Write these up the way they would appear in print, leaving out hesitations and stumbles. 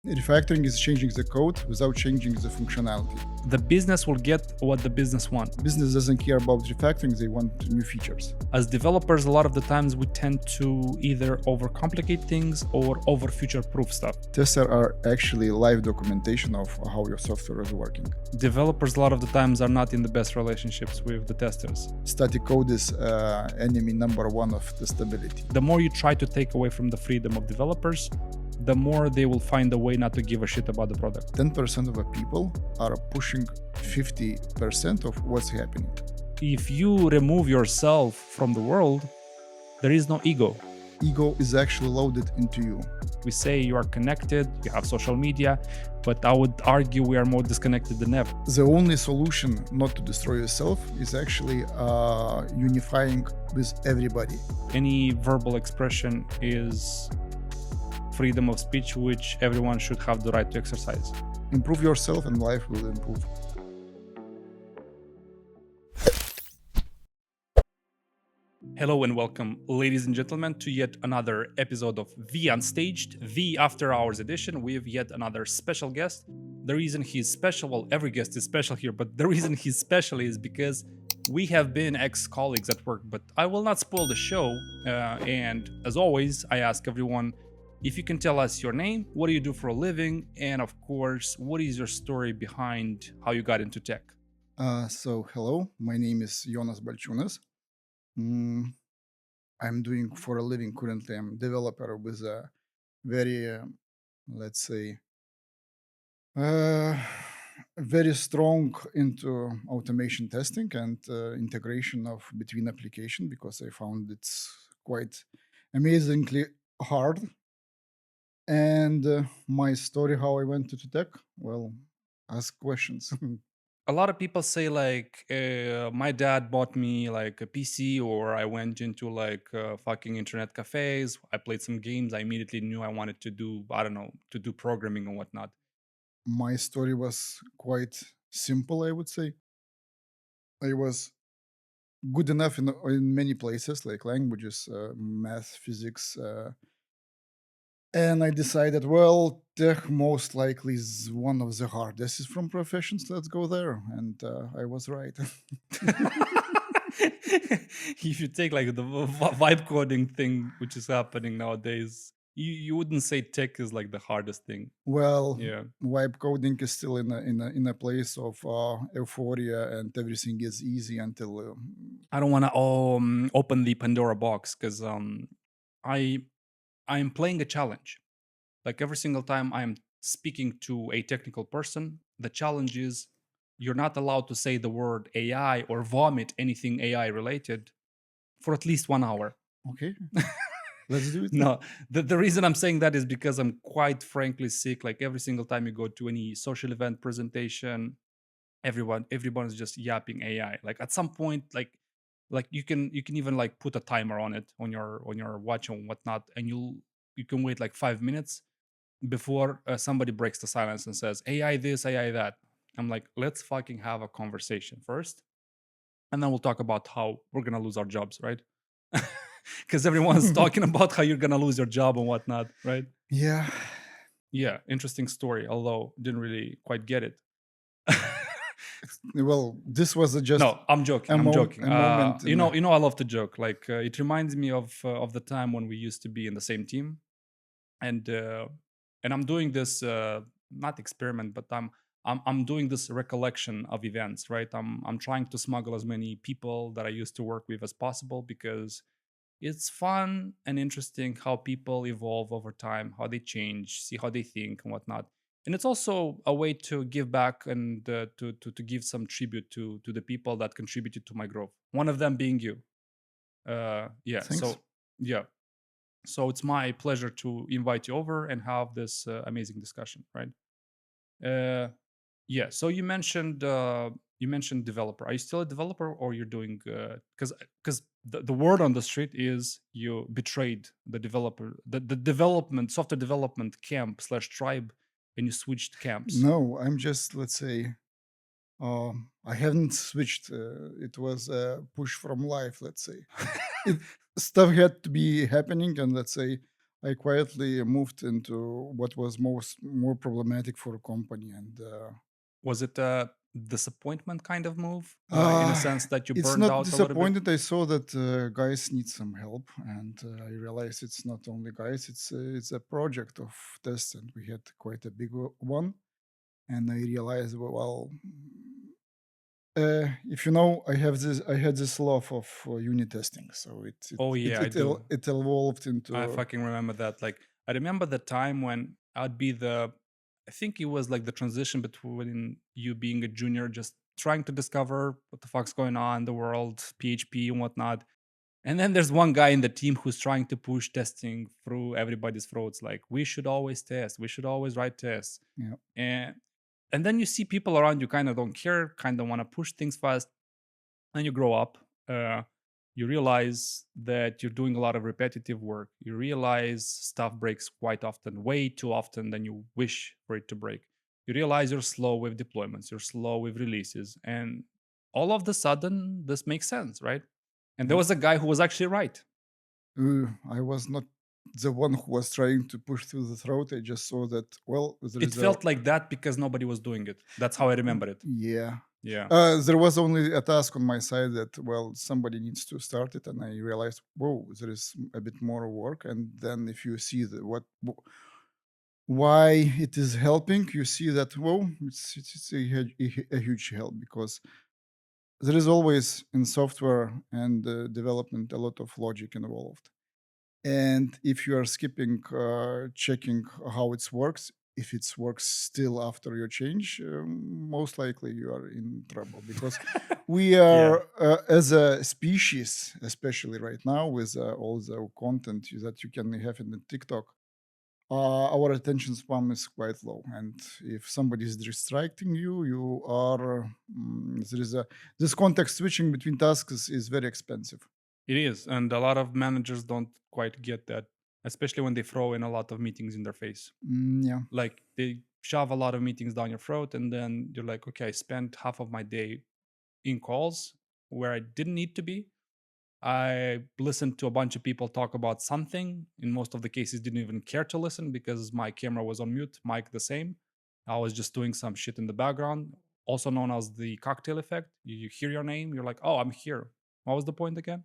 Refactoring is changing the code without changing the functionality. The business will get what the business wants. Business doesn't care about refactoring, they want new features. As developers, a lot of the times we tend to either overcomplicate things or over future-proof stuff. Testers are actually live documentation of how your software is working. Developers, a lot of the times, are not in the best relationships with the testers. Static code is enemy number one of testability. The more you try to take away from the freedom of developers, the more they will find a way not to give a shit about the product. 10% of the people are pushing 50% of what's happening. If you remove yourself from the world, there is no ego. Ego is actually loaded into you. We say you are connected, you have social media, but I would argue we are more disconnected than ever. The only solution not to destroy yourself is actually unifying with everybody. Any verbal expression is freedom of speech, which everyone should have the right to exercise. Improve yourself and life will improve. Hello and welcome, ladies and gentlemen, to yet another episode of VUnstaged, the After Hours edition with yet another special guest. The reason he's special, well, every guest is special here, but the reason he's special is because we have been ex-colleagues at work, but I will not spoil the show. And as always, I ask everyone, if you can tell us your name, what do you do for a living, and of course, what is your story behind how you got into tech? Hello, my name is Jonas Balciunas. I'm doing for a living currently. I'm a developer with a very, let's say, very strong into automation testing and integration of between application, because I found it's quite amazingly hard. And my story, how I went to tech, well, ask questions. A lot of people say like, my dad bought me like a PC, or I went into like fucking internet cafes. I played some games. I immediately knew I wanted to do, I don't know, to do programming and whatnot. My story was quite simple, I would say. I was good enough in many places, like languages, math, physics, and I decided, well, tech most likely is one of the hardest from professions. Let's go there. And I was right. If you take like the vibe coding thing, which is happening nowadays, you wouldn't say tech is like the hardest thing. Well, Yeah. vibe coding is still in a place of euphoria, and everything is easy until I don't want to open the Pandora box, because I'm playing a challenge. Like every single time I'm speaking to a technical person, the challenge is you're not allowed to say the word AI or vomit anything AI related for at least 1 hour. okay, let's do it. No, the reason I'm saying that is because I'm quite frankly sick. Like every single time you go to any social event presentation, everyone is just yapping AI. Like at some point, like you can even like put a timer on it on your watch and whatnot, and you can wait like 5 minutes before somebody breaks the silence and says AI this, AI that. I'm like, let's fucking have a conversation first, and then we'll talk about how we're gonna lose our jobs, right? Because everyone's talking about how you're gonna lose your job and whatnot, right? Yeah. Yeah, interesting story, although didn't really quite get it. Well, this was just No, I'm joking. I'm joking. a moment. You know, I love to joke. Like it reminds me of the time when we used to be in the same team, and I'm doing this not experiment, but I'm doing this recollection of events, right? I'm trying to smuggle as many people that I used to work with as possible, because it's fun and interesting how people evolve over time, how they change, see how they think and whatnot. And it's also a way to give back and to give some tribute to the people that contributed to my growth. One of them being you. Yeah. Thanks. So yeah. So it's my pleasure to invite you over and have this amazing discussion, right? Yeah. So you mentioned developer. Are you still a developer, or you're doing because the word on the street is you betrayed the developer, the development software development camp / tribe, and you switched camps. No, I'm just, let's say, I haven't switched. It was a push from life, let's say. Stuff had to be happening, and let's say I quietly moved into what was more problematic for a company, and Was it a disappointment kind of move, in a uh, sense that you it's burned not out a little bit? disappointed. I saw that guys need some help, and I realized it's not only guys. It's a project of tests, and we had quite a big one. And I realized, well, if you know, I had this love of unit testing, so Oh yeah, I do. it evolved I into fucking remember that. Like, I remember the time when I'd be I think it was like the transition between you being a junior, just trying to discover what the fuck's going on in the world, PHP and whatnot. And then there's one guy in the team who's trying to push testing through everybody's throats. Like, we should always test, we should always write tests. yeah. And and then you see people around you kind of don't care, kind of want to push things fast. And you grow up, uh, you realize that you're doing a lot of repetitive work. You realize stuff breaks quite often, way too often than you wish for it to break. You realize you're slow with deployments, you're slow with releases, and all of the sudden this makes sense, right? And there Yeah. was a guy who was actually right. I was not the one who was trying to push through the throat. I just saw that, well, there It is a felt like that because nobody was doing it. That's how I remember it. yeah. Yeah. There was only a task on my side that, well, somebody needs to start it, and I realized, whoa, there is a bit more work. And then if you see why it is helping, you see that, whoa, it's a huge help, because there is always in software and development a lot of logic involved. And if you are skipping checking how it works, if it works still after your change, most likely you are in trouble, because we Yeah. are, as a species, especially right now with all the content that you can have in the TikTok, our attention span is quite low. And if somebody is distracting you, you are, there is a this context switching between tasks is very expensive. It is. And a lot of managers don't quite get that, especially when they throw in a lot of meetings in their face. Yeah. Like, they shove a lot of meetings down your throat, and then you're like, okay, I spent half of my day in calls where I didn't need to be. I listened to a bunch of people talk about something. In most of the cases, didn't even care to listen because my camera was on mute, mic the same. I was just doing some shit in the background, also known as the cocktail effect. You hear your name, you're like, oh, I'm here. What was the point again?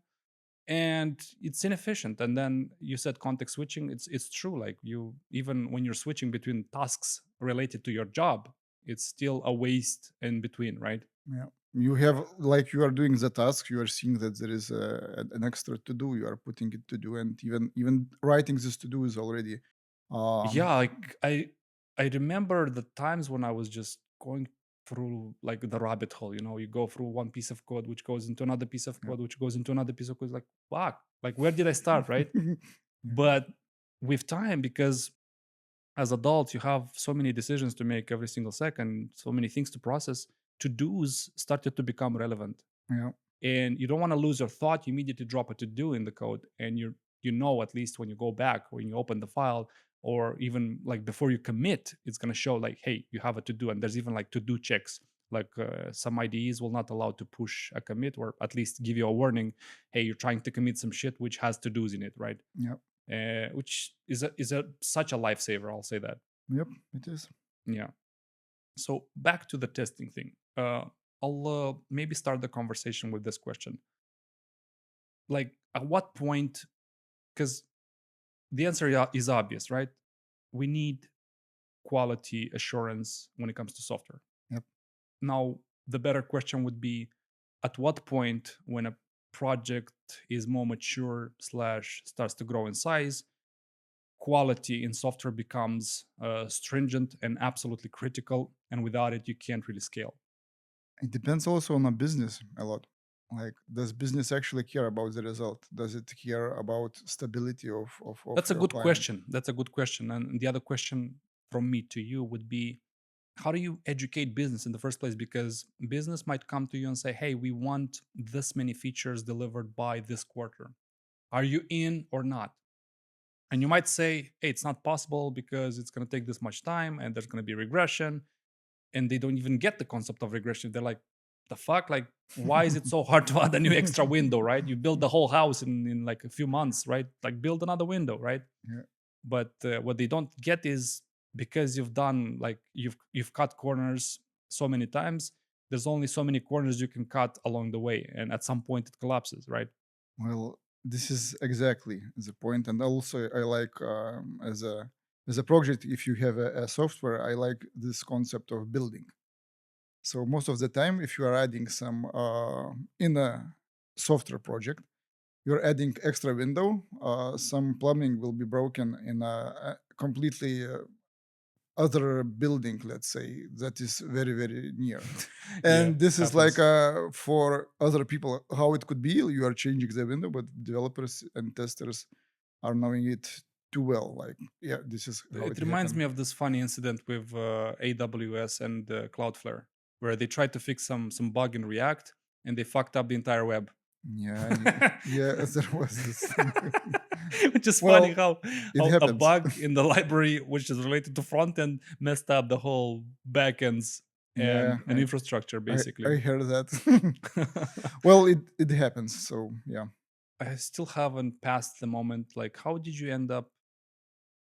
And it's inefficient. And then you said context switching. It's true. Like, you, even when you're switching between tasks related to your job, it's still a waste in between, right? Yeah. You have, like, you are doing the task, you are seeing that there is an extra to do, you are putting it to do, and even writing this to do is already Yeah, um like, I remember the times when I was just going through like the rabbit hole. You go through one piece of code which goes into another piece of yeah. code which goes into another piece of code. Like, fuck, like, where did I start, right? Yeah. But with time, because as adults you have so many decisions to make every single second, so many things to process, to do's started to become relevant. Yeah. And you don't want to lose your thought. You immediately drop a to do in the code, and at least when you go back, when you open the file, or even like before you commit, it's going to show like, hey, you have a to do. And there's even like to do checks. Like, some IDEs will not allow to push a commit, or at least give you a warning, hey, you're trying to commit some shit which has to do's in it, right? Yeah. Which is such a lifesaver, I'll say that. Yep, it is. Yeah. So back to the testing thing. I'll maybe start the conversation with this question. Like, at what point, because the answer is obvious, right? We need quality assurance when it comes to software. Yep. Now, the better question would be, at what point, when a project is more mature slash starts to grow in size, quality in software becomes stringent and absolutely critical, and without it you can't really scale? It depends also on a business a lot. Like, does business actually care about the result? Does it care about stability of That's a your good client? question. That's a good question. And the other question from me to you would be, how do you educate business in the first place? Because business might come to you and say, hey, we want this many features delivered by this quarter. Are you in or not? And you might say, hey, it's not possible because it's going to take this much time and there's going to be regression. And they don't even get the concept of regression. They're like, the fuck? Like, why is it so hard to add a new extra window, right? You build the whole house in like a few months, right? Like, build another window, right? Yeah. But what they don't get is, because you've done, like, you've cut corners so many times, there's only so many corners you can cut along the way, and at some point it collapses, right? Well, this is exactly the point, and also I like as a project. If you have a software, I like this concept of building. So most of the time, if you are adding some in a software project, you're adding extra window. Some plumbing will be broken in a completely other building, let's say, that is very very near. Yeah, And this is like happens. for other people how it could be. You are changing the window, but developers and testers are knowing it too well. Like, yeah, this is how It it reminds happened. me of this funny incident with AWS and Cloudflare, where they tried to fix some bug in React and they fucked up the entire web. Yeah, yeah, there was this thing. Which is funny Well, how it a happens. bug in the library which is related to front end messed up the whole backends Yeah, and infrastructure I basically. heard that. Well, it happens. So yeah. I still haven't passed the moment. Like, how did you end up?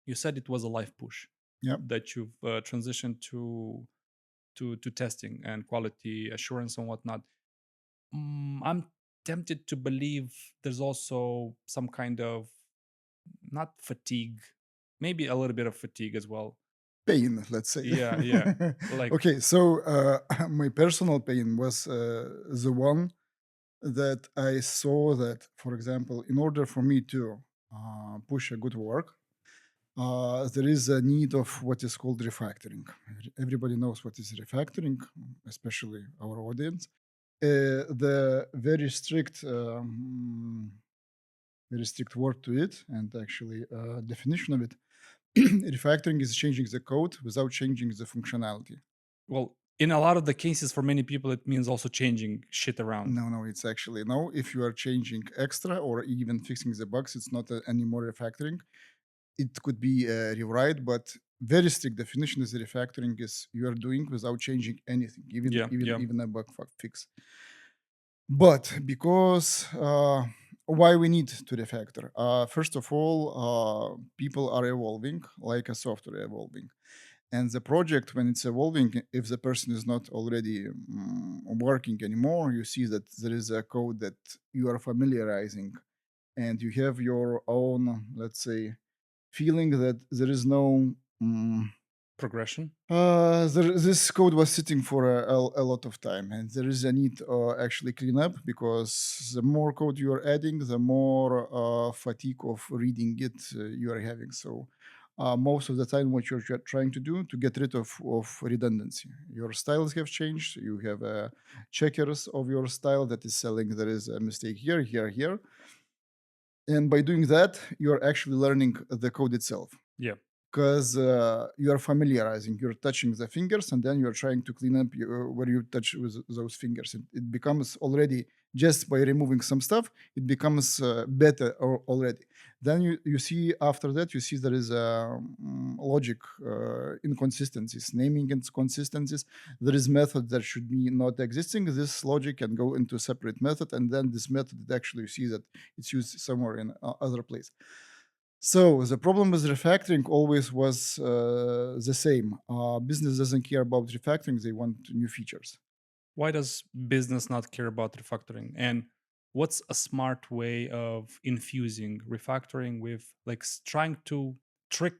You said it was a life push Yeah. that you've transitioned to testing and quality assurance and whatnot. I'm tempted to believe there's also some kind of, not fatigue, maybe a little bit of fatigue as well. Pain, let's say. Yeah, yeah. Like, Okay, so my personal pain was the one that I saw that, for example, in order for me to push a good work, there is a need of what is called refactoring. Everybody knows what is refactoring, especially our audience. The very strict word to it, and actually definition of it. Refactoring is changing the code without changing the functionality. well, in a lot of the cases, for many people, it means also changing shit around. No, it's actually no. If you are changing extra or even fixing the bugs, it's not anymore refactoring. It could be a rewrite, but very strict definition is refactoring is you are doing without changing anything, even Yeah, even yeah. even a fix. But because why we need to refactor? First of all, people are evolving, like a software evolving. And the project, when it's evolving, if the person is not already working anymore, you see that there is a code that you are familiarizing, and you have your own, let's say, feeling that there is no. Progression. This code was sitting for a lot of time, and there is a need actually clean up because the more code you are adding, the more fatigue of reading it you are having. So most of the time, what you're trying to do to get rid of redundancy. Your styles have changed. You have checkers of your style that is selling there is a mistake here, here, here, and by doing that, you are actually learning the code itself Yeah. because you are familiarizing, you're touching the fingers, and then you're trying to clean up where you touch with those fingers. It becomes already, just by removing some stuff, it becomes better already. Then you see after that, you see there is logic inconsistencies, naming inconsistencies. There is method that should be not existing. This logic can go into separate method, and then this method actually you see that it's used somewhere in other place. So the problem with refactoring always was the same. Business doesn't care about refactoring; they want new features. Why does business not care about refactoring? And what's a smart way of infusing refactoring with, like, trying to trick,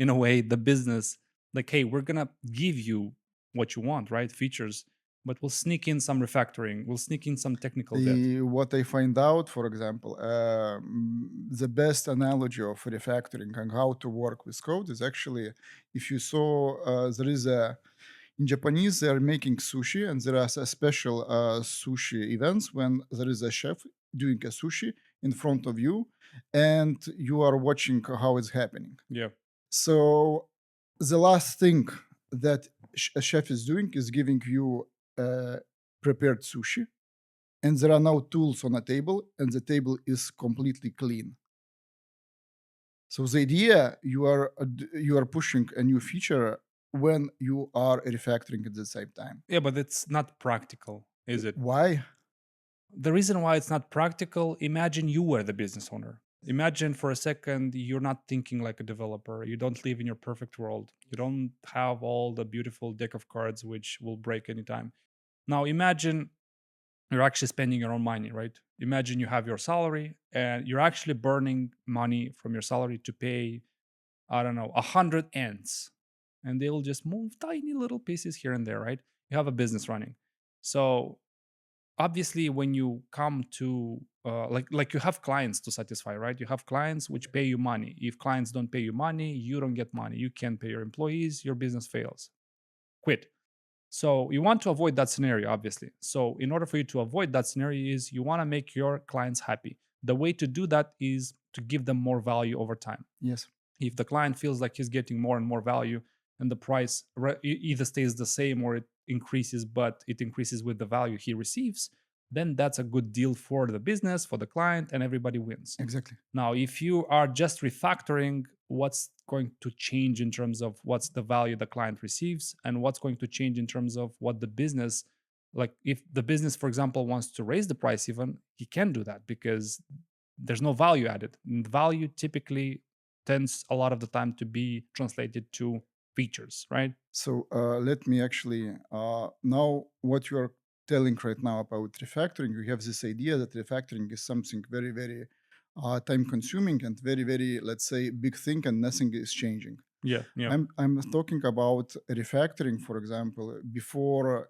in a way, the business? Like, hey, we're gonna give you what you want, right? Features, but we'll sneak in some refactoring. We'll sneak in some technical debt. What I find out, for example, the best analogy of refactoring and how to work with code is actually if you saw there is a in Japanese they are making sushi, and there are a special sushi events when there is a chef doing a sushi in front of you, and you are watching how it's happening. Yeah. So the last thing that a chef is doing is giving you prepared sushi, and there are now tools on a table, and the table is completely clean. So the idea you are pushing a new feature when you are refactoring at the same time. Yeah, but it's not practical, is it? Why? The reason why it's not practical, imagine you were the business owner. Imagine for a second you're not thinking like a developer. You don't live in your perfect world. You don't have all the beautiful deck of cards which will break anytime. Now imagine you're actually spending your own money, right? Imagine you have your salary and you're actually burning money from your salary to pay, I don't know, 100 ants, and they'll just move tiny little pieces here and there, right? You have a business running. So obviously when you come to like you have clients to satisfy, right? You have clients which pay you money. If clients don't pay you money, you don't get money. You can't pay your employees, your business fails. Quit. So you want to avoid that scenario, obviously. So in order for you to avoid that scenario is you want to make your clients happy. The way to do that is to give them more value over time. Yes. If the client feels like he's getting more and more value and the price either stays the same or it increases, but it increases with the value he receives, then that's a good deal for the business, for the client, and everybody wins. Exactly. Now, if you are just refactoring, what's going to change in terms of what's the value the client receives and what's going to change in terms of what the business, like if the business, for example, wants to raise the price even, he can do that because there's no value added. And value typically tends a lot of the time to be translated to features, right? So let me actually now what you are telling right now about refactoring. You have this idea that refactoring is something very, very time consuming and very, very, let's say, big thing, and nothing is changing. Yeah, yeah, I'm talking about refactoring, for example, before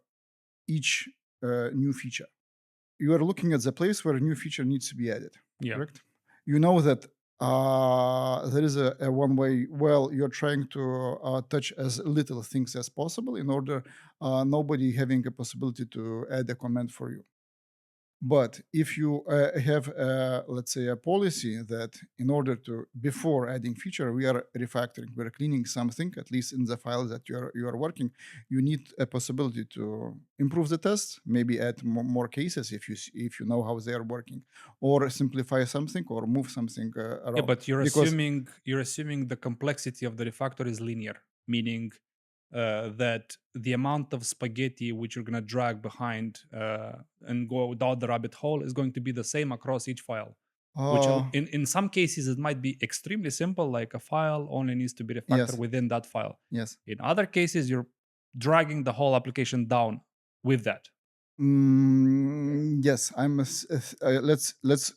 each new feature. You are looking at the place where a new feature needs to be added, yeah. correct? You know that there is a one way. Well, you're trying to touch as little things as possible in order nobody having a possibility to add a comment for you. But if you have, let's say, a policy that in order to, before adding feature, we are refactoring, we're cleaning something, at least in the file that you are working, you need a possibility to improve the test, maybe add more cases if you know how they are working, or simplify something or move something Yeah, around. but you're Because assuming the complexity of the refactor is linear, meaning that the amount of spaghetti which you're gonna drag behind and go down the rabbit hole is going to be the same across each file. Which uh, in some cases it might be extremely simple, like a file only needs to be refactored yes, within that file. yes. In other cases, you're dragging the whole application down with that. Yes, let's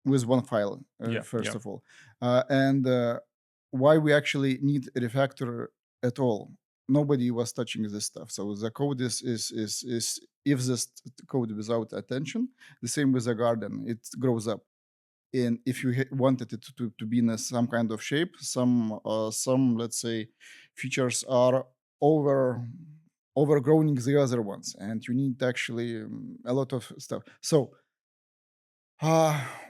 with one file Yeah, first yeah. of all, and why we actually need a refactor at all. Nobody was touching this stuff, so the code is if this code without attention, the same with the garden, it grows up. And if you wanted it to be in some kind of shape, some let's say features are overgrowing the other ones, and you need actually a lot of stuff. So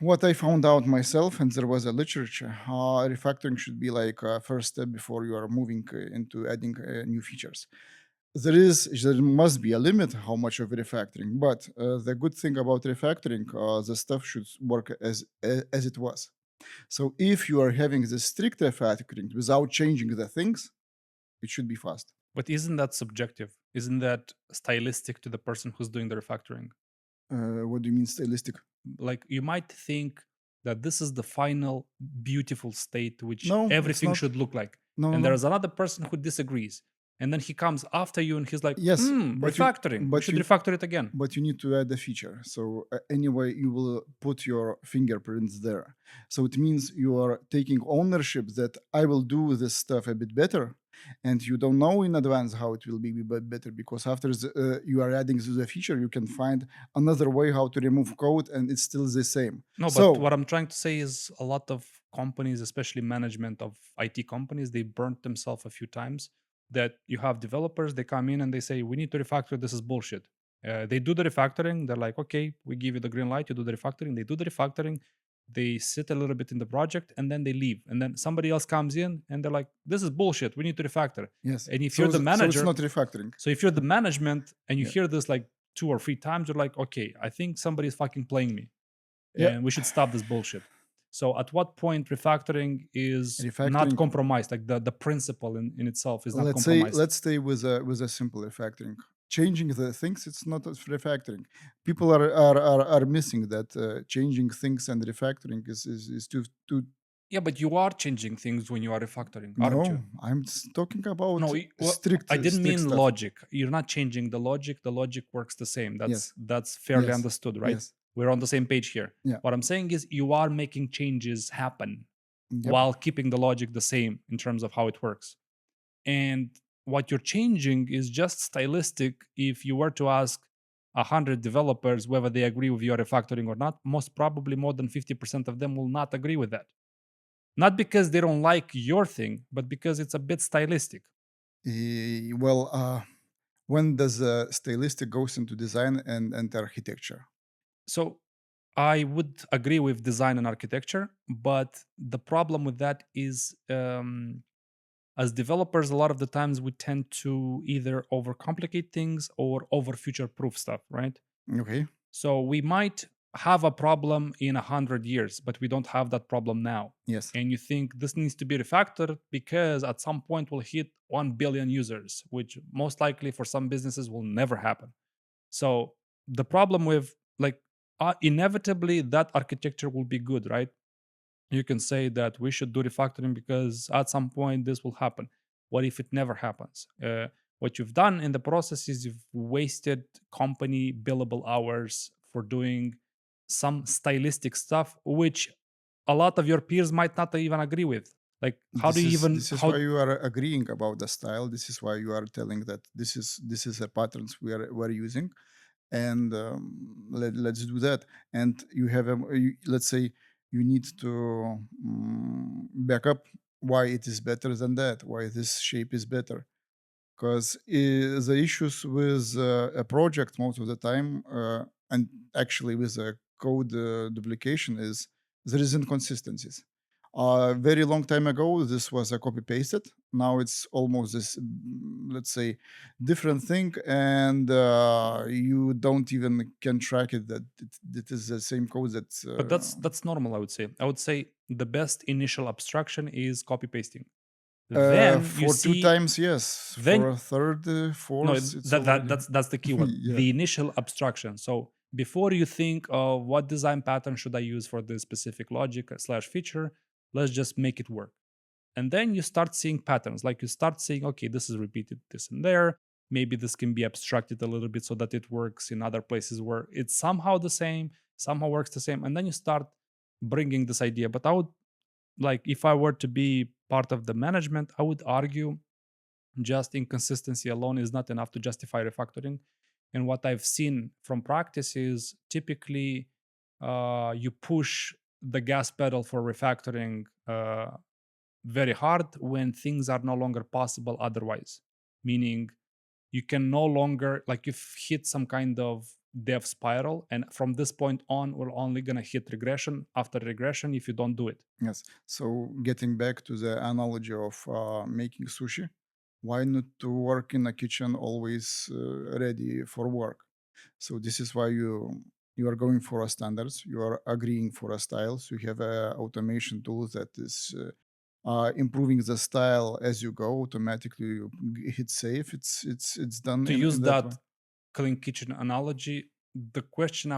what I found out myself, and there was a literature, refactoring should be like a first step before you are moving into adding new features. There must be a limit how much of refactoring, but the good thing about refactoring, the stuff should work as it was. So if you are having the strict refactoring without changing the things, it should be fast. But isn't that subjective? Isn't that stylistic to the person who's doing the refactoring? What do you mean stylistic? Like you might think that this is the final beautiful state which No, it's everything not. should look like. No, no, And no. there's another person who disagrees. And then he comes after you and he's like, Yes, refactoring. We but should you refactor it again. but you need to add a feature. So anyway, you will put your fingerprints there. So it means you are taking ownership that I will do this stuff a bit better, and you don't know in advance how it will be better, because after you are adding the feature, you can find another way how to remove code, and it's still the same. No, but So what I'm trying to say is a lot of companies, especially management of IT companies, they burnt themselves a few times. That you have developers, they come in and they say, we need to refactor, this is bullshit. They do the refactoring, they're like, okay, we give you the green light, you do the refactoring. They do the refactoring, they sit a little bit in the project, and then they leave. And then somebody else comes in and they're like, this is bullshit, we need to refactor. yes, And if you're the so it's manager, not refactoring. so if you're the management and you Yeah, hear this like 2 or 3 times, you're like, okay, I think somebody's fucking playing me yeah. and we should stop this bullshit. So at what point refactoring is not Refactoring. compromised? Like the principle in itself is not Let's say compromised. let's stay with a simple refactoring. changing the things, it's not as refactoring. People are missing that changing things and refactoring is too. Yeah, but you are changing things when you are refactoring, aren't you? No, I'm talking about No, well, I didn't strict mean stuff. logic. You're not changing the logic. The logic works the same. Yes, That's fairly yes, understood, right? yes, We're on the same page here. yeah, What I'm saying is you are making changes happen yep. while keeping the logic the same in terms of how it works. And what you're changing is just stylistic. If you were to ask 100 developers whether they agree with your refactoring or not, most probably more than 50% of them will not agree with that. Not because they don't like your thing, but because it's a bit stylistic. Well, when does stylistic goes into design and architecture? So I would agree with design and architecture, but the problem with that is as developers, a lot of the times we tend to either overcomplicate things or over future proof stuff, right? Okay. So we might have a problem in 100 years, but we don't have that problem now. Yes. And you think this needs to be refactored because at some point we'll hit 1 billion users, which most likely for some businesses will never happen. So the problem with like inevitably that architecture will be good, right? You can say that we should do refactoring because at some point this will happen. What if it never happens? What you've done in the process is you've wasted company billable hours for doing some stylistic stuff, which a lot of your peers might not even agree with. Like, how do you even This is why how? you are agreeing about the style. This is why you are telling that this is the patterns we're using, and let's do that. And you have let's say you need to back up why it is better than that, why this shape is better. Because the issues with a project most of the time, and actually with a code duplication, is there is inconsistencies. A very long time ago, this was a copy pasted. Now it's almost this, let's say, different thing, and you don't even can track it that it is the same code that. But that's normal. I would say. I would say the best initial abstraction is copy pasting. Then you For two see. times, yes. For Then a third, no, fourth, it's that already. that's the keyword, Yeah. the initial abstraction. So before you think of what design pattern should I use for this specific logic slash feature, let's just make it work. And then you start seeing patterns. Like you start saying, okay, this is repeated this and there. Maybe this can be abstracted a little bit so that it works in other places where it's somehow the same, somehow works the same. And then you start bringing this idea. But I would like, if I were to be part of the management, I would argue just inconsistency alone is not enough to justify refactoring. And what I've seen from practice is typically you push the gas pedal for refactoring very hard when things are no longer possible otherwise. Meaning you can no longer, like, you've hit some kind of dev spiral, and from this point on, we're only going to hit regression after regression if you don't do it. Yes. So getting back to the analogy of making sushi, why not to work in a kitchen always ready for work? So this is why you are going for a standards. You are agreeing for a style. So you have a automation tool that is improving the style as you go. Automatically, you hit save. It's done To in use that way. that clean kitchen analogy, the question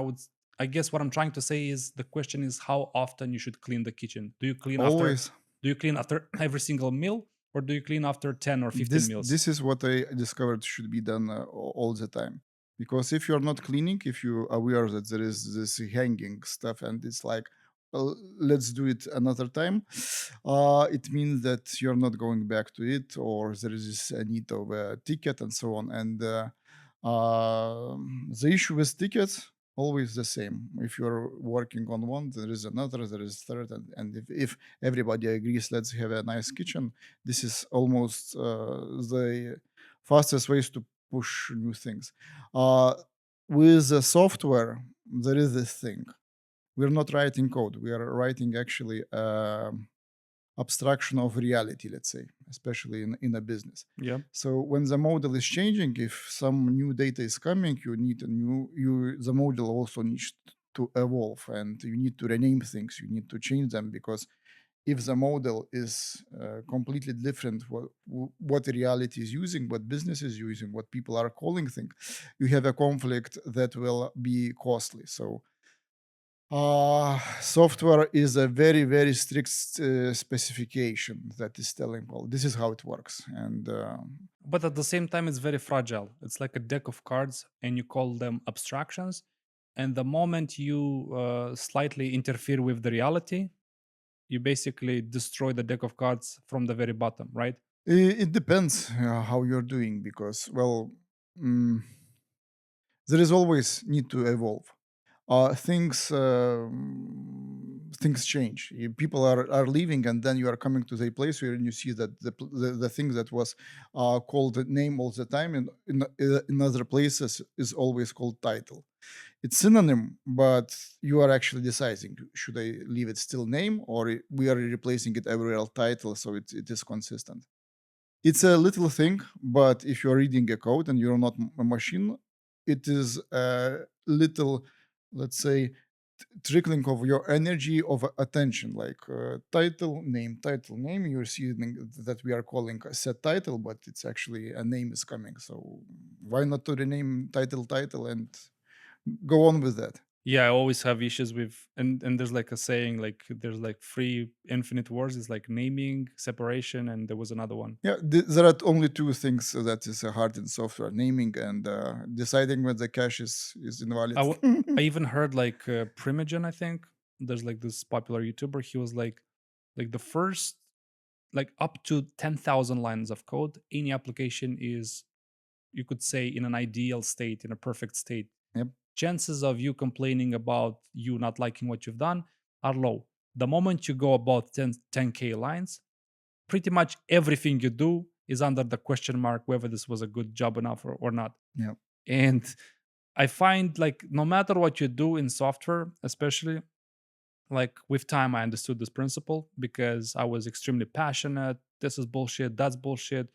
I guess what I'm trying to say is the question is how often you should clean the kitchen. Always. Do you clean after every single meal, or do you clean after 10 or 15 meals? This is what I discovered should be done all the time. Because if you're not cleaning, if you are aware that there is this hanging stuff and it's like, well, let's do it another time, it means that you're not going back to it, or there is this need of a ticket and so on. And the issue with tickets always the same. If you're working on one, there is another, there is third, and if everybody agrees, let's have a nice kitchen, this is almost the fastest ways to push new things. Uh, with the software, there is this thing. We're not writing code. We are writing actually abstraction of reality, let's say, especially in a business. Yeah. So when the model is changing, if some new data is coming, you need a new the model also needs to evolve, and you need to rename things. You need to change them because if the model is completely different, what the reality is using, what business is using, what people are calling things, you have a conflict that will be costly. So software is a very, very strict specification that is telling, well, this is how it works. And But at the same time, it's very fragile. It's like a deck of cards, and you call them abstractions. And the moment you slightly interfere with the reality, you basically destroy the deck of cards from the very bottom, right? it depends how you're doing, because, well, mm, there is always need to evolve. Things change. People are leaving, and then you are coming to the place where you see that the thing that was called a name all the time in other places is always called title. It's synonym, but you are actually deciding, should I leave it still name, or we are replacing it everywhere title, so it is consistent. It's a little thing, but if you're reading a code and you're not a machine, it is a little, let's say, trickling of your energy of attention, like title name. You're seeing that we are calling a set title, but it's actually a name is coming. So why not to rename title and go on with that? Yeah, I always have issues with, and there's like a saying, like there's like three infinite words. It's like naming, separation, and there was another one. Yeah, there are only two things that is hard in software: naming and deciding when the cache is I, invalid. w- I even heard like Primogen, I think. There's like this popular YouTuber. He was like the first, like up to 10,000 lines of code. Any application is, you could say, in an ideal state, in a perfect state. Yep. Chances of you complaining about you not liking what you've done are low. The moment you go about 10K lines, pretty much everything you do is under the question mark whether this was a good job enough or not. Yep. And I find like no matter what you do in software, especially, like with time I understood this principle because I was extremely passionate. This is bullshit, that's bullshit.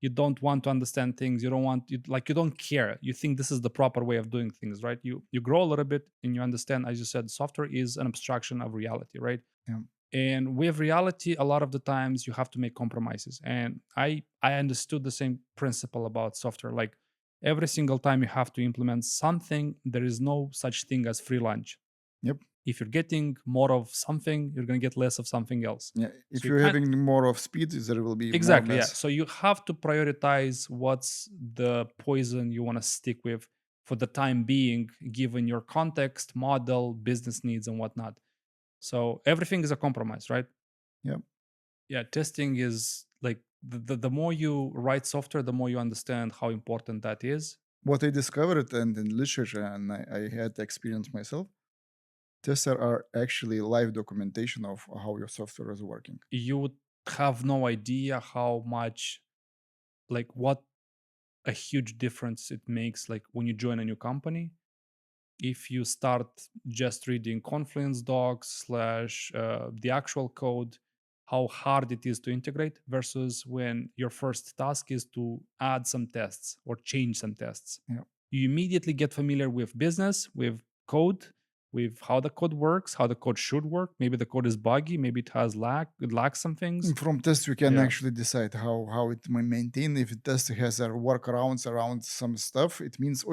You don't want to understand things, you don't want you, like you don't care, you think this is the proper way of doing things, right? You grow a little bit and you understand, as you said, software is an abstraction of reality, right? Yep. And with reality, a lot of the times you have to make compromises, and I understood the same principle about software. Like every single time you have to implement something, there is no such thing as free lunch. Yep. If you're getting more of something, you're going to get less of something else. Yeah. So If you you're can't. having more of speed, there will be more Exactly, yeah. mess. So you have to prioritize what's the poison you want to stick with for the time being, given your context, model, business needs, and whatnot. So everything is a compromise, right? Yep. Yeah, testing is like the more you write software, the more you understand how important that is. What I discovered and in literature, and I had experience myself, tests are actually live documentation of how your software is working. You would have no idea how much, like, what a huge difference it makes, like when you join a new company. If you start just reading Confluence docs slash the actual code, how hard it is to integrate versus when your first task is to add some tests or change some tests. Yeah. You immediately get familiar with business, with code, with how the code works, how the code should work. Maybe the code is buggy, maybe it lacks some things. From tests, we can Yeah. actually decide how it may maintain. If a test has a workarounds around some stuff, it means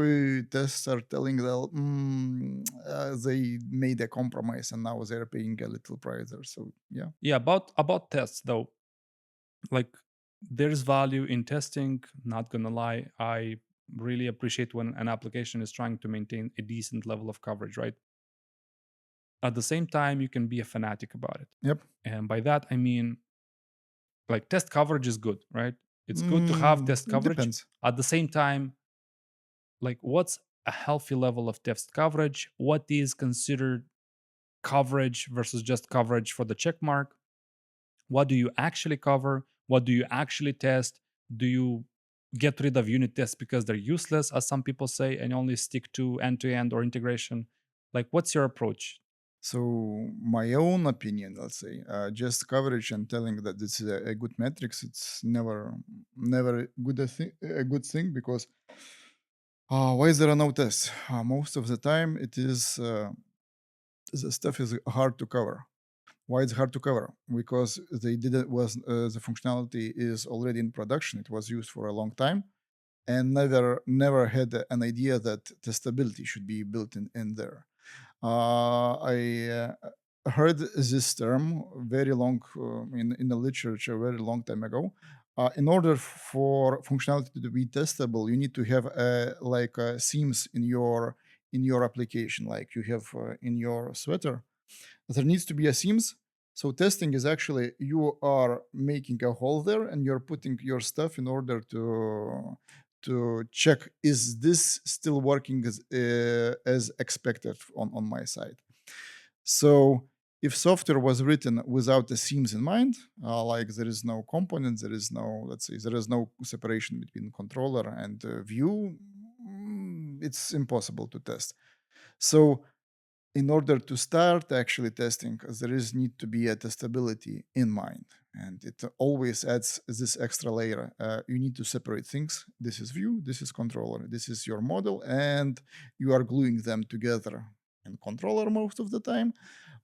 tests are telling that they made a compromise and now they're paying a little price there. So yeah. Yeah, about tests though, like there's value in testing, not gonna lie. I really appreciate when an application is trying to maintain a decent level of coverage, right? At the same time, you can be a fanatic about it. Yep. And by that I mean, like, test coverage is good, right? It's good to have test coverage. Depends. At the same time, like, what's a healthy level of test coverage? What is considered coverage versus just coverage for the check mark? What do you actually cover? What do you actually test? Do you get rid of unit tests because they're useless, as some people say, and only stick to end to end or integration? Like, what's your approach? So my own opinion, let's say, just coverage and telling that this is a good metrics, it's never a good thing, because why is there are no tests? Most of the time, it is the stuff is hard to cover. Why it's hard to cover? Because they didn't was the functionality is already in production. It was used for a long time, and never had an idea that testability should be built in there. I heard this term very long in the literature very long time ago. In order for functionality to be testable, you need to have seams in your application, like you have in your sweater. There needs to be a seams. So testing is actually you are making a hole there and you're putting your stuff in order to check, is this still working as expected on my side. So if software was written without the seams in mind, like there is no components, there is no, let's say, there is no separation between controller and view, it's impossible to test. So in order to start actually testing, there is need to be a testability in mind, and it always adds this extra layer. You need to separate things. This is view, this is controller, this is your model, and you are gluing them together in controller most of the time.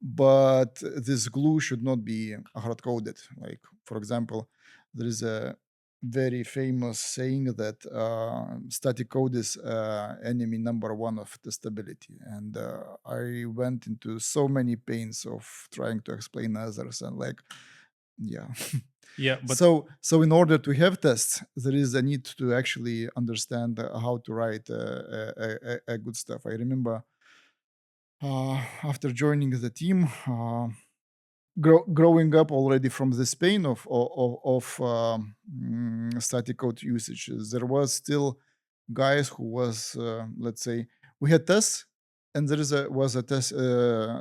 But this glue should not be hard coded. Like, for example, there is a very famous saying that static code is enemy number one of testability, and I went into so many pains of trying to explain others, and like, yeah. Yeah, but So in order to have tests, there is a need to actually understand how to write a good stuff. I remember after joining the team, growing up already from this pain of static code usage, there was still guys who was, let's say, we had tests, and there is a was a test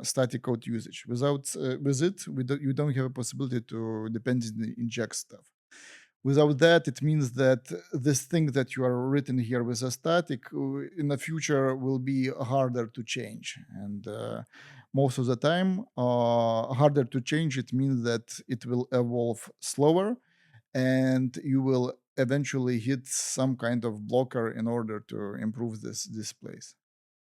static code usage. With it, you don't have a possibility to dependently inject stuff. Without that, it means that this thing that you are written here with a static in the future will be harder to change. And most of the time, harder to change, it means that it will evolve slower and you will eventually hit some kind of blocker in order to improve this place.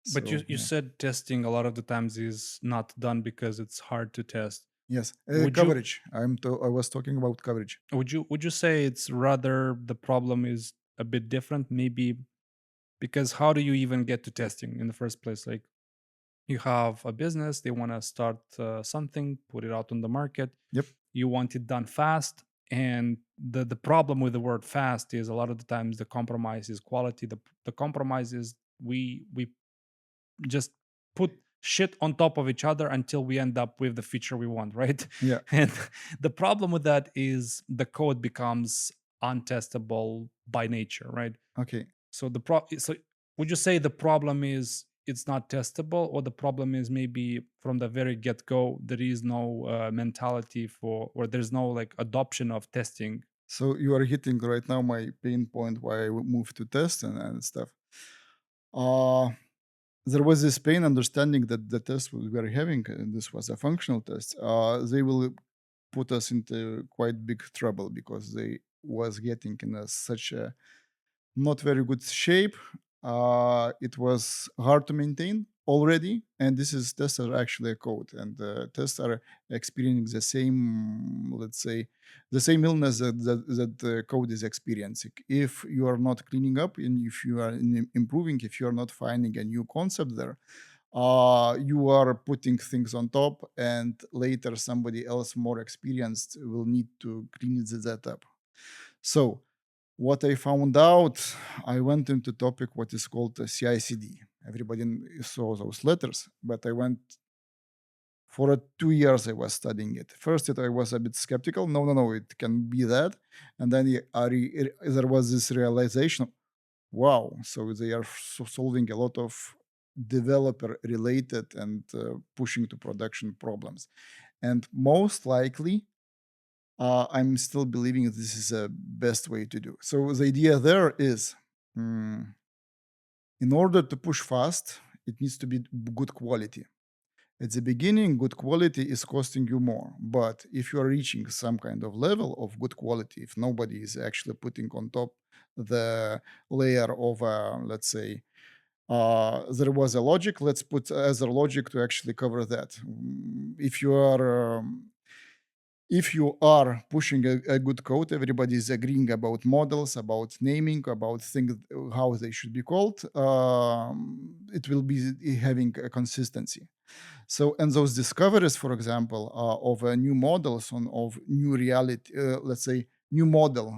So you yeah. said testing a lot of the times is not done because it's hard to test. Yes, Would you coverage. I was talking about coverage. would you say it's rather the problem is a bit different? Maybe because how do you even get to testing in the first place? Like you have a business, they want to start something, put it out on the market. Yep. You want it done fast, and the problem with the word fast is a lot of the times the compromise is quality. The compromise is we just put shit on top of each other until we end up with the feature we want, right? Yeah. And the problem with that is the code becomes untestable by nature, right? Okay. So would you say the problem is it's not testable, or the problem is maybe from the very get go there is no mentality for, or there's no like adoption of testing? So you are hitting right now my pain point why I moved to test and stuff. Uh, there was this pain understanding that the test we were having, and this was a functional test, they will put us into quite big trouble because they was getting in such a not very good shape. It was hard to maintain already, and this is tests are actually a code, and tests are experiencing the same, let's say, the same illness that the code is experiencing. If you are not cleaning up, and if you are improving, if you are not finding a new concept there, you are putting things on top, and later somebody else more experienced will need to clean that up. So what I found out, I went into topic what is called CICD. Everybody saw those letters, but I went for 2 years. I was studying it. First, I was a bit skeptical. No, no, no, it can be that. And then there was this realization. Wow, so they are solving a lot of developer related and pushing to production problems. And most likely, I'm still believing this is the best way to do. So the idea there is, mm, in order to push fast, it needs to be good quality. At the beginning, good quality is costing you more. But if you are reaching some kind of level of good quality, if nobody is actually putting on top the layer of, let's say, There was a logic. Let's put other logic to actually cover that. If you are pushing a good code, everybody is agreeing about models, about naming, about things how they should be called. It will be having a consistency. So, and those discoveries, for example, of new models on of new reality, let's say new model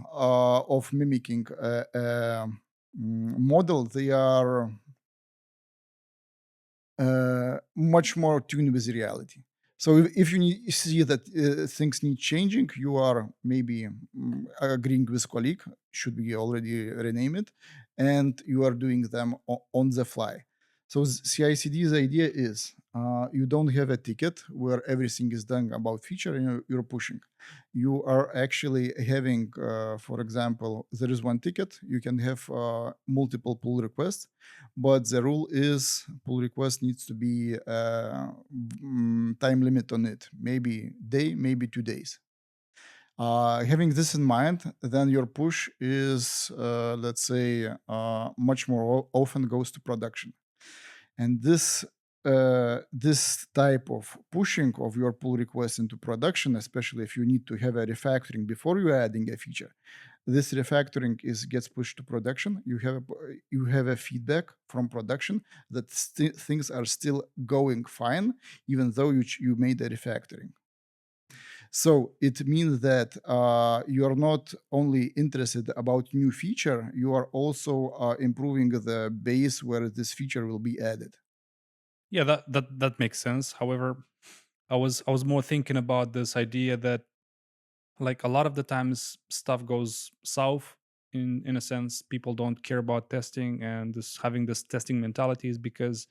of mimicking model, they are much more tuned with reality. So if you see that things need changing, you are maybe agreeing with colleague, should we already rename it, and you are doing them on the fly. So CI/CD's idea is you don't have a ticket where everything is done about feature and you're pushing. You are actually having, for example, there is one ticket. You can have multiple pull requests, but the rule is pull request needs to be time limit on it, maybe day, maybe 2 days. Having this in mind, then your push is, let's say, much more often goes to production. And this type of pushing of your pull request into production, especially if you need to have a refactoring before you're adding a feature, this refactoring is gets pushed to production. You have a feedback from production that things are still going fine, even though you made a refactoring. So it means that you are not only interested about new feature, you are also improving the base where this feature will be added. Yeah, that makes sense. However, I was more thinking about this idea that, like, a lot of the times stuff goes south, in a sense people don't care about testing, and this having this testing mentality is because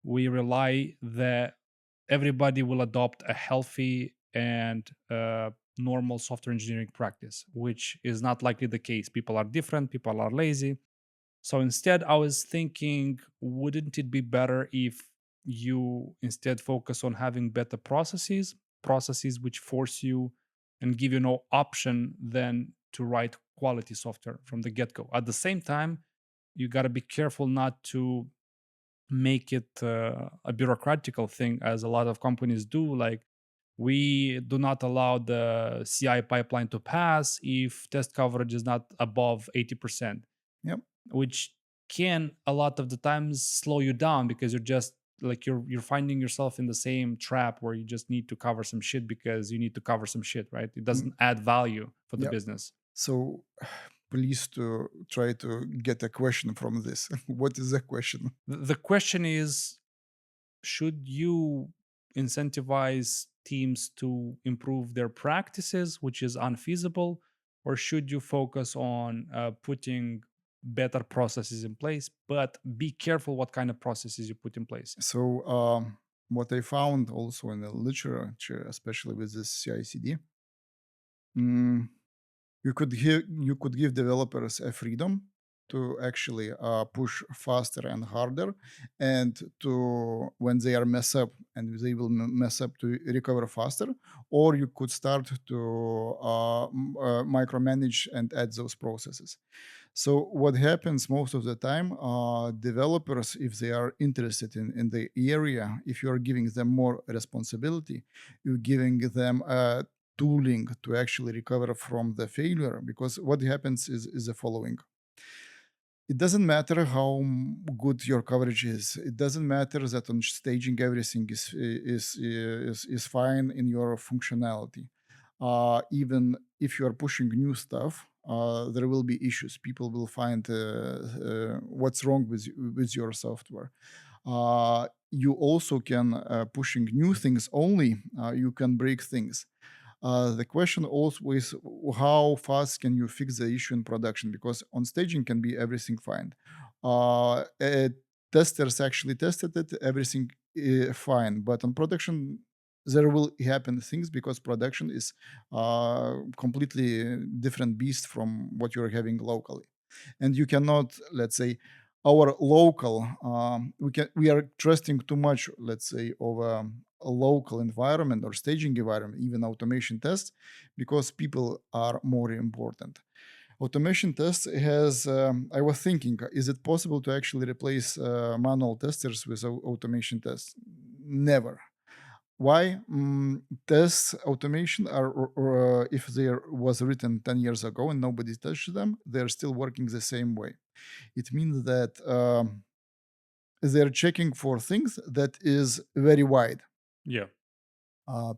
we rely that everybody will adopt a healthy and normal software engineering practice, which is not likely the case. People are different, people are lazy. So instead, I was thinking, wouldn't it be better if you instead focus on having better processes, processes which force you and give you no option than to write quality software from the get go? At the same time, you got to be careful not to make it a bureaucratical thing, as a lot of companies do. Like, we do not allow the CI pipeline to pass if test coverage is not above 80%, Yep. which can a lot of the times slow you down, because you're just like you're finding yourself in the same trap where you just need to cover some shit because you need to cover some shit, right? It Mm, doesn't add value for the yep. business. So please to try to get a question from this. What is the question? The question is, should you incentivize teams to improve their practices, which is unfeasible, or should you focus on putting better processes in place, but be careful what kind of processes you put in place? So what I found also in the literature, especially with this CI/CD, mm, you could give developers a freedom to actually push faster and harder, and to when they are mess up and they will mess up to recover faster, or you could start to micromanage and add those processes. So what happens most of the time, developers, if they are interested in the area, if you are giving them more responsibility, you're giving them tooling to actually recover from the failure. Because what happens is the following: it doesn't matter how good your coverage is. It doesn't matter that on staging everything is fine in your functionality. Even if you are pushing new stuff, there will be issues. People will find what's wrong with your software. You also can pushing new things only. You can break things. The question also is how fast can you fix the issue in production? Because on staging can be everything fine. Testers actually tested it, everything fine, but on production there will happen things because production is completely different beast from what you're having locally, and you cannot, let's say, our local we are trusting too much, let's say, of a local environment or staging environment, even automation tests, because people are more important. Automation tests has, I was thinking, is it possible to actually replace manual testers with automation tests? Never. Why? Tests automation are, or if they was written 10 years ago and nobody touched them, they're still working the same way. It means that they're checking for things that is very wide. Yeah.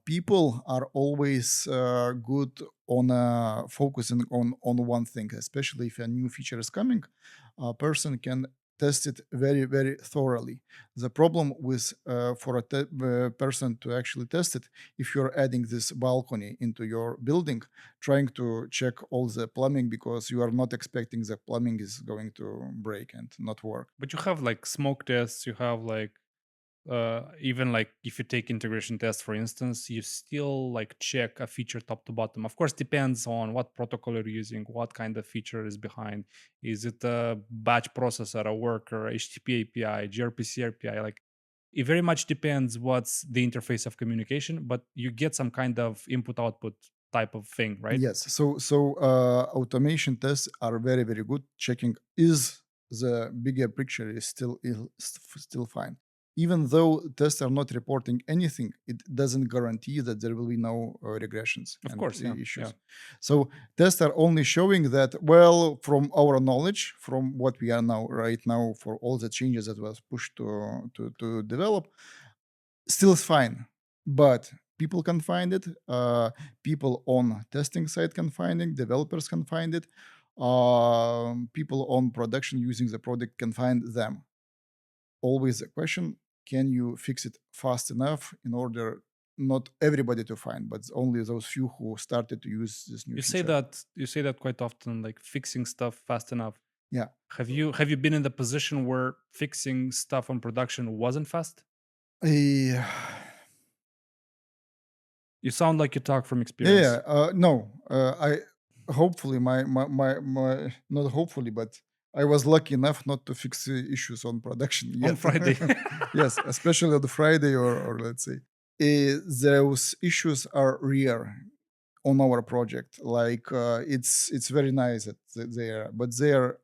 People are always good on focusing on one thing, especially if a new feature is coming. A person can test it very thoroughly. The problem with for a person to actually test it, if you're adding this balcony into your building, trying to check all the plumbing because you are not expecting the plumbing is going to break and not work. But you have like smoke tests, you have like even like if you take integration tests for instance, you still like check a feature top to bottom. Of course, depends on what protocol you're using, what kind of feature is behind. Is it a batch processor, a worker, HTTP API, gRPC API? Like it very much depends what's the interface of communication, but you get some kind of input output type of thing, right? Yes. So automation tests are very good. Checking is the bigger picture is still fine. Even though tests are not reporting anything, it doesn't guarantee that there will be no regressions Of and course, yeah, yeah. issues. So tests are only showing that, well, from our knowledge, from what we are now right now, for all the changes that was pushed to develop, still is fine, but people can find it. People on testing side can find it. Developers can find it. People on production using the product can find them. Always the question: can you fix it fast enough in order not everybody to find, but only those few who started to use this new feature? You say that quite often, like fixing stuff fast enough. Yeah. Have you been in the position where fixing stuff on production wasn't fast? Eh, You sound like you talk from Yeah, experience. yeah. No, I hopefully my not hopefully, but I was lucky enough not to fix the issues on production On yet. Friday. Yes, especially on the Friday or let's say those issues are rare on our project. Like it's very nice that they are, but they are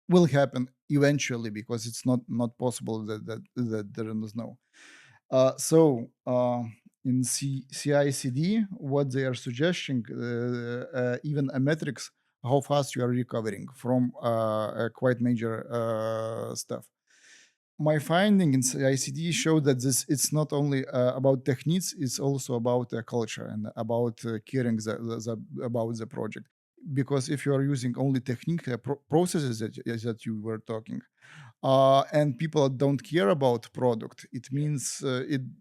will happen eventually because it's not possible that there is no. In CICD, what they are suggesting, even a metrics, how fast you are recovering from a quite major stuff. My finding in CICD showed that this it's not only about techniques, it's also about culture and about caring about the project. Because if you are using only technique processes that you were talking, and people don't care about product, it means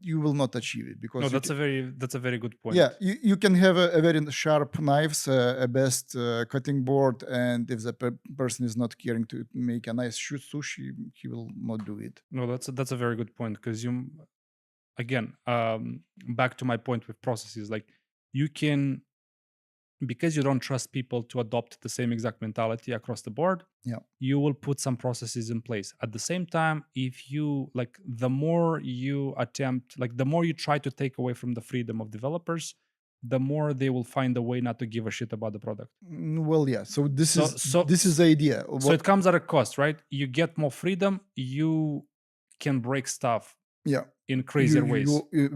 you will not achieve it No, because that's a very good yeah, point. you can have a very sharp knives, a best cutting board, and if the person is not caring to make a nice sushi, he will not do it. No, that's a very good point because you again, back to my point with processes, like you can, because you don't trust people to adopt the same exact mentality across the board, Yeah, you will put some processes in place. At the same time, if you like, the more you attempt, like the more you try to take away from the freedom of developers, the more they will find a way not to give a shit about the product. well, yeah. So this So is so this is the idea. so What? it comes at a cost, right? You get more freedom, you can break stuff Yeah, in crazier ways.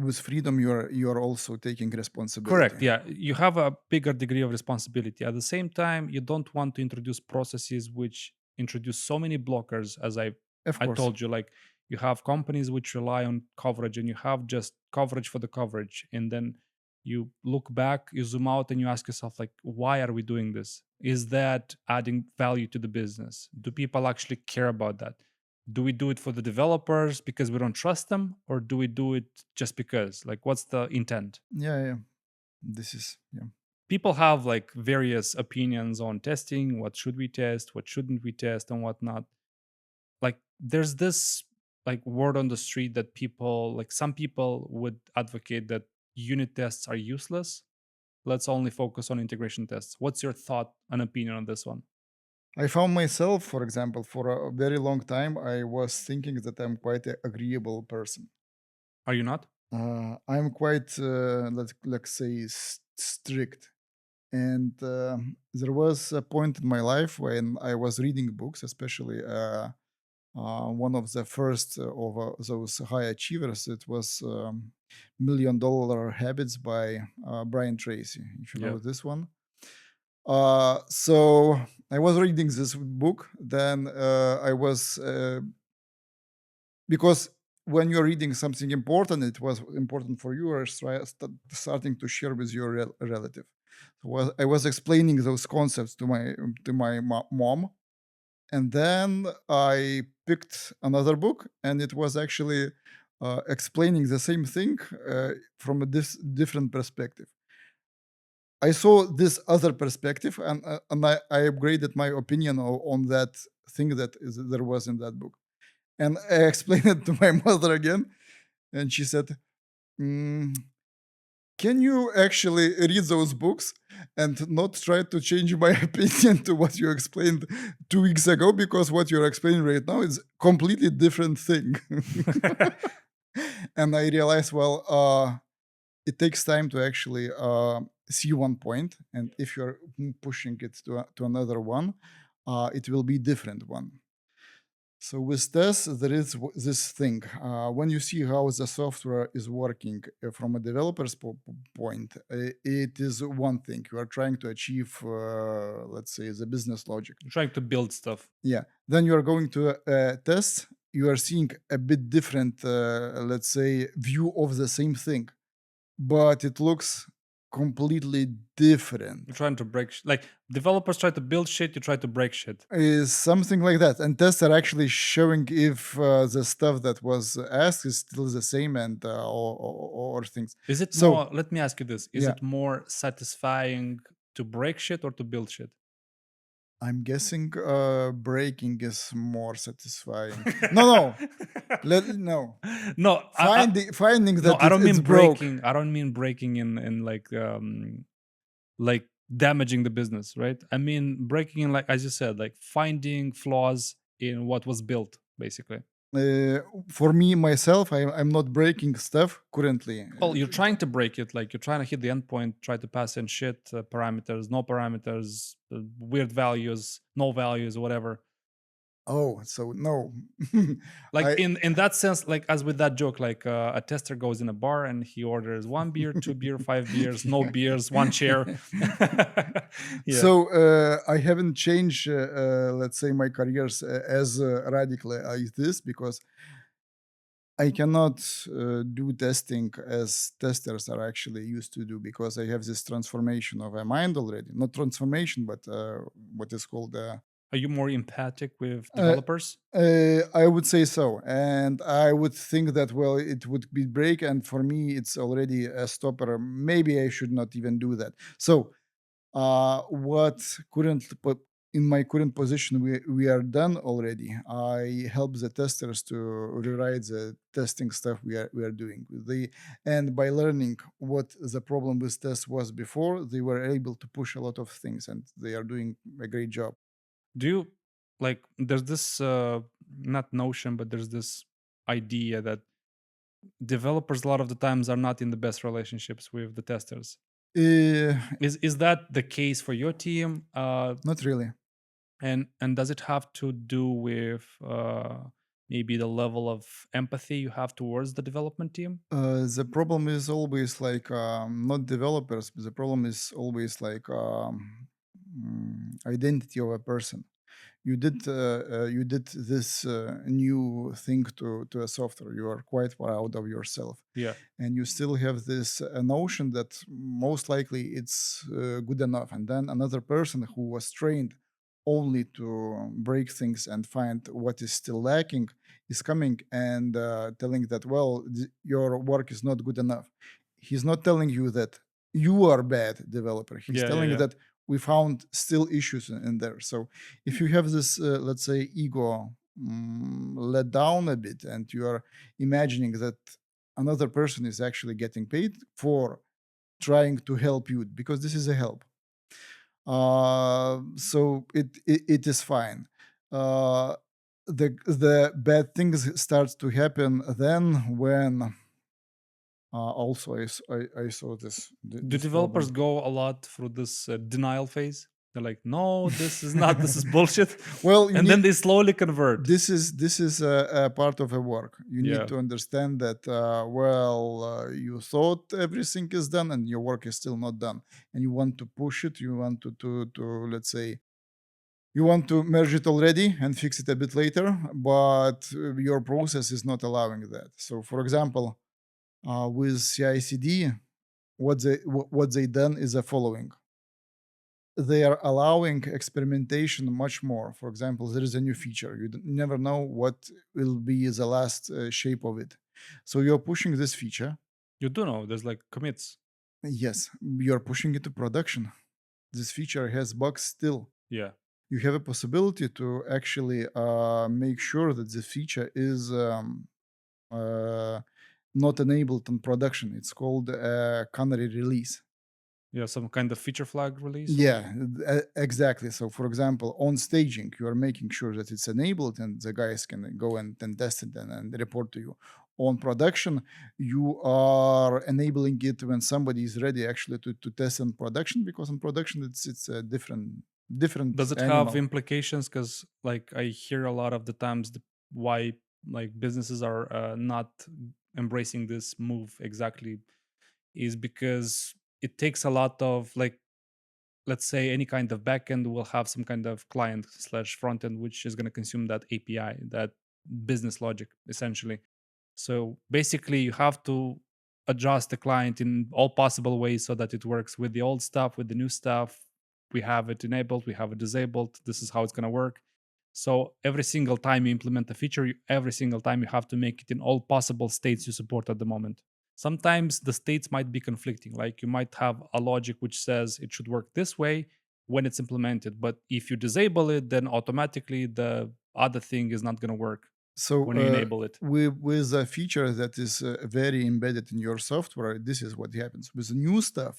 with freedom, you are also taking responsibility. Correct. Yeah. You have a bigger degree of responsibility. At the same time, you don't want to introduce processes which introduce so many blockers, as Of I course. told you, like you have companies which rely on coverage and you have just coverage for the coverage. And then you look back, you zoom out and you ask yourself, like, why are we doing this? Is that adding value to the business? Do people actually care about that? Do we do it for the developers because we don't trust them? Or do we do it just because? Like, what's the intent? Yeah. This is yeah. People have like various opinions on testing, what should we test, what shouldn't we test, and whatnot. Like there's this like word on the street that people, like some people would advocate that unit tests are useless, let's only focus on integration tests. What's your thought and opinion on this one? I found myself, for example, for a very long time, I was thinking that I'm quite an agreeable person. Are you not? I'm quite, let's say, strict. And there was a point in my life when I was reading books, especially one of the first of those high achievers. It was Million Dollar Habits by Brian Tracy, if you Yeah. know this one. So I was reading this book. Then I was because when you're reading something important, it was important for you, or starting to share with your relative. So I was explaining those concepts to my mom, and then I picked another book, and it was actually explaining the same thing from a different perspective. I saw this other perspective, and I upgraded my opinion on that thing there was in that book. And I explained it to my mother again, and she said, "Mm, "Can you actually read those books and not try to change my opinion to what you explained 2 weeks ago? Because what you're explaining right now is completely different thing." And I realized, well, it takes time to actually see one point, and if you're pushing it to another one, it will be different one. So with this, there is this thing. When you see how the software is working from a developer's point, it is one thing. You are trying to achieve, let's say, the business logic. I'm trying to build stuff. Yeah. Then you are going to test. You are seeing a bit different, let's say, view of the same thing, but it looks completely different. You're trying to break like developers try to build shit, you try to break shit. Is something like that, and tests are actually showing if the stuff that was asked is still the same, and or things. Is it So more, let me ask you this, is yeah, it more satisfying to break shit or to build shit? I'm guessing breaking is more satisfying. No, no, No, finding no, that I don't it's mean broke breaking. I don't mean breaking in like damaging the business, right? I mean breaking in, like as you said, like finding flaws in what was built, basically. uh, for me myself. I'm not breaking stuff currently. Well, you're trying to break it, like you're trying to hit the endpoint, try to pass in shit, parameters, no parameters, weird values, no values, whatever. Oh, so no. Like I in that sense, like as with that joke, like a tester goes in a bar and he orders one beer, two beer, five beers, no beers, one chair. Yeah. So I haven't changed, let's say, my careers as radically as this, because I cannot do testing as testers are actually used to do, because I have this transformation of a mind already. Not transformation, but what is called. Are you more empathic with Uh, developers? I would say so, and I would think that, well, it would be break, and for me, it's already a stopper. Maybe I should not even do that. So what current in my current position we are done already. I help the testers to rewrite the testing stuff we are doing. And by learning what the problem with test was before, they were able to push a lot of things, and they are doing a great job. Do you like there's this not notion, but there's this idea that developers a lot of the times are not in the best relationships with the testers. Uh, Is that the case for your team? Not really. And does it have to do with maybe the level of empathy you have towards the development team? The problem is always like not developers, but the problem is always like identity of a person. You did this new thing to a software. You are quite proud of yourself, Yeah. and you still have this notion that most likely it's good enough. And then another person who was trained only to break things and find what is still lacking is coming and telling that, well, your work is not good enough. He's not telling you that you are bad developer. He's Yeah, yeah, telling you yeah. that we found still issues in there. So if you have this, let's say, ego let down a bit, and you are imagining that another person is actually getting paid for trying to help you, because this is a help, so it is fine. uh, the bad things starts to happen then when Also, I saw Do this developers problem. go a lot through this denial phase? They're like, no, this is not, this is bullshit. Well, you And then need, they slowly convert. this is a part of a work. You need Yeah. to understand that well, you thought everything is done and your work is still not done, and you want to push it. You want to let's say you want to merge it already and fix it a bit later, but your process is not allowing that. So, for example, with CI/CD, what they done is the following: they are allowing experimentation much more. For example, there is a new feature. You never know what will be the last shape of it. So you're pushing this feature. You do know there's like commits. Yes, you're pushing it to production. This feature has bugs still. Yeah. You have a possibility to actually make sure that the feature is uh, not enabled in production. It's called a canary release. Yeah. Some kind of feature flag release or. Yeah, exactly. So, for example, on staging, you are making sure that it's enabled and the guys can go and test it and report to you. On production, you are enabling it when somebody is ready actually to test in production, because in production it's a different Does it have animal. implications? Because like I hear a lot of the times why like businesses are not embracing this move exactly is because it takes a lot of like, let's say any kind of backend will have some kind of client slash front end which is going to consume that API, that business logic essentially. So basically you have to adjust the client in all possible ways so that it works with the old stuff, with the new stuff. We have it enabled, we have it disabled. This is how it's going to work. So every single time you implement a feature, every single time you have to make it in all possible states you support at the moment. Sometimes the states might be conflicting. Like you might have a logic which says it should work this way when it's implemented. But if you disable it, then automatically the other thing is not going to work So when you enable it. with a feature that is very embedded in your software, this is what happens. With new stuff,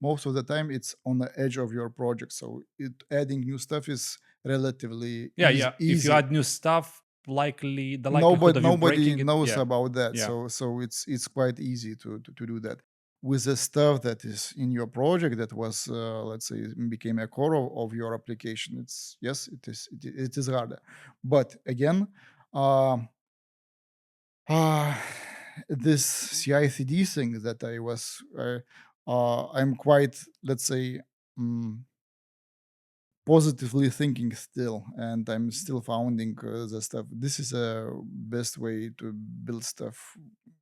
most of the time it's on the edge of your project. So adding new stuff is relatively Yeah, yeah. If you easy. add new stuff, likely the likelihood Nobody of you nobody breaking it, knows yeah, about that. yeah. So it's quite easy to do that. With the stuff that is in your project that was let's say became a core of your application, it's yes, it is harder. But again. um Ah, this CICD thing that I'm quite, let's say, mm, positively thinking still, and I'm still founding the stuff. This is a best way to build stuff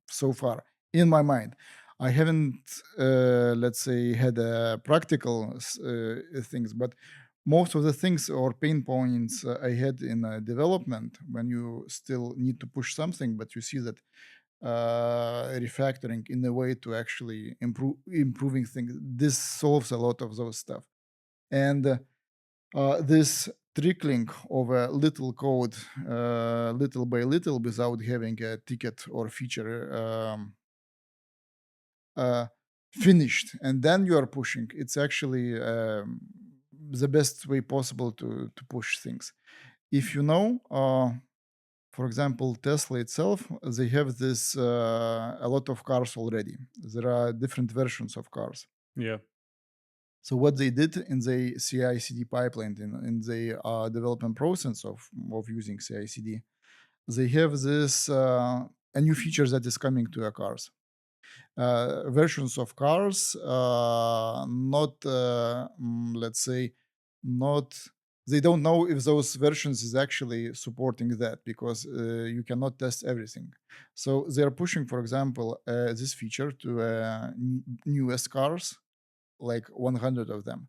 so far in my mind. I haven't, let's say, had practical things, but most of the things or pain points I had in development, when you still need to push something, but you see that refactoring in a way to actually improving things. This solves a lot of those stuff, and this trickling of a little code, little by little, without having a ticket or feature uh, finished, and then you are pushing. It's actually the best way possible to push things. If you know. For example, Tesla itself, they have this a lot of cars already. There are different versions of cars. Yeah. So what they did in the CI/CD pipeline, in the development process of using CI/CD, they have this a new feature that is coming to our cars. Versions of cars, not let's say, not, they don't know if those versions is actually supporting that, because you cannot test everything. So they are pushing, for example, this feature to newest cars, like 100 of them.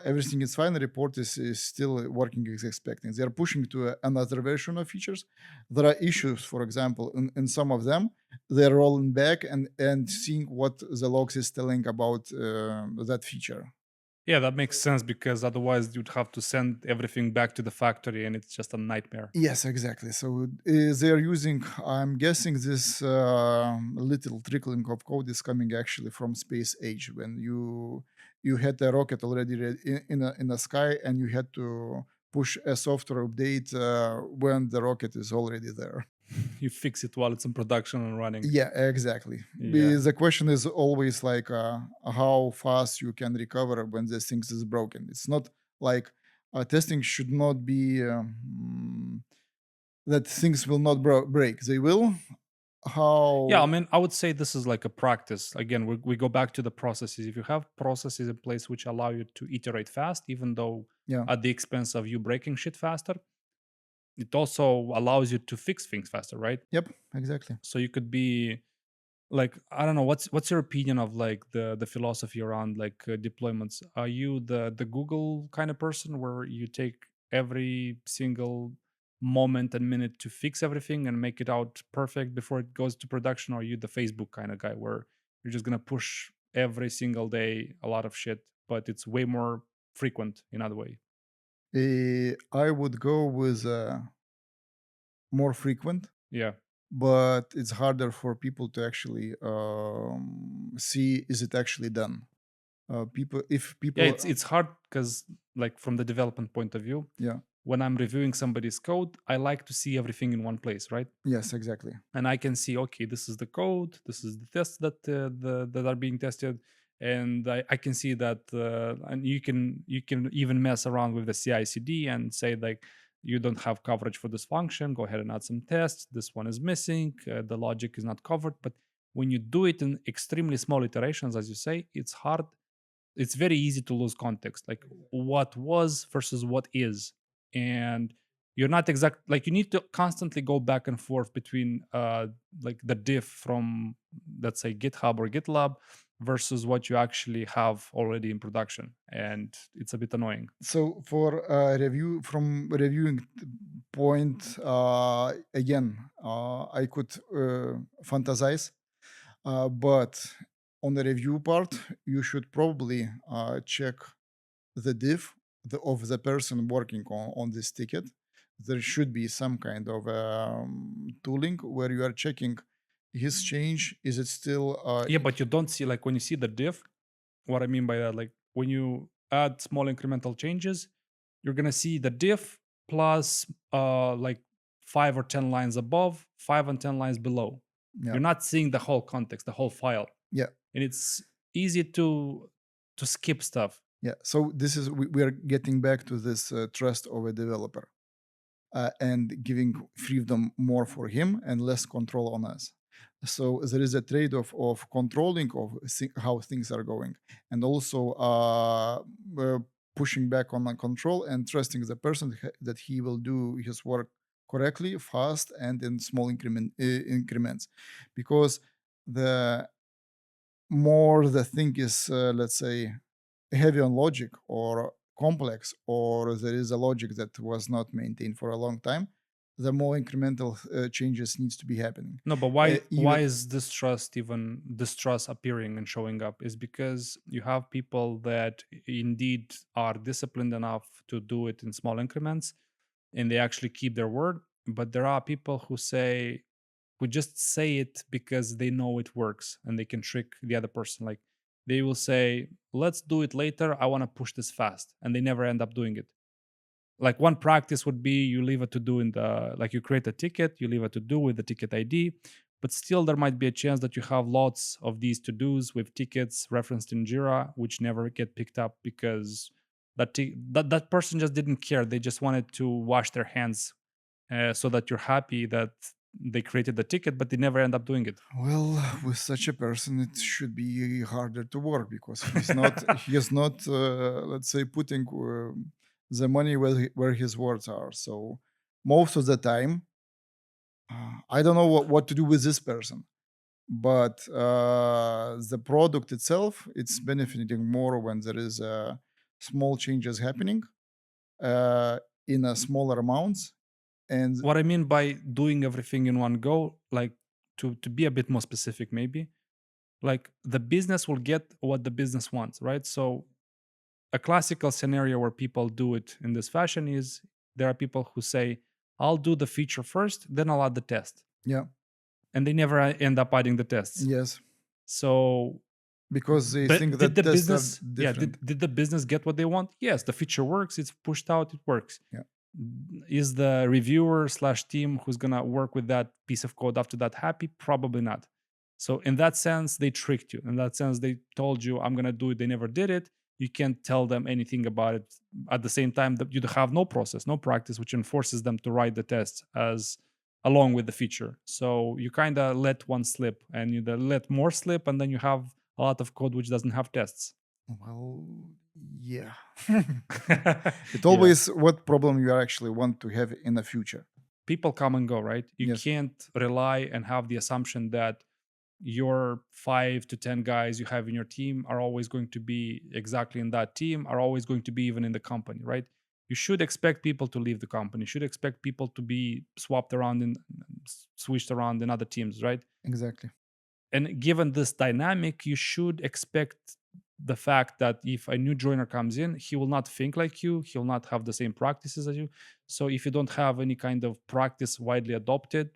Everything is fine. The report is still working as expected. They are pushing to another version of features. There are issues, for example, in some of them. They're rolling back and seeing what the logs is telling about that feature. Yeah, that makes sense because otherwise you'd have to send everything back to the factory and it's just a nightmare. Yes, exactly. So they are using, I'm guessing, this little trickling of code is coming actually from space age, when you had a rocket already in the sky, and you had to push a software update when the rocket is already there. You fix it while it's in production and running. Yeah, exactly. Yeah. The question is always like how fast you can recover when the things is broken. It's not like testing should not be that things will not break. They will. Yeah, I How? mean, I would say this is like a practice. Again, we go back to the processes. If you have processes in place which allow you to iterate fast, even though Yeah. at the expense of you breaking shit faster, it also allows you to fix things faster, right? Yep. Exactly. So you could be like, I don't know, what's your opinion of like the philosophy around like deployments? Are you the Google kind of person where you take every single moment and minute to fix everything and make it out perfect before it goes to production? Or are you the Facebook kind of guy where you're just gonna push every single day a lot of shit, but it's way more frequent in other way? I would go with more frequent, Yeah. but it's harder for people to actually see is it actually done. People, if Yeah, people, it's hard because like from the development point of view, yeah, when I'm reviewing somebody's code, I like to see everything in one place, right? yes, exactly. And I can see, okay, this is the code, this is the tests that that are being tested, and I can see that, and you can even mess around with the CI/CD and say like, you don't have coverage for this function. Go ahead and add some tests. This one is missing. The logic is not covered. But when you do it in extremely small iterations, as you say, it's hard. It's very easy to lose context, like what was versus what is. And you're not exact, like you need to constantly go back and forth between like the diff from, let's say, GitHub or GitLab versus what you actually have already in production, and it's a bit annoying. So for review from reviewing point, again, I could fantasize, but on the review part, you should probably check the diff of the person working on this ticket. There should be some kind of tooling where you are checking his change. Is it still Yeah, but you don't see, like when you see the diff, what I mean by that, like when you add small incremental changes, you're gonna see the diff plus like 5 or 10 lines above, 5 and 10 lines below. yeah, You're not seeing the whole context, the whole file, yeah, and it's easy to skip stuff. yeah. So this is we are getting back to this trust of a developer and giving freedom more for him and less control on us. So there is a trade-off of controlling of how things are going, and also pushing back on the control and trusting the person that he will do his work correctly, fast, and in small increments, because the more the thing is, let's say, heavy on logic or complex, or there is a logic that was not maintained for a long time, the more incremental changes needs to be happening. No, but why Even is distrust appearing and showing up? Is because you have people that indeed are disciplined enough to do it in small increments, and they actually keep their word. But there are people who just say it because they know it works and they can trick the other person. Like they will say, let's do it later, I want to push this fast, and they never end up doing it. Like one practice would be, you leave it to do in the, like you create a ticket, you leave it to do with the ticket ID, but still there might be a chance that you have lots of these to dos with tickets referenced in Jira which never get picked up because that person just didn't care. They just wanted to wash their hands, so that you're happy that they created the ticket, but they never end up doing it. well, with such a person, it should be harder to work because he is not let's say putting the money where his words are. So most of the time, I don't know what to do with this person, but the product itself, it's benefiting more when there is small changes happening uh, in a smaller amounts. And What I mean by doing everything in one go, like to be a bit more specific, maybe like the business will get what the business wants, right? So a classical scenario where people do it in this fashion is, there are people who say, I'll do the feature first, then I'll add the test. yeah, And they never end up adding the tests. yes, So because they But think did that the tests are business, yeah, different. did the business get what they want? Yes, the feature works, it's pushed out, it works. Yeah, Is the reviewer slash team who's gonna work with that piece of code after that happy? Probably not. So in that sense, they tricked you. In that sense, they told you, I'm gonna do it. They never did it. You can't tell them anything about it. At the same time, that you have no process, no practice, which enforces them to write the tests as along with the feature. So you kind of let one slip, and you then let more slip, and then you have a lot of code which doesn't have tests. well, yeah. It Yeah, always what problem you actually want to have in the future. people come and go, right? You Yes, can't rely and have the assumption that your 5 to 10 guys you have in your team are always going to be exactly in that team, are always going to be even in the company, right? You should expect people to leave the company, you should expect people to be swapped around and switched around in other teams, right? exactly. And given this dynamic, you should expect the fact that if a new joiner comes in, he will not think like you, he'll not have the same practices as you. So if you don't have any kind of practice widely adopted,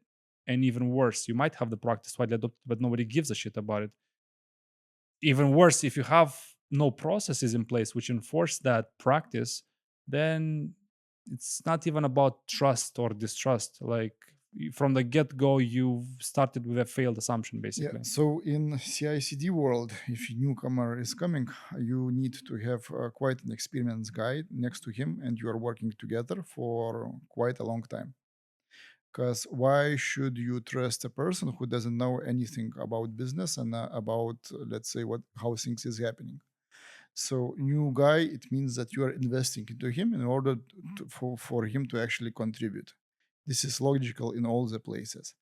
and even worse, you might have the practice widely adopted but nobody gives a shit about it. Even worse, if you have no processes in place which enforce that practice, then it's not even about trust or distrust. Like, from the get-go, you've started with a failed assumption, Yeah, basically. so in CICD world, if a newcomer is coming, you need to have quite an experienced guy next to him, and you are working together for quite a long time. Because why should you trust a person who doesn't know anything about business and about, let's say, what how things is happening? So new guy, it means that you are investing into him in order for him to actually contribute. This is logical in all the places.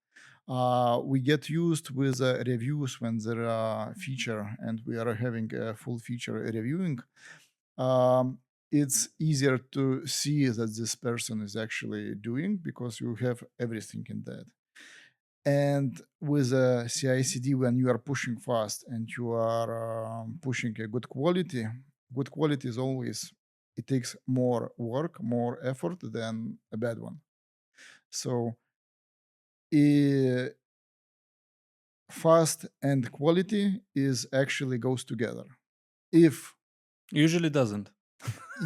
We get used with reviews when there are feature and we are having a full feature reviewing. um, it's easier to see that this person is actually doing because you have everything in that. And with a CI/CD, when you are pushing fast and you are pushing a good quality is always, it takes more work, more effort than a bad one. So fast and quality is actually goes together. If Usually doesn't.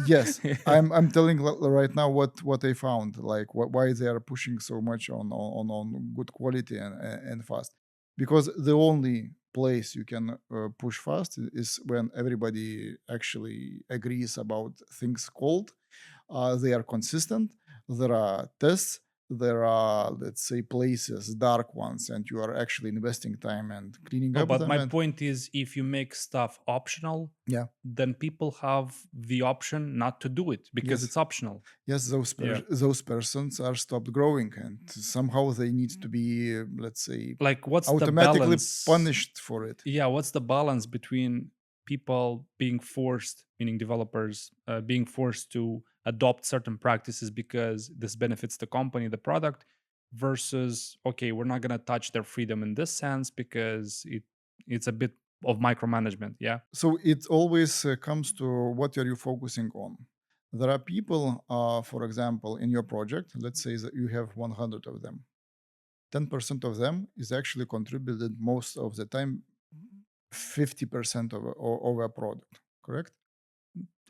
yes, I'm telling right now what I found, like why they are pushing so much on good quality and fast, because the only place you can push fast is when everybody actually agrees about things called, they are consistent, there are tests, there are, let's say, places, dark ones, and you are actually investing time and cleaning No, up but them. my And point is, if you make stuff optional, yeah, then people have the option not to do it because yes, it's optional. yes, Yeah. those persons are stopped growing, and somehow they need to be, let's say, Like, what's the automatically balance? punished for it. Yeah, what's the balance between people being forced, meaning developers, being forced to adopt certain practices because this benefits the company, the product, versus, okay, we're not going to touch their freedom in this sense because it's a bit of micromanagement. Yeah. So it always comes to what are you focusing on. There are people, for example, in your project, let's say that you have 100 of them. 10% of them is actually contributed most of the time 50% of a product, correct?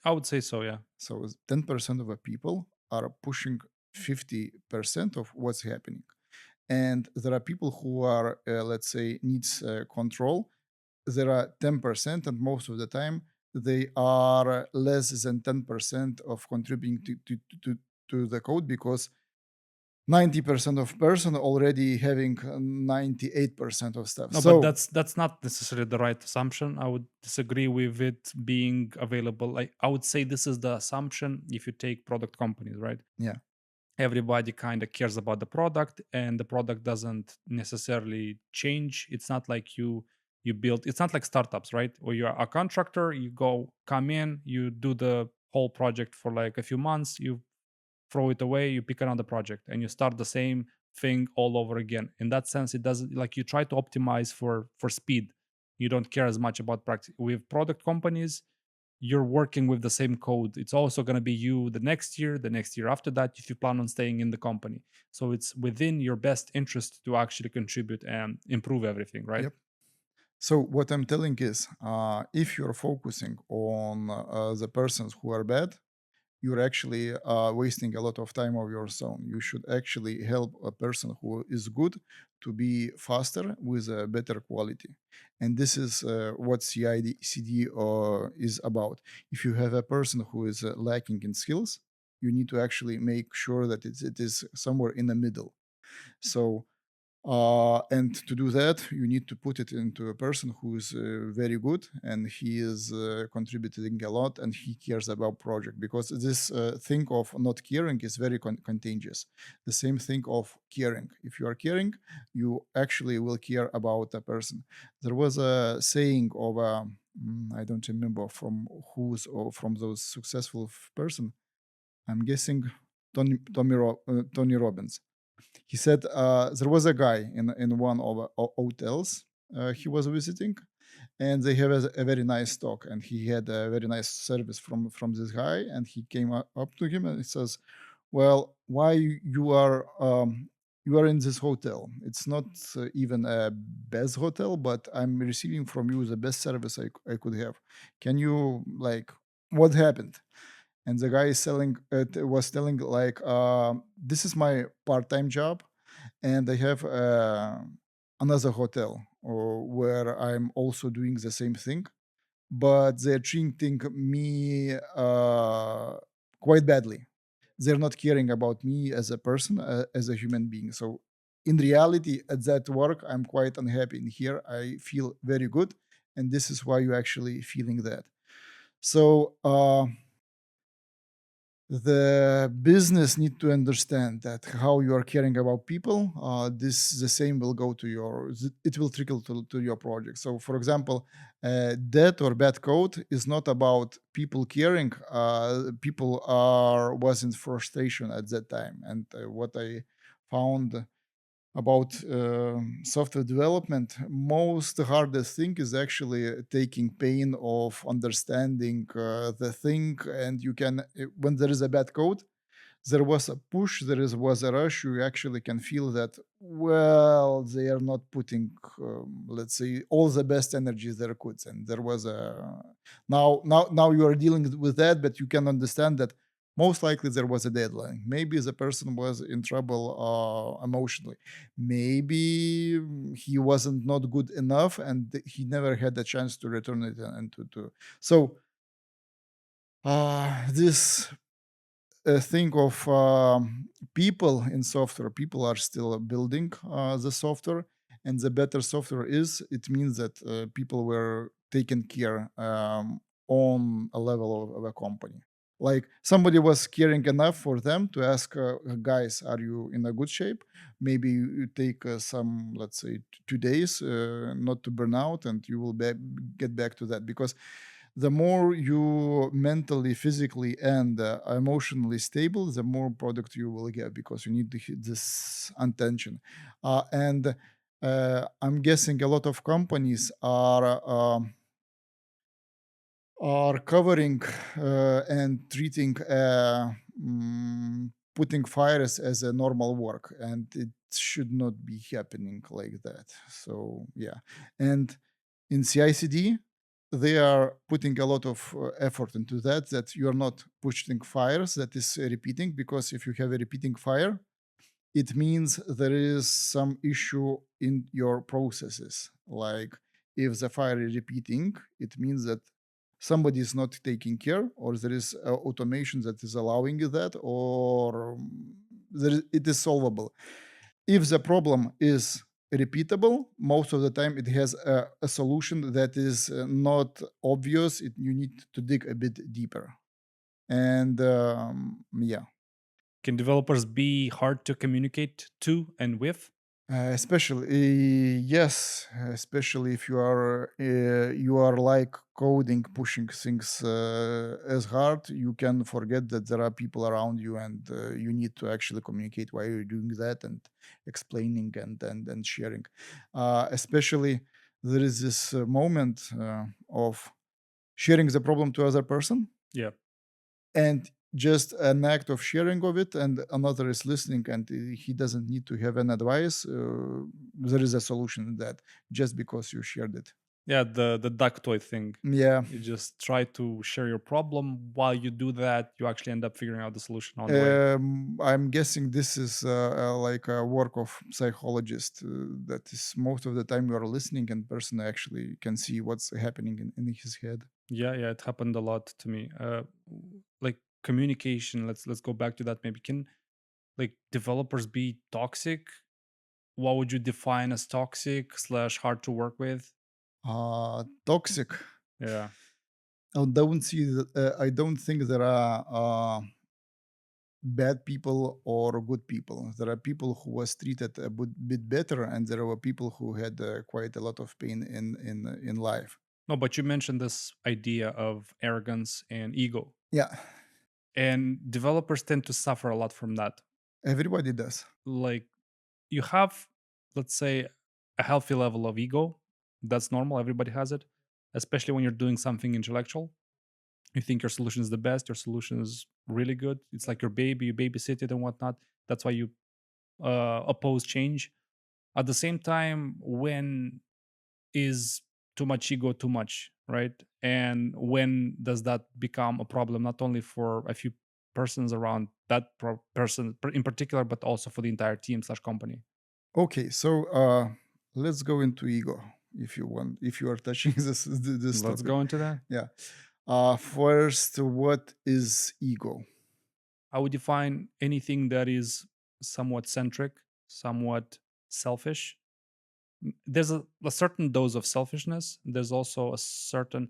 I would say so. Yeah. So 10% of the people are pushing 50% of what's happening. And there are people who are, let's say, needs control. There are 10%, and most of the time they are less than 10% of contributing to the code, because 90% of person already having 98% of stuff. No, but So that's not necessarily the right assumption. I would disagree with it being available. Like, I would say this is the assumption if you take product companies, right? yeah, Everybody kind of cares about the product, and the product doesn't necessarily change. It's not like you build, it's not like startups, right? Where you're a contractor, you go come in, you do the whole project for like a few months, you throw it away, you pick another project, and you start the same thing all over again. In that sense, it doesn't, like, you try to optimize for speed. You don't care as much about practice. With product companies, you're working with the same code. It's also going to be you the next year after that, if you plan on staying in the company. So it's within your best interest to actually contribute and improve everything, right? yep. So what I'm telling is, if you're focusing on the persons who are bad, you're actually wasting a lot of time of your own. You should actually help a person who is good to be faster with a better quality. And this is what CICD is about. If you have a person who is lacking in skills, you need to actually make sure that it is somewhere in the middle. So and to do that, you need to put it into a person who is very good and he is contributing a lot and he cares about project, because this thing of not caring is very contagious. The same thing of caring. If you are caring, you actually will care about a person. There was a saying of I don't remember from who's or from those successful person. I'm guessing Tony Robbins. He said there was a guy in one of hotels he was visiting, and they have a very nice talk, and he had a very nice service from this guy, and he came up to him and he says, "Well, why you are in this hotel? It's not even a best hotel, but I'm receiving from you the best service I could have. Can you like what happened?" And the guy is was telling like, "This is my part-time job, and I have another hotel where I'm also doing the same thing, but they're treating me quite badly. They're not caring about me as a person, as a human being. So in reality, at that work, I'm quite unhappy. In here, I feel very good, and this is why you're actually feeling that." So the business need to understand that how you are caring about people, this the same will go to it will trickle to your project. So for example, dead or bad code is not about people caring. People are was in frustration at that time, and what I found about software development, most hardest thing is actually taking pain of understanding the thing. And you can when there is a bad code, there was a push, was a rush, you actually can feel that, well, they are not putting let's say all the best energies there could. And there was a now you are dealing with that, but you can understand that most likely there was a deadline. Maybe the person was in trouble emotionally. Maybe he wasn't not good enough and he never had a chance to return it and to so this think of people in software. People are still building the software, and the better software is, it means that people were taken care on a level of a company. Like somebody was caring enough for them to ask, guys, are you in a good shape? Maybe you take some, let's say, 2 days not to burn out, and you will get back to that. Because the more you mentally, physically, and emotionally stable, the more product you will get, because you need to hit this attention. And I'm guessing a lot of companies are covering and treating putting fires as a normal work, and it should not be happening like that. So yeah. And in CICD, they are putting a lot of effort into that you are not pushing fires that is repeating, because if you have a repeating fire, it means there is some issue in your processes. Like if the fire is repeating, it means that somebody is not taking care, or there is automation that is allowing you that, or it is solvable. If the problem is repeatable, most of the time it has a solution that is not obvious. You need to dig a bit deeper. And yeah. Can developers be hard to communicate to and with? Especially yes, especially if you are like coding, pushing things as hard, you can forget that there are people around you, and you need to actually communicate why you're doing that, and explaining and sharing. Especially there is this moment of sharing the problem to other person, Yeah. and just an act of sharing of it, and another is listening, and he doesn't need to have an advice. There is a solution in that, just because you shared it. Yeah, the ductoid thing. Yeah. You just try to share your problem. While you do that, you actually end up figuring out the solution on the way. I'm guessing this is like a work of psychologist. That is most of the time you are listening and person actually can see what's happening in his head. Yeah, yeah, it happened a lot to me. Like communication. Let's go back to that. Maybe can like developers be toxic? What would you define as toxic slash hard to work with? Toxic. Yeah. I don't think there are bad people or good people. There are people who was treated a bit better, and there were people who had quite a lot of pain in life. No, but you mentioned this idea of arrogance and ego. Yeah, And developers tend to suffer a lot from that. everybody does. Like you have, let's say, a healthy level of ego. That's normal. Everybody has it, especially when you're doing something intellectual. You think your solution is the best, your solution is really good. It's like your baby, you babysit it and whatnot. That's why you oppose change. At the same time, when is too much ego too much, right? And when does that become a problem, not only for a few persons around that in particular, but also for the entire team slash company? Okay, so let's go into ego if you want. If you are touching this Let's topic, go into that. yeah. First, what is ego? I would define anything that is somewhat centric, somewhat selfish. There's a certain dose of selfishness. There's also a certain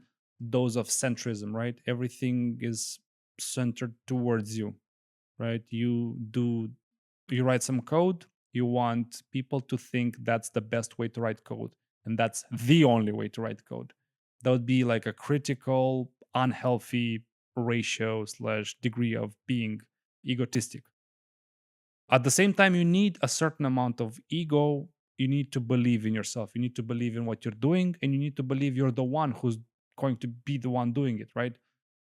dose of centrism, right? Everything is centered towards you, right? You write some code, you want people to think that's the best way to write code, and that's the only way to write code. That would be like a critical, unhealthy ratio slash degree of being egotistic. At the same time, you need a certain amount of ego. You need to believe in yourself. You need to believe in what you're doing, and you need to believe you're the one who's going to be the one doing it, right?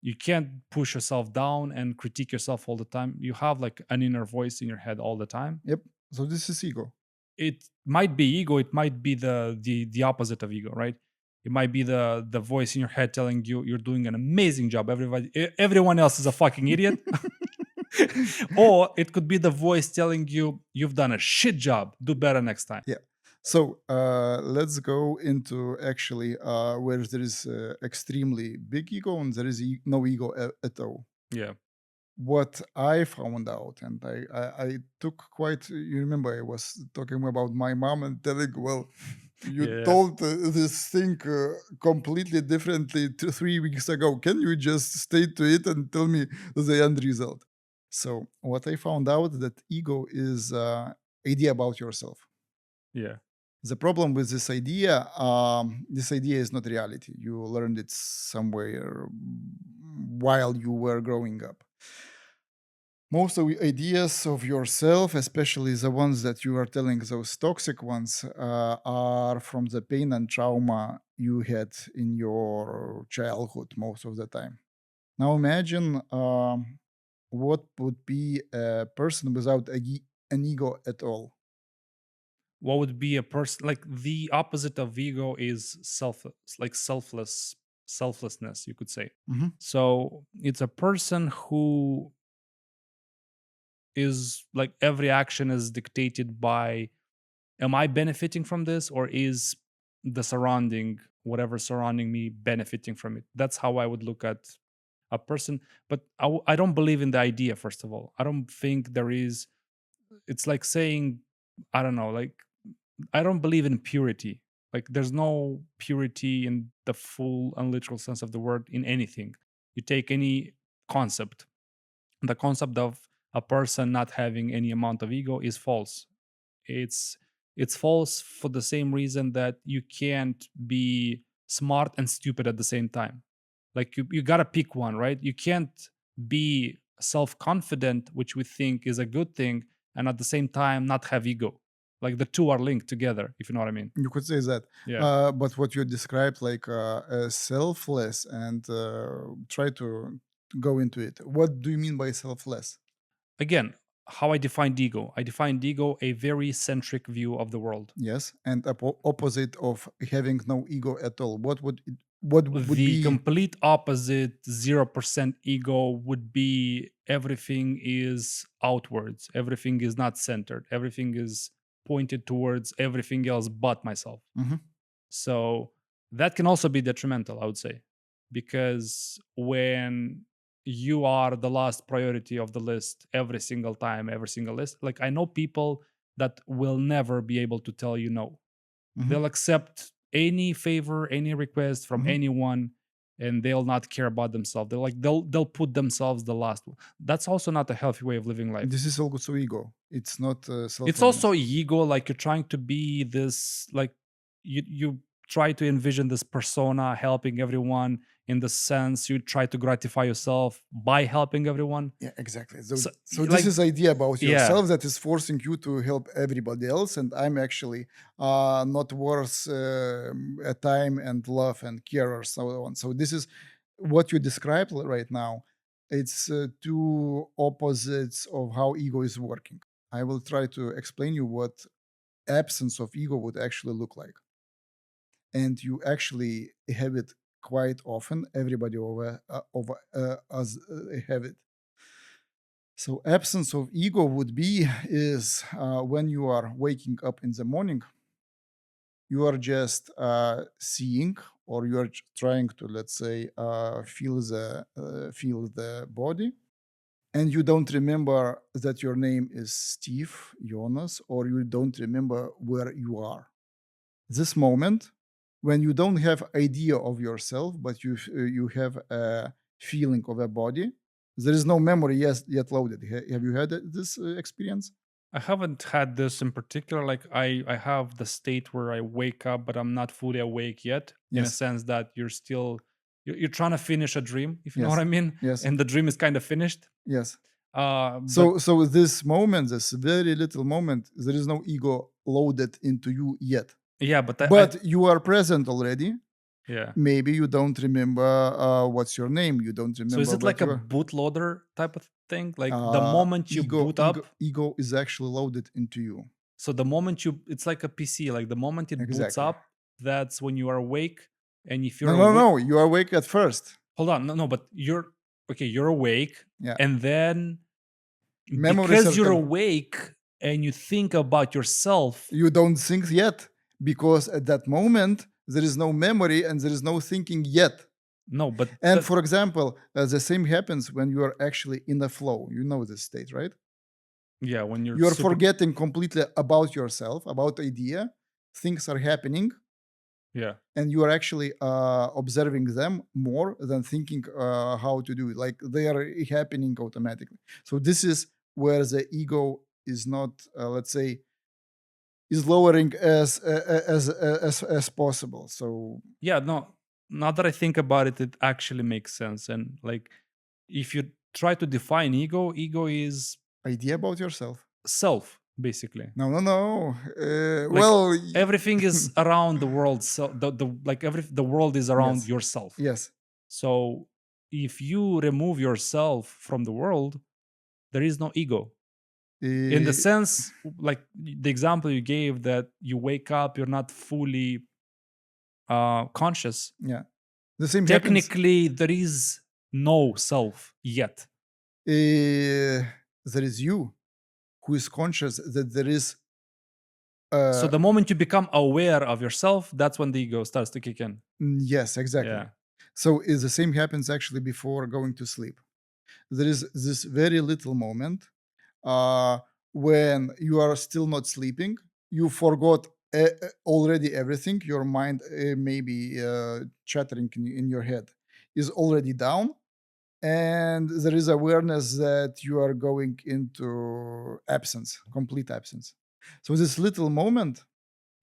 You can't push yourself down and critique yourself all the time. You have like an inner voice in your head all the time. Yep. So this is ego. It might be ego, it might be the opposite of ego, right? It might be the voice in your head telling you you're doing an amazing job. Everyone else is a fucking idiot. Or it could be the voice telling you you've done a shit job. Do better next time. Yeah. So let's go into actually where there is extremely big ego and there is no ego at all. Yeah. What I found out, and I took quite. You remember I was talking about my mom and telling, well, you Yeah. told this thing completely differently 3 weeks ago. Can you just stay to it and tell me the end result? So what I found out that ego is idea about yourself. Yeah. The problem with this idea is not reality. You learned it somewhere while you were growing up. Most of the ideas of yourself, especially the ones that you are telling, those toxic ones, are from the pain and trauma you had in your childhood most of the time. Now imagine what would be a person without an ego at all. What would be a person like the opposite of ego is selflessness, you could say. Mhm. So it's a person who is like every action is dictated by, am I benefiting from this, or is the surrounding, whatever surrounding me, benefiting from it? That's how I would look at a person. But I don't believe in the idea, first of all. I don't think there is, it's like saying, I don't know, like, I don't believe in purity. Like, there's no purity in the full and literal sense of the word in anything. You take any concept, the concept of a person not having any amount of ego is false. It's false for the same reason that you can't be smart and stupid at the same time. Like you gotta pick one, right? You can't be self-confident, which we think is a good thing, and at the same time not have ego. Like the two are linked together, if you know what I mean. You could say that, Yeah. but what you described, like selfless, and try to go into it. What do you mean by selfless? Again, how I defined ego. I defined ego a very centric view of the world. Yes, and opposite of having no ego at all. What would The be? complete opposite, 0% ego, would be everything is outwards, everything is not centered, everything is pointed towards everything else but myself. Mhm. So that can also be detrimental, I would say, because when you are the last priority of the list every single time, every single list, like I know people that will never be able to tell you no. Mhm. They'll accept any favor, any request from Mhm. anyone, and they'll not care about themselves. They'll put themselves the last one. That's also not a healthy way of living life. This is also ego. It's not It's also self-awareness. ego, like you're trying to be this, like you try to envision this persona helping everyone, in the sense you try to gratify yourself by helping everyone. Yeah, exactly. So, So so this like, is idea about yeah, yourself that is forcing you to help everybody else, and I'm actually not worth a time and love and care or so on. So this is what you described right now. It's two opposites of how ego is working. I will try to explain you what absence of ego would actually look like, and you actually have it quite often. Everybody over us have it. So absence of ego would be is when you are waking up in the morning, you are just seeing, or you are trying to, let's say, feel the body, and you don't remember that your name is Steve, Jonas, or you don't remember where you are. This moment, when you don't have idea of yourself, but you have a feeling of a body, there is no memory yet loaded. Have you had this experience? I haven't had this in particular. Like I have the state where I wake up, but I'm not fully awake yet. In a Yes. sense that you're trying to finish a dream, if you know what Yes. I mean, Yes. and the dream is kind of finished. Yes. But So this moment, this very little moment, there is no ego loaded into you yet. yeah, but I But you are present already. yeah. Maybe you don't remember what's your name. You don't So is remember it what like a you are. bootloader type of thing? Like the moment you Ego, boot ego, up, ego is actually loaded into you. so the moment it's like a PC. Like the moment it boots Exactly. up, that's when you are awake. And if No, you're no, awake, no. You are awake at first. hold on, no, but you're okay. You're awake, Yeah. and then Memories because are you're come. awake and you think about yourself. You don't think yet because at that moment there is no memory and there is no thinking yet. No, but And for example, the same happens when you are actually in a flow. You know this state, right? yeah, when you're You are super, forgetting completely about yourself, about idea. Things are happening, yeah, and you are actually observing them more than thinking how to do it. Like they are happening automatically. So this is where the ego is not, let's say, is lowering as possible. So yeah. No, now that I think about it, it actually makes sense. And like, if you try to define ego, ego is idea about yourself. self, basically. No, no, no. Like Well, everything is around the world. So the world is around yes, yourself. yes. So if you remove yourself from the world, there is no ego. In the Uh, sense, like the example you gave, that you wake up, you're not fully conscious. yeah, the same happens. Technically, there is no self yet. There is you who is conscious that there is. So Uh, the moment you become aware of yourself, that's when the ego starts to kick in. yes, exactly. Yeah. So is the same happens actually before going to sleep. There is this very little moment uh, when you are still not sleeping. You forgot already everything. Your mind maybe chattering in your head is already down, and there is awareness that you are going into absence, complete absence. So this little moment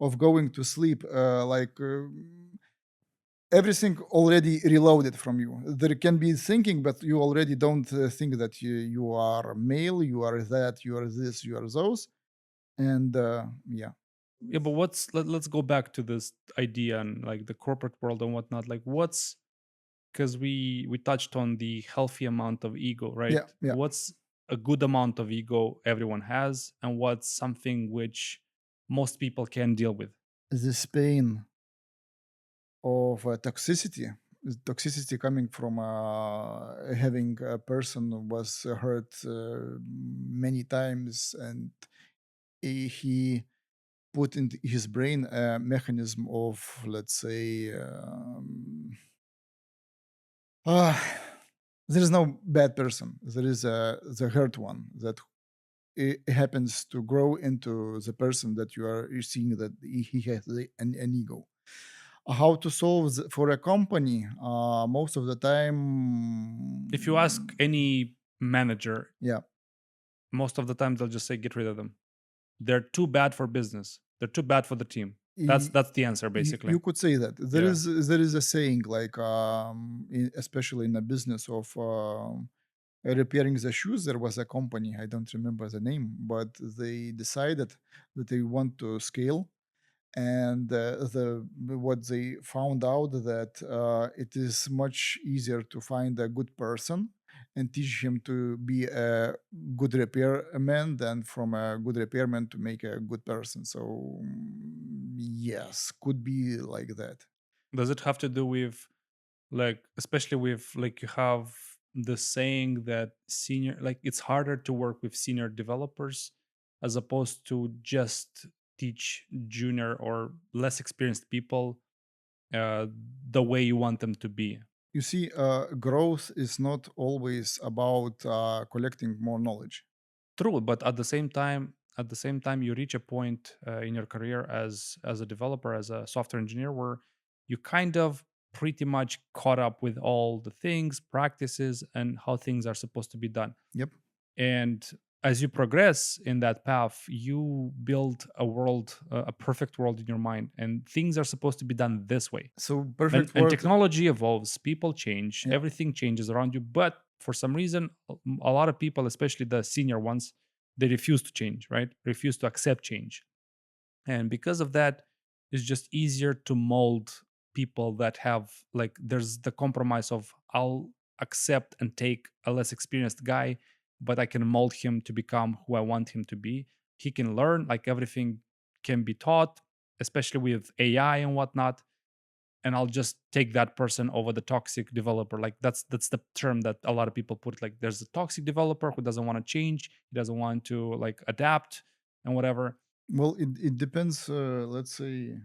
of going to sleep, everything already reloaded from you. There can be thinking, but you already don't think that you are male, you are that, you are this, you are those, and yeah. Yeah, but let's go back to this idea and like the corporate world and whatnot. Like what's, because we touched on the healthy amount of ego, right? Yeah, yeah. a good amount of ego everyone has, and what's something which most people can deal with? This pain of toxicity coming from having a person who was hurt many times, and he put in his brain a mechanism of, let's say, uh, there is no bad person. There is the hurt one that it happens to grow into the person that you're seeing that he has an ego. How to solve for a company? Most of the If you ask time, any manager, yeah, most of the time they'll just say get rid of them. They're too bad for business. They're too bad for the team. y- That's the answer basically. you could say that Yeah. there is a saying like especially in a business of repairing the shoes. There was a company, I don't remember the name, but they decided that they want to scale, and what they found out that it is much easier to find a good person and teach him to be a good repairman than from a good repairman to make a good person. So yes, could be like that. Does it have to do with, like, especially with, like, you have the saying that senior, like, it's harder to work with senior developers as opposed to just teach junior or less experienced people uh, the way you want them to be? You see, growth is not always about collecting more knowledge. True, but at the same time you reach a point in your career as a developer, as a software engineer, where you kind of pretty much caught up with all the things, practices, and how things are supposed to be done. Yep. And as you progress in that path, you build a world, a perfect world in your mind, and things are supposed to be done this way. So and, perfect and world. technology evolves, people change, Yeah. everything changes around you, but for some reason a lot of people, especially the senior ones, they refuse to change, right? Refuse to accept change. And because of that, it's just easier to mold people that have, like, there's the compromise of, I'll accept and take a less experienced guy, but I can mold him to become who I want him to be. He can learn, like, everything can be taught, especially with AI and whatnot, and I'll just take that person over the toxic developer. Like, that's the term that a lot of people put. Like, there's a toxic developer who doesn't want to change, he doesn't want to, like, adapt and whatever. Well, it depends. Let's say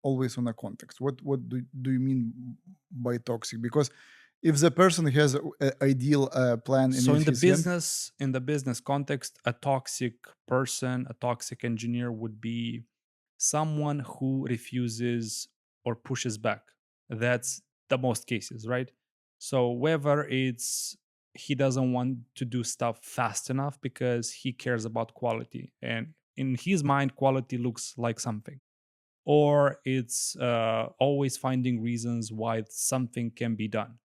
always on a context. What do you mean by toxic? Because if the person has a ideal plan in So in the his hand, business in the business context, a toxic person, a toxic engineer would be someone who refuses or pushes back. That's the most cases, right? So whether it's he doesn't want to do stuff fast enough because he cares about quality, and in his mind quality looks like something, or it's always finding reasons why something can be done,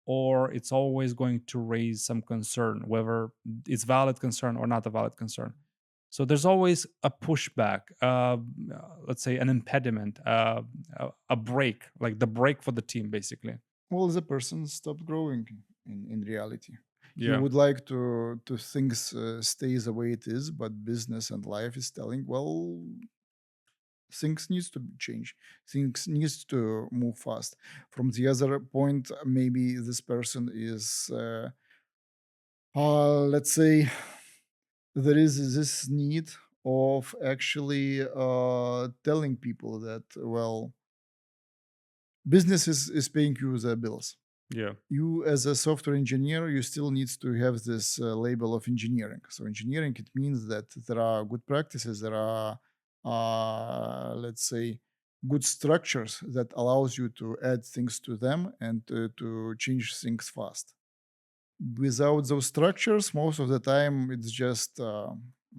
or it's always going to raise some concern, whether it's valid concern or not a valid concern. So there's always a pushback, let's say an impediment, a break, like the break for the team, basically. well, the person stopped growing in reality. He Yeah. would like to things stay the way it is, but business and life is telling, well, things needs to change, things needs to move fast. From the other point, maybe this person is let's say there is this need of actually telling people that, well, business is paying you the bills. Yeah. You as a software engineer, you still need to have this label of engineering. So engineering, it means that there are good practices, there are let's say good structures that allows you to add things to them and to change things fast. Without those structures, most of the time it's just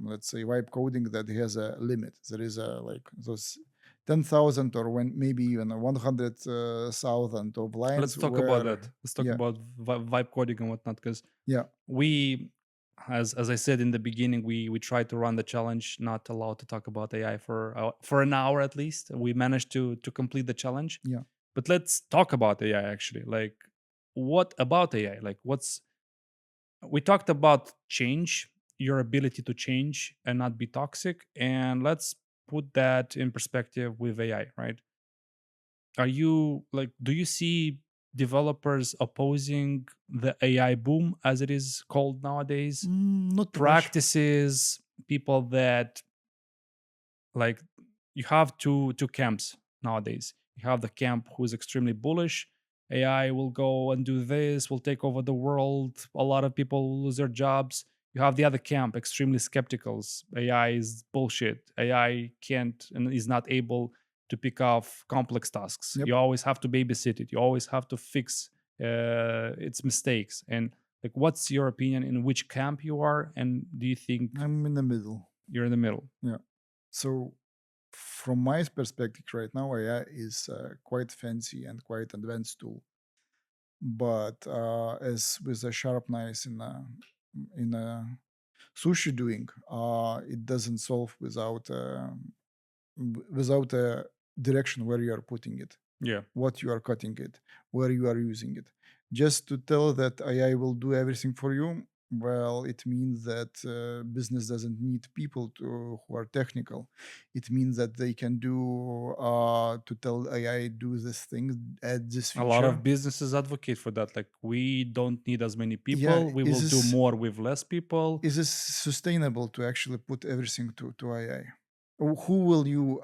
let's say vibe coding that has a limit. There is a like those 10,000 or when maybe even 100,000 of lines Let's talk about where, that. Let's talk yeah, about vibe coding and whatnot, because yeah, we, as I said in the beginning, we tried to run the challenge, not allowed to talk about AI for an hour at least. We managed to complete the challenge, yeah. but let's talk about AI actually. Like, what about AI? Like, what's We talked about change, your ability to change and not be toxic. And let's put that in perspective with AI, right? Are you like, do you see developers opposing the AI boom, as it is called nowadays? Not too much. Practices, people that like, you have two camps nowadays. You have the camp who is extremely bullish. AI will go and do this, will take over the world. A lot of people will lose their jobs. You have the other camp, extremely skeptical. AI is bullshit. AI can't and is not able to pick off complex tasks. Yep. You always have to babysit it. You always have to fix its mistakes. And like, what's your opinion in which camp you are? And do you think I'm in the middle. you're in the middle? Yeah. So from my perspective right now, AI is quite fancy and quite advanced tool. But as with a sharp knife in a sushi doing, it doesn't solve without a direction where you are putting it, Yeah. what you are cutting it, where you are using it. Just to tell that AI will do everything for you, well, it means that business doesn't need people who are technical. It means that they can do to tell AI do this thing, add this A lot of feature. businesses advocate for that. Like, we don't need as many Yeah, people. We will do more with less people. is this sustainable to actually put everything to AI? Who will you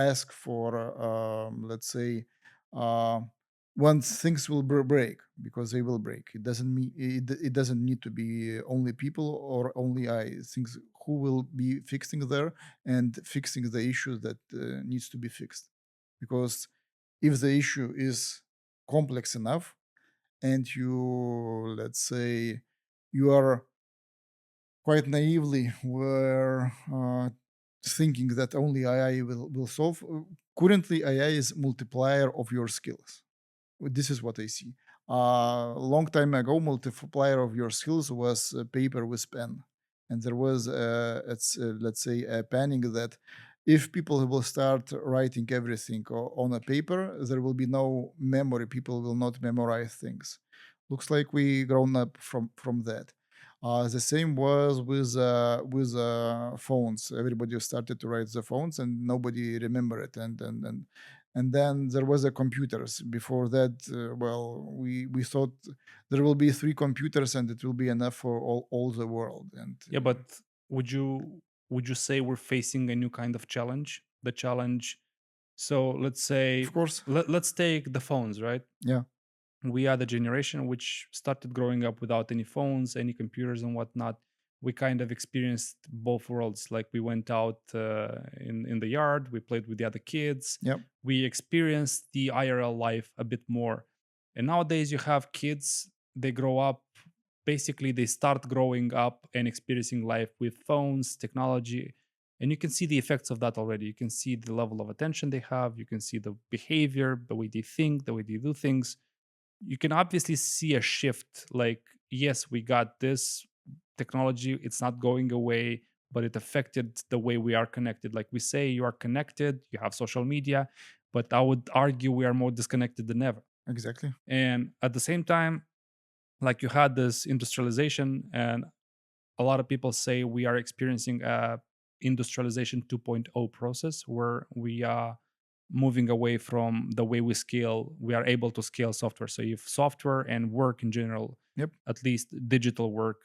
ask for? Let's say, uh, when things will break, because they will break. It doesn't mean it doesn't need to be only people or only AI. Things who will be fixing there and fixing the issue that needs to be fixed, because if the issue is complex enough and you, let's say, you are quite naively were thinking that only AI will solve. Currently, AI is multiplier of your skills. This is what I see. Long time ago, multiplier of your skills was paper with pen, and there was, let's say, a panic that if people will start writing everything on a paper, there will be no memory. People will not memorize things. Looks like we grown up from that. The same was with phones. Everybody started to write the phones, and nobody remember it. And then there was a computers. Before that, well, we thought there will be three computers, and it will be enough for all the world. And Yeah, but would you say we're facing a new kind of challenge? The challenge. So let's of say, course, let's take the phones, right? yeah, We are the generation which started growing up without any phones, any computers, and whatnot. We kind of experienced both worlds. Like, we went out in the yard, we played with the other kids, yeah, we experienced the IRL life a bit more. And nowadays, you have kids. They grow up. Basically, they start growing up and experiencing life with phones, technology, and you can see the effects of that already. You can see the level of attention they have. You can see the behavior, the way they think, the way they do things. You can obviously see a shift. Like, yes, we got this technology, it's not going away, but it affected the way we are connected. Like we say, you are connected, you have social media, but I would argue we are more disconnected than ever. exactly. And at the same time, like, you had this industrialization, and a lot of people say we are experiencing a industrialization 2.0 process where we are moving away from the way we scale. We are able to scale software. So if software and work in general, Yep, at least digital work,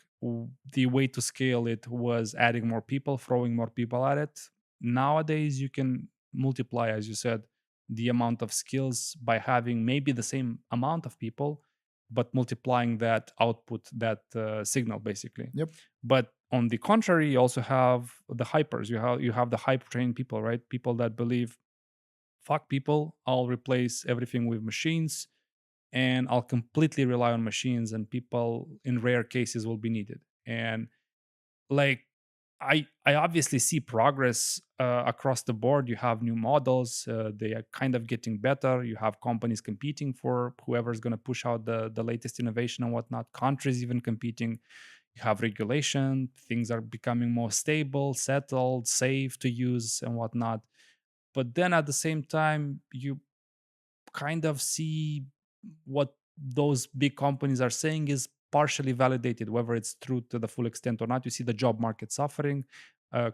the way to scale it was adding more people, throwing more people at it. Nowadays you can multiply, as you said, the amount of skills by having maybe the same amount of people, but multiplying that output, that signal, basically. yep, But on the contrary, you also have the hypers. You have the hyper trained people, right? People that believe, fuck people, I'll replace everything with machines, and I'll completely rely on machines, and people in rare cases will be needed. And like, I obviously see progress across the board. You have new models, they are kind of getting better. You have companies competing for whoever's going to push out the latest innovation and whatnot, countries even competing. You have regulation, things are becoming more stable, settled, safe to use and whatnot. But then at the same time, you kind of see what those big companies are saying is partially validated, whether it's true to the full extent or not. You see the job market suffering,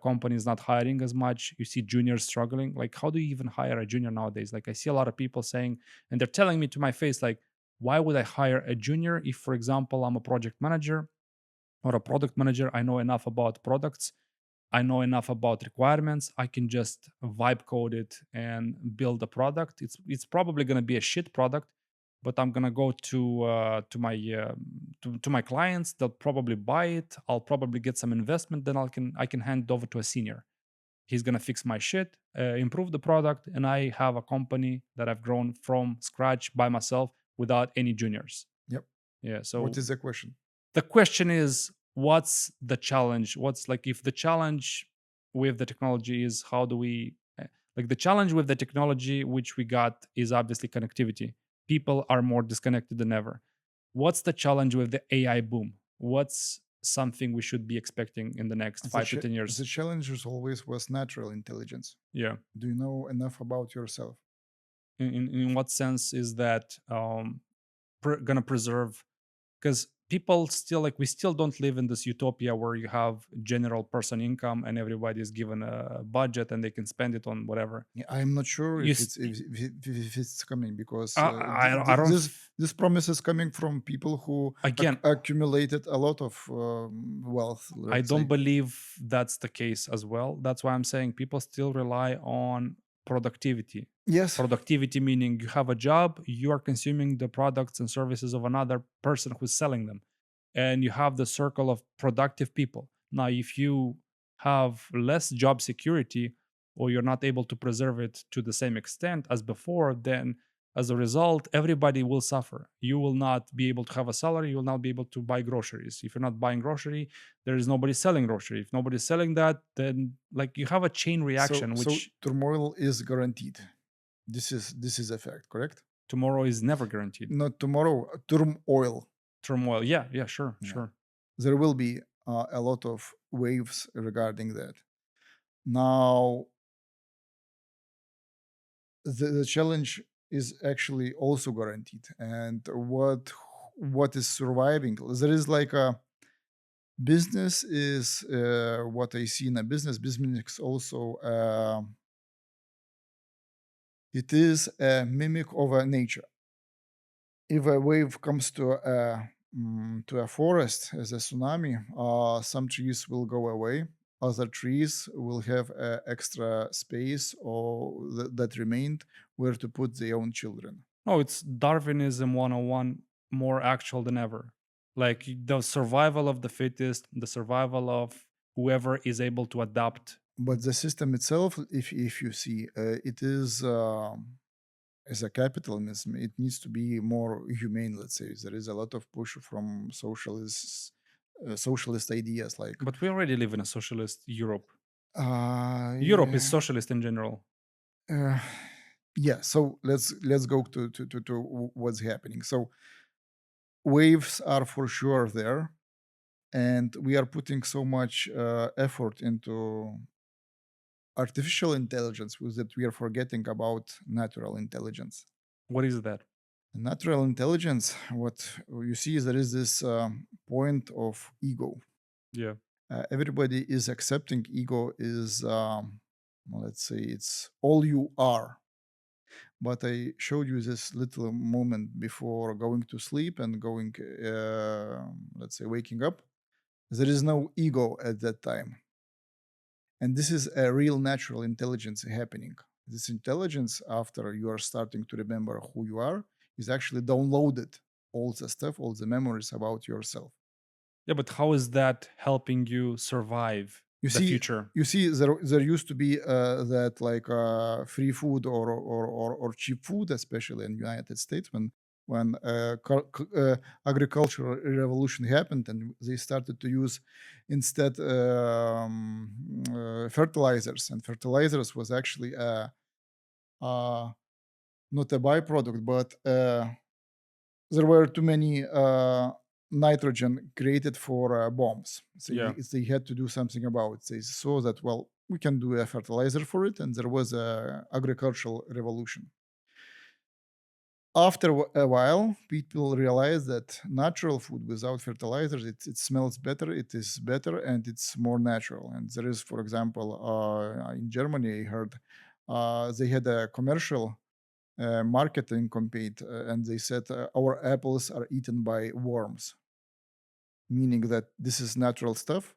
companies not hiring as much. You see juniors struggling. Like, how do you even hire a junior nowadays? Like, I see a lot of people saying, and they're telling me to my face, like, why would I hire a junior if, for example, I'm a project manager or a product manager? I know enough about products, I know enough about requirements. I can just vibe code it and build a product. It's probably going to be a shit product, but I'm going to go to my clients. They'll probably buy it. I'll probably get some investment. Then I can hand it over to a senior. He's going to fix my shit, improve the product, and I have a company that I've grown from scratch by myself without any juniors. Yep. Yeah. What So is the question? the question is, what's the challenge? What's like, if the challenge with the technology is how do we like, the challenge with the technology which we got is obviously connectivity. People are more disconnected than ever. What's the challenge with the AI boom? What's something we should be expecting in the next The, 5 to ch- 10 years? the challenge as always was natural intelligence. Yeah. Do you know enough about yourself? In what sense is that gonna preserve, because people still, like, we still don't live in this utopia where you have general person income and everybody is given a budget and they can spend it on whatever. Yeah, I'm not sure you if st- if it's coming because I don't this promise is coming from people who again, accumulated a lot of wealth. I Let's don't say believe that's the case as well. That's why I'm saying people still rely on productivity. yes. Productivity meaning you have a job, you are consuming the products and services of another person who's selling them, and you have the circle of productive people. Now, if you have less job security or you're not able to preserve it to the same extent as before, then as a result, everybody will suffer. You will not be able to have a salary. You will not be able to buy groceries. If you're not buying grocery, there is nobody selling grocery. If nobody's selling that, then like you have a chain reaction, So which turmoil is guaranteed. This is a fact, correct? tomorrow is never guaranteed. Not tomorrow. Turmoil. Turmoil, yeah, yeah, sure, Yeah, sure. there will be a lot of waves regarding that. Now, the challenge is actually also guaranteed, and what is surviving, there is like a business is what I see in a business is also it is a mimic of a nature. If a wave comes to a forest as a tsunami, some trees will go away, other trees will have extra space or that remained where to put their own children. No, it's Darwinism 101, more actual than ever. Like the survival of the fittest, the survival of whoever is able to adapt. But the system itself, if you see, it is as a capitalism, it needs to be more humane. Let's say there is a lot of push from socialist ideas like But we already live in a socialist Europe. Europe is uh, socialist in general. uh, yeah. So let's go to what's happening. So waves are for sure there, and we are putting so much effort into artificial intelligence with that we are forgetting about natural intelligence. What is that? Natural intelligence, what you see is there is this point of ego. Yeah. Everybody is accepting ego is, well, let's say, it's all you are. But I showed you this little moment before going to sleep and going, let's say, waking up. There is no ego at that time. And this is a real natural intelligence happening. This intelligence, after you are starting to remember who you are, is actually downloaded all the stuff, all the memories about yourself. Yeah, but how is that helping you survive You the see, future? there used to be that like free food or cheap food, especially in United States, when agricultural revolution happened and they started to use instead fertilizers, and fertilizers was actually uh, not a byproduct, but there were too many nitrogen created for bombs. So Yeah. they had to do something about it. They saw that, well, we can do a fertilizer for it, and there was a agricultural revolution. After a while, people realize that natural food without fertilizers, it smells better, it is better, and it's more natural. And there is, for example, in Germany, I heard they had a commercial marketing campaign, and they said our apples are eaten by worms, meaning that this is natural stuff,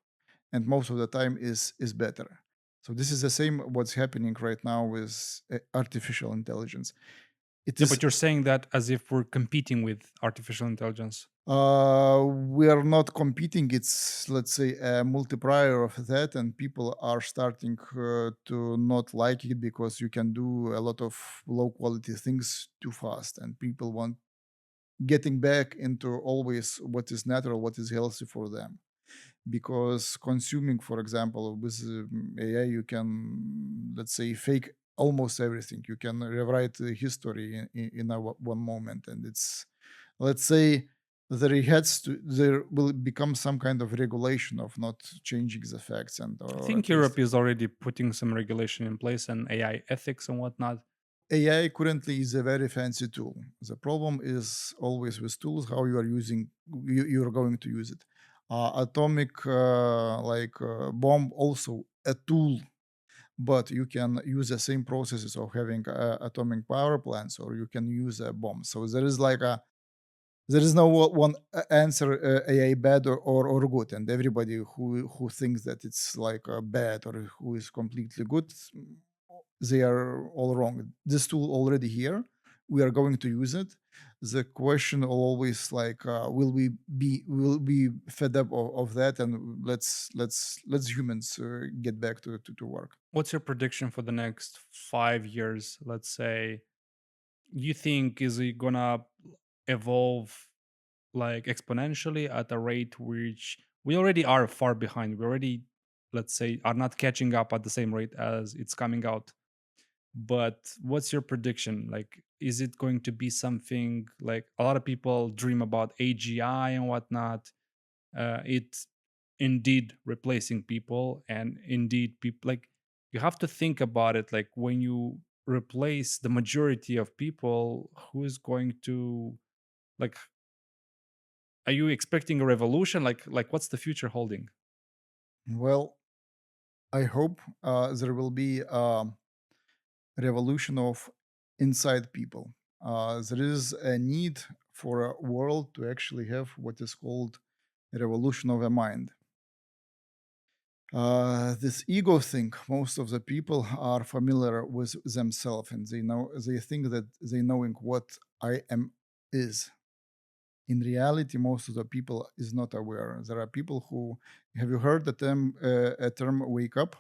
and most of the time is better. So this is the same what's happening right now with artificial intelligence. It Yeah, is but you're saying that as if we're competing with artificial intelligence. we are not competing. It's, let's say, a multiplier of that, and people are starting to not like it because you can do a lot of low quality things too fast, and people want getting back into always what is natural, what is healthy for them. Because consuming, for example, with AI, you can, let's say, fake almost everything. You can rewrite the history in one moment, and it's, let's say, there will become some kind of regulation of not changing the facts, and I or think at least Europe is already putting some regulation in place and AI ethics and whatnot. AI currently is a very fancy tool. The problem is always with tools how you are using, you're going to use it. Atomic bomb also a tool, but you can use the same processes of having atomic power plants, or you can use a bomb. So there is like a there is no one answer, AI bad or good, and everybody who thinks that it's like bad or who is completely good, they are all wrong. This tool already here. We are going to use it. The question always like, will we fed up of that, and let's humans get back to work. What's your prediction for the next 5 years? Let's say you think is it gonna evolve like exponentially at a rate which we already are far behind. We already, let's say, are not catching up at the same rate as it's coming out. But what's your prediction? Like, is it going to be something like a lot of people dream about AGI and whatnot? It's indeed replacing people, and indeed, people like you have to think about it. Like, when you replace the majority of people, who is going to like? Are you expecting a revolution? Like what's the future holding? Well, I hope there will be revolution of inside people. There is a need for a world to actually have what is called a revolution of a mind. This ego thing, most of the people are familiar with themselves, and they think that they knowing what I am is. In reality, most of the people is not aware. There are people who, have you heard the term a term wake up?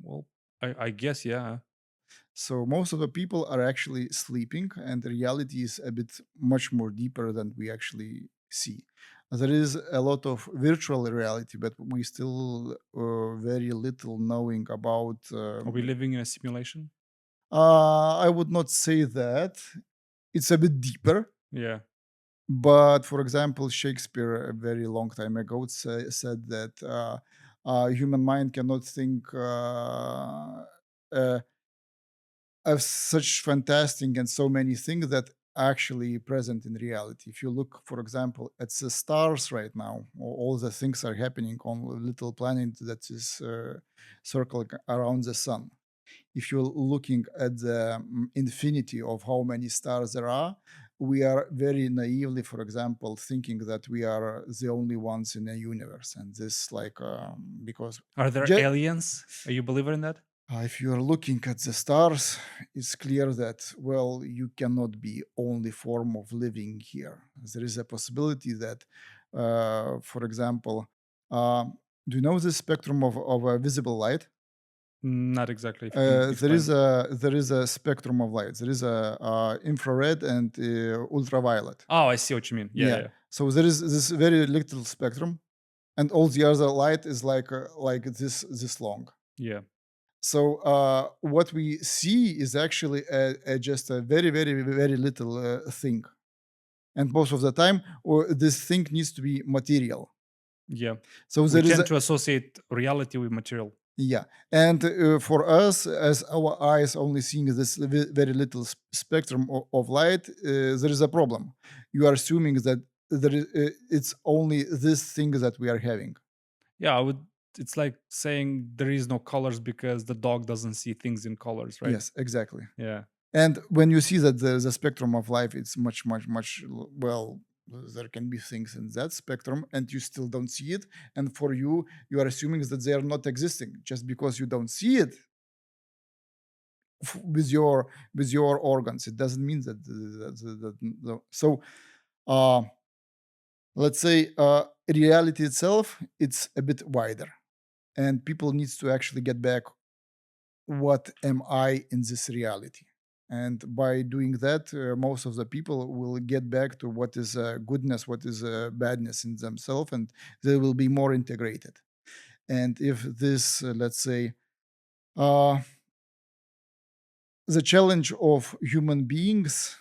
Well, I guess, yeah. So most of the people are actually sleeping, and the reality is a bit much more deeper than we actually see. There is a lot of virtual reality, but we still very little knowing about. Are we living in a simulation? I would not say that. It's a bit deeper. Yeah. But for example, Shakespeare, a very long time ago, said that human mind cannot think uh, of such fantastic and so many things that actually present in reality. If you look, for example, at the stars right now, all the things are happening on a little planet that is circling around the sun. If you're looking at the infinity of how many stars there are, we are very naively, for example, thinking that we are the only ones in the universe, and this like because Are there ju- aliens? Are you a believer in that? if you are looking at the stars, it's clear that, well, you cannot be only form of living here. There is a possibility that, for example, do you know the spectrum of a visible light? Not exactly. If you can There is explain. a spectrum of light. There is a infrared and ultraviolet. Oh, I see what you mean. Yeah, Yeah. yeah, So there is this very little spectrum, and all the other light is like this long. yeah. So what we see is actually just a very very little thing, and most of the time, or this thing needs to be material. Yeah. So We there is tend a to associate reality with material. Yeah, and for us, as our eyes only seeing this very little spectrum of light, there is a problem. You are assuming that it's only this thing that we are having. Yeah, I would. It's like saying there is no colors because the dog doesn't see things in colors, right? Yes, exactly. Yeah. And when you see that the spectrum of life, it's much, much, much, well, there can be things in that spectrum and you still don't see it. And for you, you are assuming that they are not existing just because you don't see it with your organs. It doesn't mean that no. So uh, let's say reality itself, it's a bit wider. And people needs to actually get back, what am I in this reality? And by doing that, most of the people will get back to what is goodness, what is badness in themselves, and they will be more integrated. And if this, let's say, uh, the challenge of human beings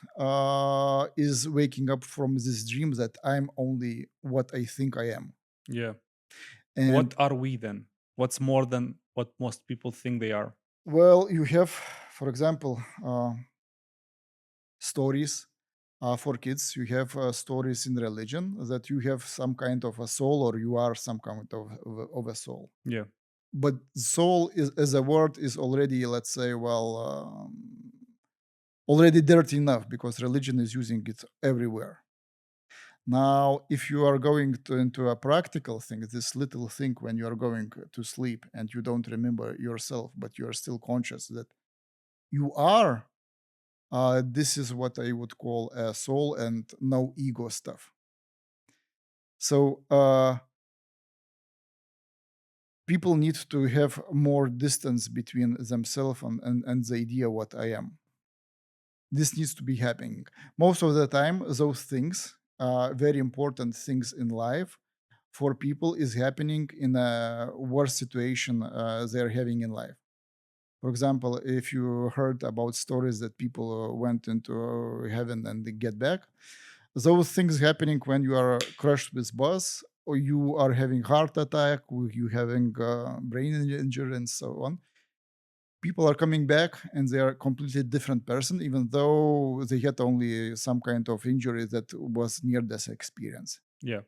is waking up from this dream that I'm only what I think I am. Yeah. What And are we then? What's more than what most people think they are? well, you have, for example, stories for kids. You have stories in religion that you have some kind of a soul, or you are some kind of a soul. Yeah. But soul is, as a word, is already, let's say, well, already dirty enough because religion is using it everywhere. Now, if you are going into a practical thing, this little thing when you are going to sleep and you don't remember yourself, but you are still conscious that you are, this is what I would call a soul and no ego stuff. So people need to have more distance between themselves and the idea what I am. This needs to be happening. Most of the time, those things, very important things in life, for people is happening in a worse situation they're having in life. For example, if you heard about stories that people went into heaven and they get back, those things happening when you are crushed with bus or you are having heart attack, or you having brain injury and so on. People are coming back and they are a completely different person, even though they had only some kind of injury that was near death experience. Yeah.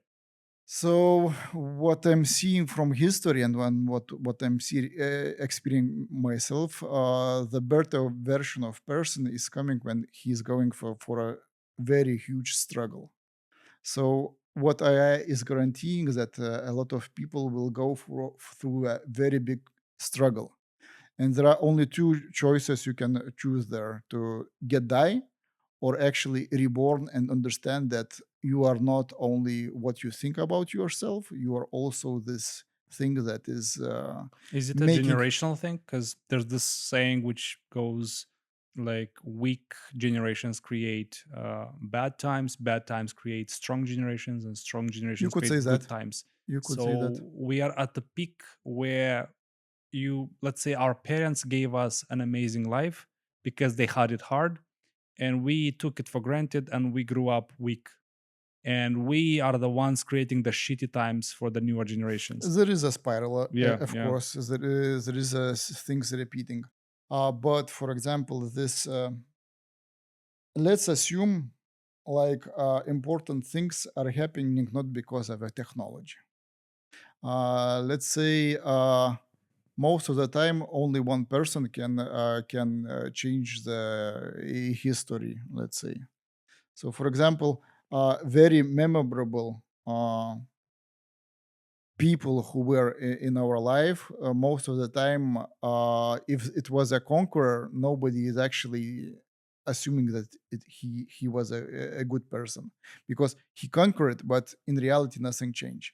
So what I'm seeing from history and what I'm experiencing myself, the better version of person is coming when he's going for a very huge struggle. So what AI is guaranteeing that a lot of people will go through a very big struggle, and there are only two choices you can choose there: to get die or actually reborn and understand that you are not only what you think about yourself, you are also this thing that is Is it a making. generational thing? Because there's this saying which goes like weak generations create bad times create strong generations, and strong You generations could say create good that. times. You could say that. So we are at the peak where let's say our parents gave us an amazing life because they had it hard, and we took it for granted and we grew up weak. And we are the ones creating the shitty times for the newer generations. There is a spiral, Yeah, of yeah, course. There is things repeating. But for example, this let's assume like important things are happening not because of a technology. Let's say most of the time only one person can change the history, let's say. So for example, very memorable people who were in our life, most of the time, if it was a conqueror, nobody is actually assuming that he was a good person because he conquered, but in reality nothing changed.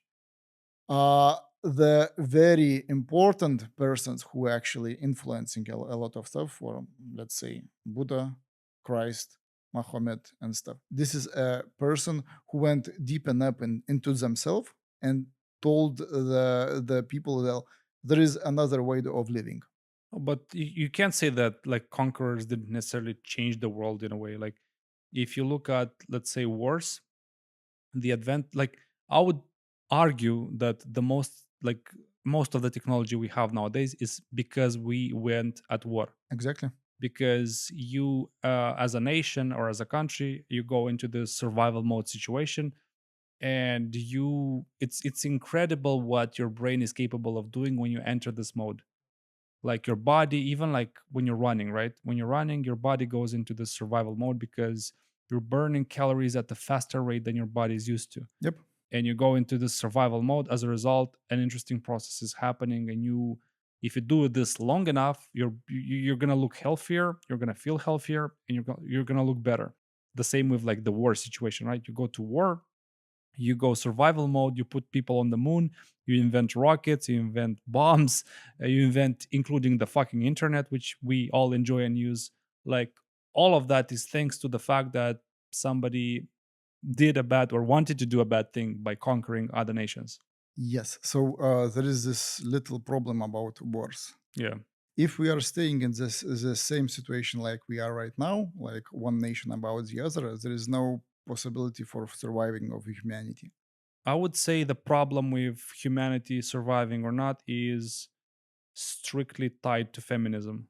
The very important persons who actually influencing a lot of stuff, for let's say Buddha, Christ, Muhammad, and stuff. This is a person who went deep enough into themselves and told the people that there is another way of living. but you can't say that like conquerors didn't necessarily change the world in a way. Like if you look at, let's say, wars, the advent, like I would argue that the most like most of the technology we have nowadays is because we went at war. Exactly. Because you, as a nation or as a country, you go into the survival mode situation, and it's incredible what your brain is capable of doing when you enter this mode. Like your body, even like when you're running, right? When you're running, your body goes into the survival mode because you're burning calories at a faster rate than your body is used to, Yep. and you go into this survival mode. As a result, an interesting process is happening, and you, if you do this long enough, you're gonna look healthier, you're gonna feel healthier, and you're gonna look better. The same with like the war situation, right? You go to war, you go survival mode, you put people on the moon, you invent rockets, you invent bombs, you invent, including the fucking internet, which we all enjoy and use. Like, all of that is thanks to the fact that somebody did a bad or wanted to do a bad thing by conquering other nations. Yes. So there is this little problem about wars. Yeah. If we are staying in this the same situation like we are right now, like one nation about the other, there is no possibility for surviving of humanity. I would say the problem with humanity surviving or not is strictly tied to feminism.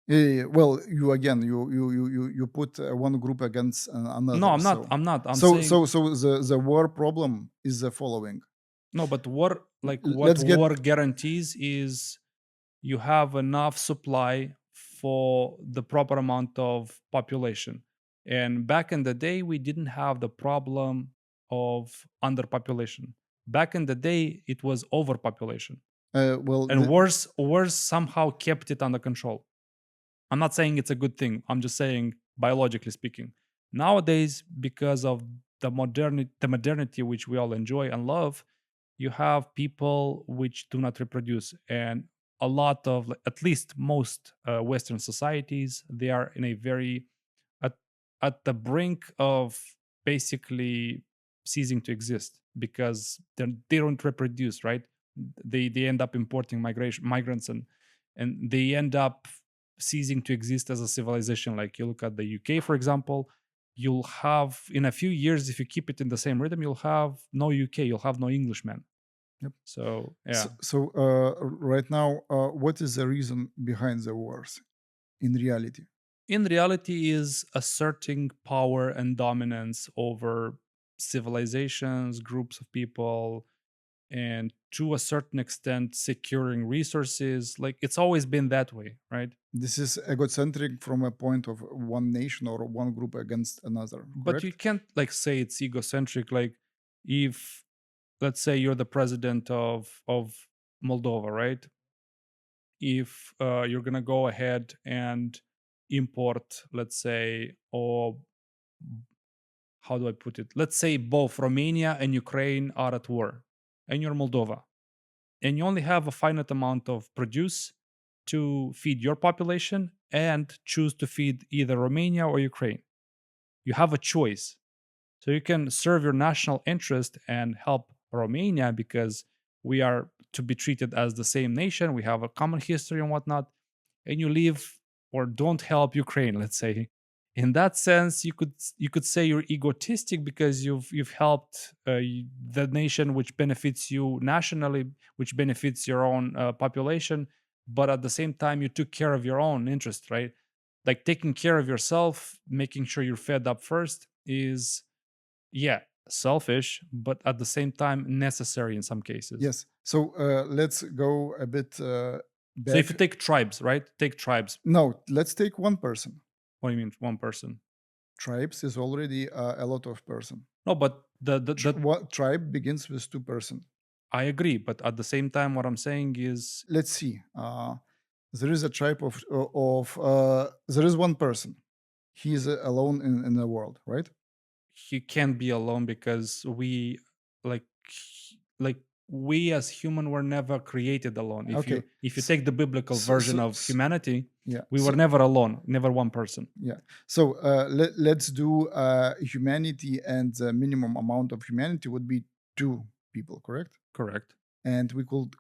Well, you again, you put one group against No, another. I'm not. So, I'm not. I'm saying the war problem is the following. no, but war, like what Let's get war guarantees is you have enough supply for the proper amount of population. And back in the day, we didn't have the problem of underpopulation. Back in the day, it was overpopulation. well, And wars somehow kept it under control. I'm not saying it's a good thing. I'm just saying biologically speaking. Nowadays, because of the modernity which we all enjoy and love, you have people which do not reproduce, and a lot of, like, at least most Western societies, they are in a very at at the brink of basically ceasing to exist because they don't reproduce, right? They end up importing migrants, and they end up ceasing to exist as a civilization. Like, you look at the UK, for example, you'll have, in a few years, if you keep it in the same rhythm, you'll have no UK, you'll have no Englishmen. yep. So So, yeah, right now, what is the reason behind the wars in reality? in reality, is asserting power and dominance over civilizations, groups of people, and to a certain extent securing resources. Like, it's always been that way, right? This is egocentric from a point of one nation or one group against another, But you correct? can't like say it's egocentric. Like, if, let's say, you're the president of Moldova, right? If you're gonna go ahead and import, let's say, or how do I put it? Let's say both Romania and Ukraine are at war, and you're Moldova, and you only have a finite amount of produce to feed your population and choose to feed either Romania or Ukraine. You have a choice. So you can serve your national interest and help Romania because we are to be treated as the same nation. We have a common history and whatnot. And you leave or don't help Ukraine, let's say. In that sense, you could say you're egotistic because you've helped the nation which benefits you nationally, which benefits your own population, but at the same time you took care of your own interest, right? Like, taking care of yourself, making sure you're fed up first is, yeah, selfish, but at the same time necessary in some cases. Yes. So let's go a bit So if back. you take tribes, right? Take tribes. No, let's take one person. What do you mean one person? Tribes is already a lot of person. No, but the What tribe begins with two-person? I agree, but at the same time, what I'm saying is Let's see. There is a tribe there is one person. He is alone in the world, right? he can't be alone because like like we as human were never created alone. If you Okay. if you S- take the biblical version of humanity, yeah. we were never alone, never one person. Yeah. So let's do humanity, and the minimum amount of humanity would be two people, correct? Correct. And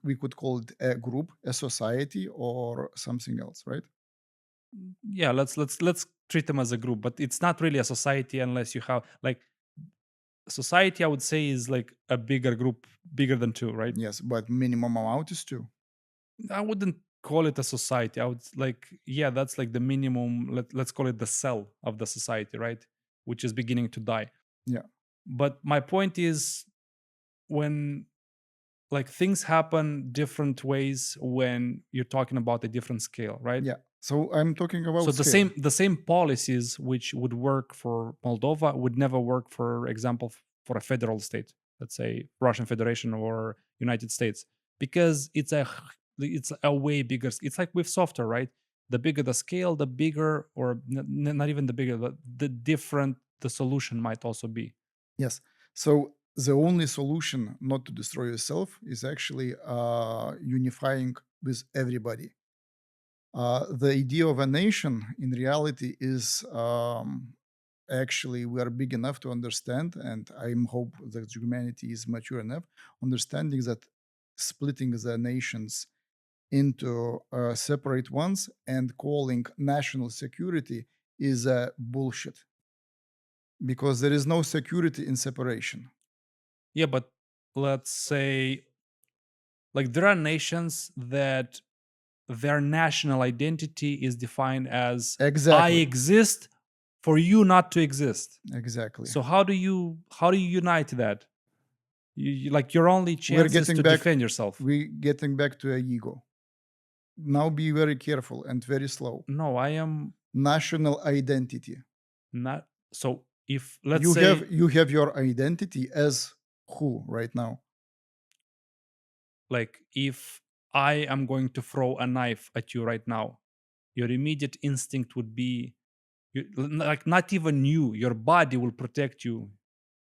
we could call it a group, a society, or something else, right? Yeah, let's treat them as a group, but it's not really a society unless you have, like, society, I would say, is like a bigger group, bigger than two, right? Yes, but minimum amount is two. I wouldn't call it a society. I would like, yeah, that's like the minimum. Let's call it the cell of the society, right? Which is beginning to die. Yeah, But my point is, when like things happen different ways when you're talking about a different scale, right? yeah. So I'm talking So about the scale. same policies which would work for Moldova would never work, for example, for a federal state, let's say Russian Federation or United States, because it's a way bigger. It's like with software, right? The bigger the scale, the bigger, or not even the bigger, the different the solution might also be. Yes. So the only solution not to destroy yourself is actually unifying with everybody. The idea of a nation in reality is actually we are big enough to understand, and I hope that humanity is mature enough, understanding that splitting the nations into separate ones and calling national security is bullshit because there is no security in separation. Yeah, but let's say like there are nations that their national identity is defined as I Exactly. exist for you not to exist. Exactly. So how do you unite that? Like your only We're chance is getting to back. defend yourself. We getting back to a ego. Now be very careful and very slow. No, I am National identity. not. So if let's You say have your identity as who right now? like if I am going to throw a knife at you right now, your immediate instinct would be like not even you, your body will protect you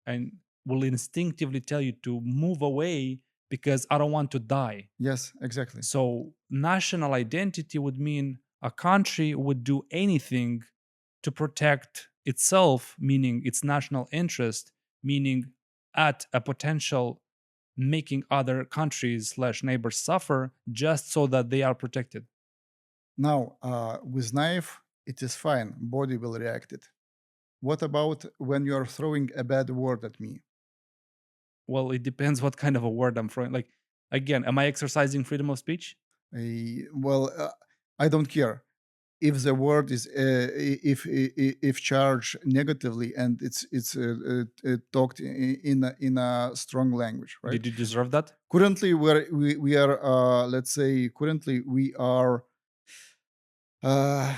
and will instinctively tell you to move away because I don't want to die. Yes, exactly. So, national identity would mean a country would do anything to protect itself, meaning its national interest, meaning at a potential making other countries slash neighbors suffer just so that they are protected. Now, with knife, it is fine. Body will react it. What about when you are throwing a bad word at me? Well, it depends what kind of a word I'm throwing. Like, again, am I exercising freedom of speech? Well, I don't care if the word is if charged negatively and it's talked in a strong language, right? Did you deserve that? Currently, we are let's say currently we are uh,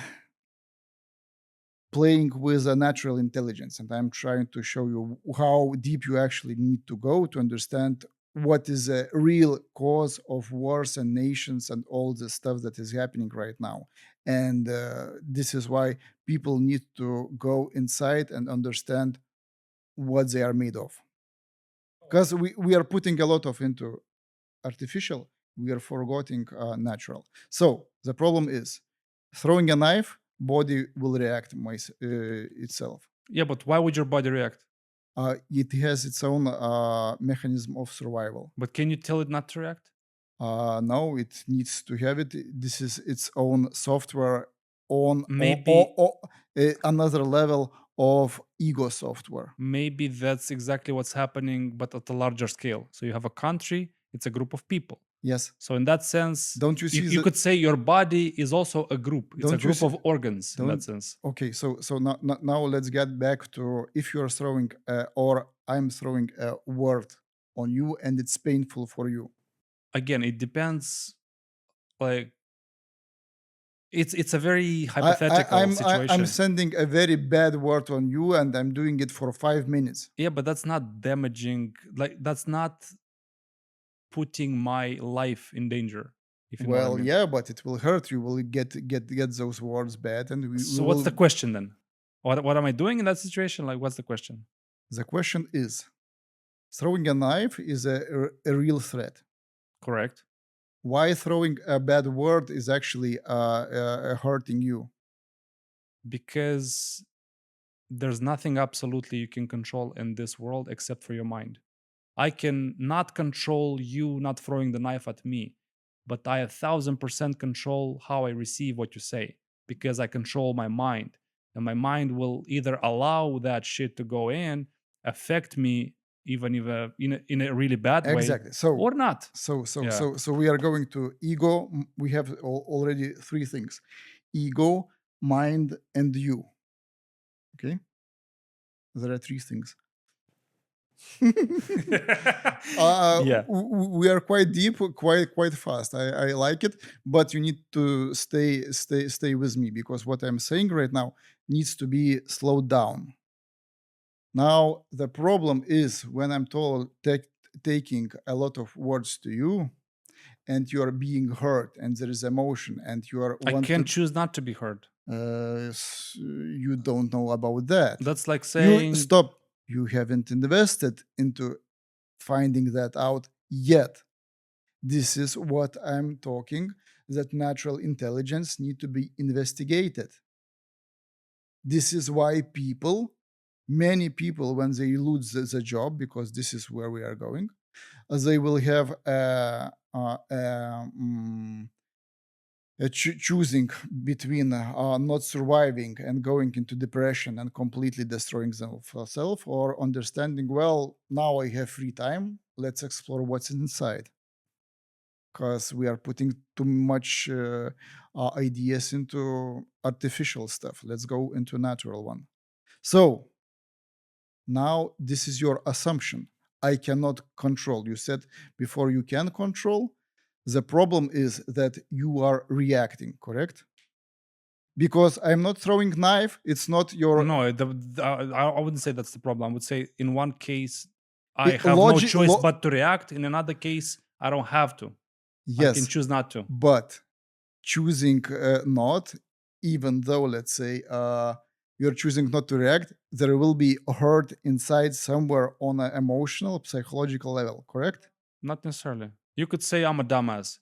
playing with a natural intelligence, and I'm trying to show you how deep you actually need to go to understand what is a real cause of wars and nations and all the stuff that is happening right now. And this is why people need to go inside and understand what they are made of, because we are putting a lot of into artificial, we are forgetting natural. So the problem is throwing a knife, body will react itself. Yeah, but why would your body react? It has its own mechanism of survival. But can you tell it not to react? No, it needs to have it. This is its own software on Maybe another level of ego software. maybe that's exactly what's happening, but at a larger scale. So you have a country, it's a group of people. Yes. So in that sense, Don't you you, see you that? could say your body is also a group. It's a Don't you group see? of organs in that Don't. sense. Okay, so now let's get back to if you're throwing or I'm throwing a word on you and it's painful for you. Again, it depends. Like it's a very I, I hypothetical I'm I'm situation. sending a very bad word on you and I'm doing it for 5 minutes. Yeah, but that's not damaging. Like that's not putting my life in danger, if you know what I Well, mean. yeah, but it will hurt you. Will get those words bad, and we So what's will. the question then? What am I doing in that situation? Like what's the question? The question is, throwing a knife is a real threat. Correct. Why throwing a bad word is actually hurting you? Because there's nothing absolutely you can control in this world except for your mind. I can not control you not throwing the knife at me, but I 1,000% control how I receive what you say because I control my mind. And my mind will either allow that shit to go in affect me even if in a really bad way Exactly. So or not. so so Yeah. so so we are going to ego. We have already three things: ego, mind, and you. Okay, there are three things. Yeah. We are quite deep, quite fast. I like it, but you need to stay with me, because what I'm saying right now needs to be slowed down. Now the problem is when I'm taking a lot of words to you, and you are being hurt, and there is emotion, and you are I want can to. choose not to be heard. You don't know about that. That's like You saying, stop. You haven't invested into finding that out yet. This is what I'm talking, that natural intelligence need to be investigated. This is why many people, when they lose the job, because this is where we are going, they will have choosing between not surviving and going into depression and completely destroying themselves, or understanding, well, now I have free time, let's explore what's inside, because we are putting too much ideas into artificial stuff. Let's go into natural one. So now this is your assumption. I cannot control. You said before you can control. The problem is that you are reacting, correct? Because I'm not throwing knife. It's not your no, I wouldn't say that's the problem. I would say in one case, I have no logic. choice but to react. In another case, I don't have to. I can Yes, choose not to. but choosing not, even though, let's say, you're choosing not to react, there will be hurt inside somewhere on an emotional, psychological level, correct? Not necessarily. You could say I'm a dumbass,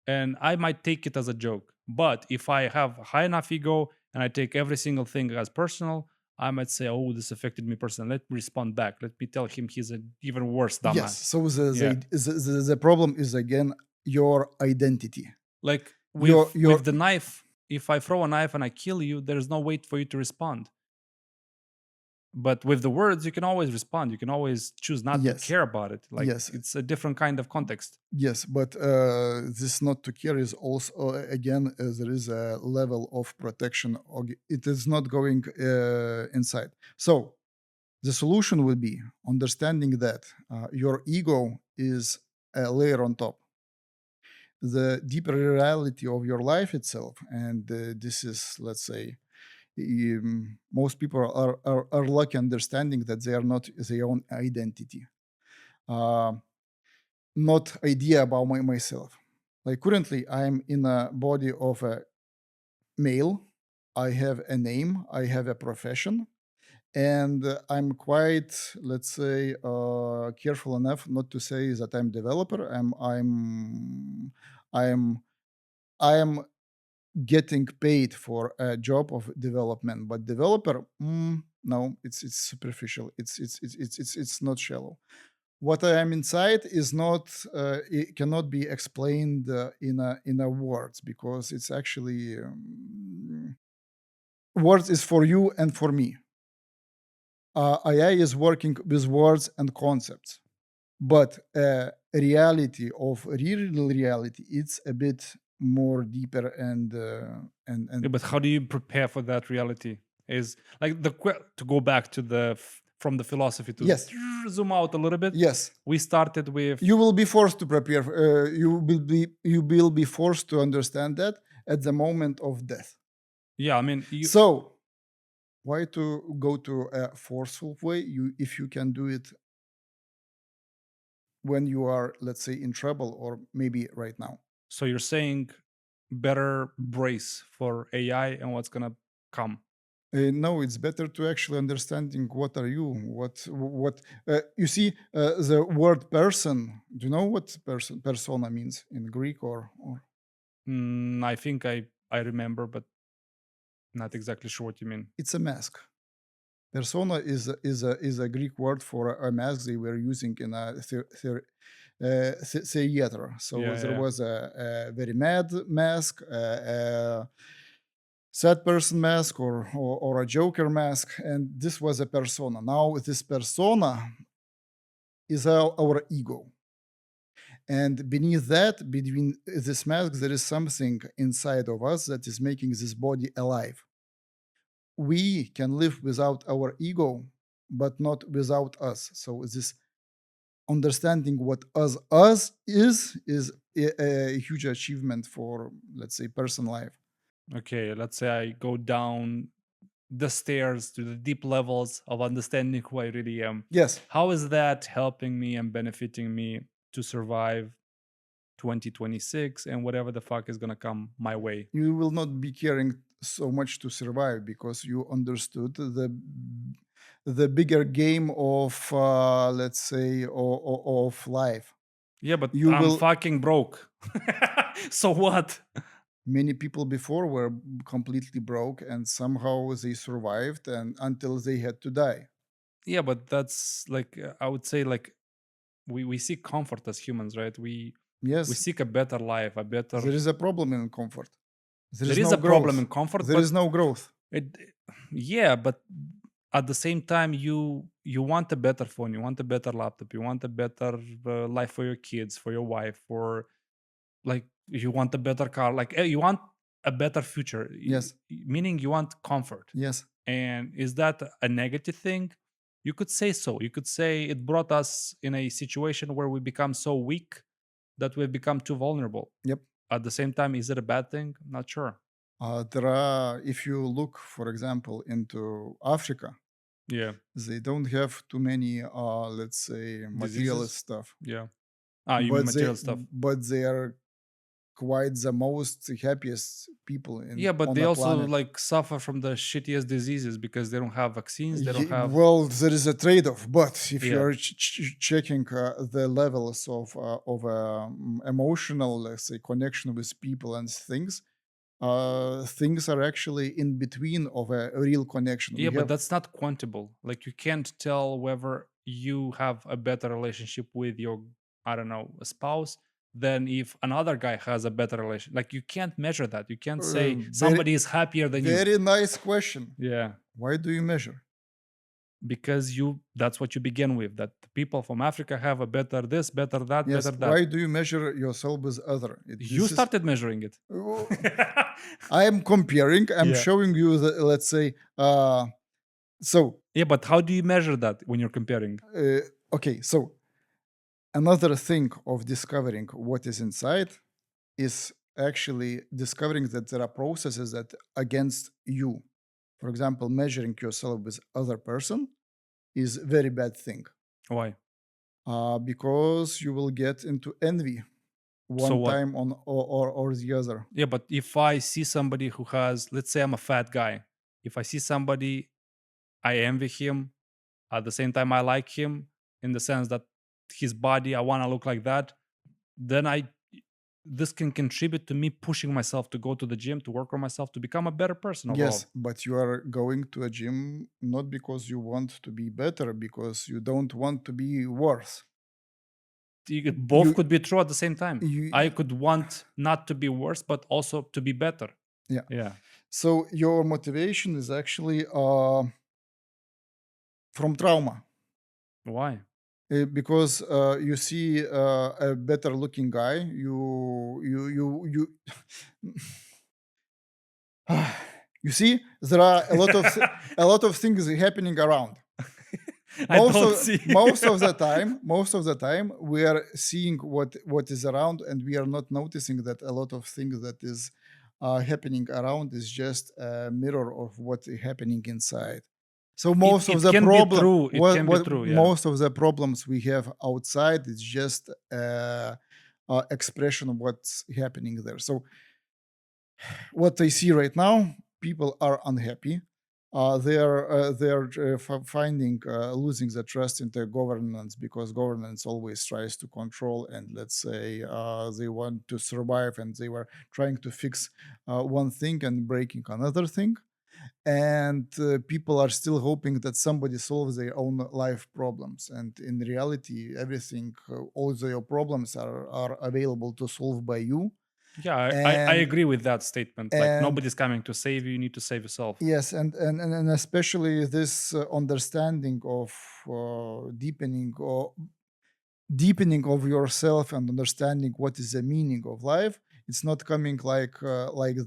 and I might take it as a joke. But if I have a high enough ego and I take every single thing as personal, I might say, "Oh, this affected me personally. Let me respond back. Let me tell him he's an even worse Yes. dumbass." So Yeah, the problem is again your identity. like Your with the knife. If I throw a knife and I kill you, there's no wait for you to respond. But with the words, you can always respond. You can always choose not to Yes, care about it. Like yes, it's a different kind of context. yes. But this not to care is also again there is a level of protection. It is not going inside. So the solution will be understanding that your ego is a layer on top. The deeper reality of your life itself, and this is, let's say, most people are lucky understanding that they are not their own identity, uh, not idea about myself. Like currently, I'm in a body of a male. I have a name. I have a profession, and I'm quite, let's say, careful enough not to say that I'm developer. I'm I'm getting paid for a job of development, but developer, no, it's superficial. It's not shallow. What I am inside is not, it cannot be explained in a words, because it's actually words is for you and for me. AI is working with words and concepts, but reality of real reality, it's a bit more deeper and Yeah, but how do you prepare for that reality? Is like to go back to from the philosophy to yes, zoom out a little bit. yes, We started with you will be forced to prepare. You will be forced to understand that at the moment of death. yeah. I mean, you So why to go to a forceful way? If you can do it when you are, let's say, in trouble, or maybe right now. so you're saying better brace for AI and what's gonna come. No, it's better to actually understanding what are you, what you see. The word person. Do you know what persona means in Greek, or I think I remember, but not exactly sure what you mean. it's a mask. Persona is a Greek word for a mask they were using in a theater. So Yeah, there yeah. was a very mad mask, sad person mask or a joker mask, and this was a persona. Now this persona is our ego, and beneath that, between this mask, there is something inside of us that is making this body alive. We can live without our ego, but not without us. So this understanding what us is a huge achievement for, let's say, person life. Okay, let's say I go down the stairs to the deep levels of understanding who I really am. Yes, How is that helping me and benefiting me to survive 2026 and whatever the fuck is gonna come my way? you will not be caring so much to survive because you understood the bigger game of, let's say, of life. Yeah, but You I'm will. fucking broke. So what? Many people before were completely broke and somehow they survived and until they had to die. Yeah, but that's like I would say like we seek comfort as humans, right? We Yes, seek a better life, a better. there is a problem in comfort. There There is is no a problem in growth. comfort, There is but no growth. it, yeah, but at the same time, you want a better phone, you want a better laptop, you want a better life for your kids, for your wife, for like you want a better car, like you want a better future, Yes, meaning you want comfort. yes, And is that a negative thing? You could say so. You could say it brought us in a situation where we become so weak that we've become too vulnerable. yep. At the same time, is it a bad thing? Not sure. There are, if you look, for example, into Africa, Yeah. they don't have too many, let's say, materialist Diseases? stuff, Yeah. Ah, you mean but material stuff. they are quite the most happiest people Yeah, in but on they the also planet. like suffer from the shittiest diseases because they don't have vaccines. They don't have. Well, there is a trade-off, but if you Yeah. are checking the levels of emotional, let's say, connection with people and things, things are actually in between of a real connection. Yeah, We but have. that's not quantable. Like you can't tell whether you have a better relationship with your, I don't know, spouse than if another guy has a better relation. Like you can't measure that. You can't say Very somebody is happier than you. very nice question. Yeah, Why do you measure? because you that's what you begin with. That the people from Africa have a better this, better that, better Yes. that. Why do you measure yourself with other? You This is. started measuring it. I am comparing. I'm Yeah. showing you the, let's say. So Yeah, but how do you measure that when you're comparing? uh, okay. So another thing of discovering what is inside is actually discovering that there are processes that against you. For example, measuring yourself with other person is very bad thing, Why? because you will get into envy So one what? time on or the other. Yeah, but if I see somebody who has, let's say I'm a fat guy, if I see somebody, I envy him. At the same time, I like him in the sense that his body, I want to look like that. Then this can contribute to me pushing myself to go to the gym, to work on myself, to become a better person Yes, overall. but you are going to a gym not because you want to be better, because you don't want to be worse. Both You could be true at the same time. I you could want not to be worse, but also to be better. Yeah. Yeah. So your motivation is actually from trauma. Why? Because you see a better looking guy, you see there are a lot of things happening around. I don't see. Most of the time we are seeing what is around, and we are not noticing that a lot of things that is happening around is just a mirror of what is happening inside. So it most of it the can be problem, true. It can be what true. Yeah. most of the problems we have outside is just expression of what's happening there. So what I see right now, people are unhappy. They are finding losing the trust into governance, because governance always tries to control, and let's say they want to survive, and they were trying to fix one thing and breaking another thing. And people are still hoping that somebody solves their own life problems, and in reality everything, all your problems are available to solve by you. Yeah, I And agree with that statement. Like and nobody's coming to save you. You need to save yourself. yes, and especially this understanding of deepening of yourself and understanding what is the meaning of life. It's not coming like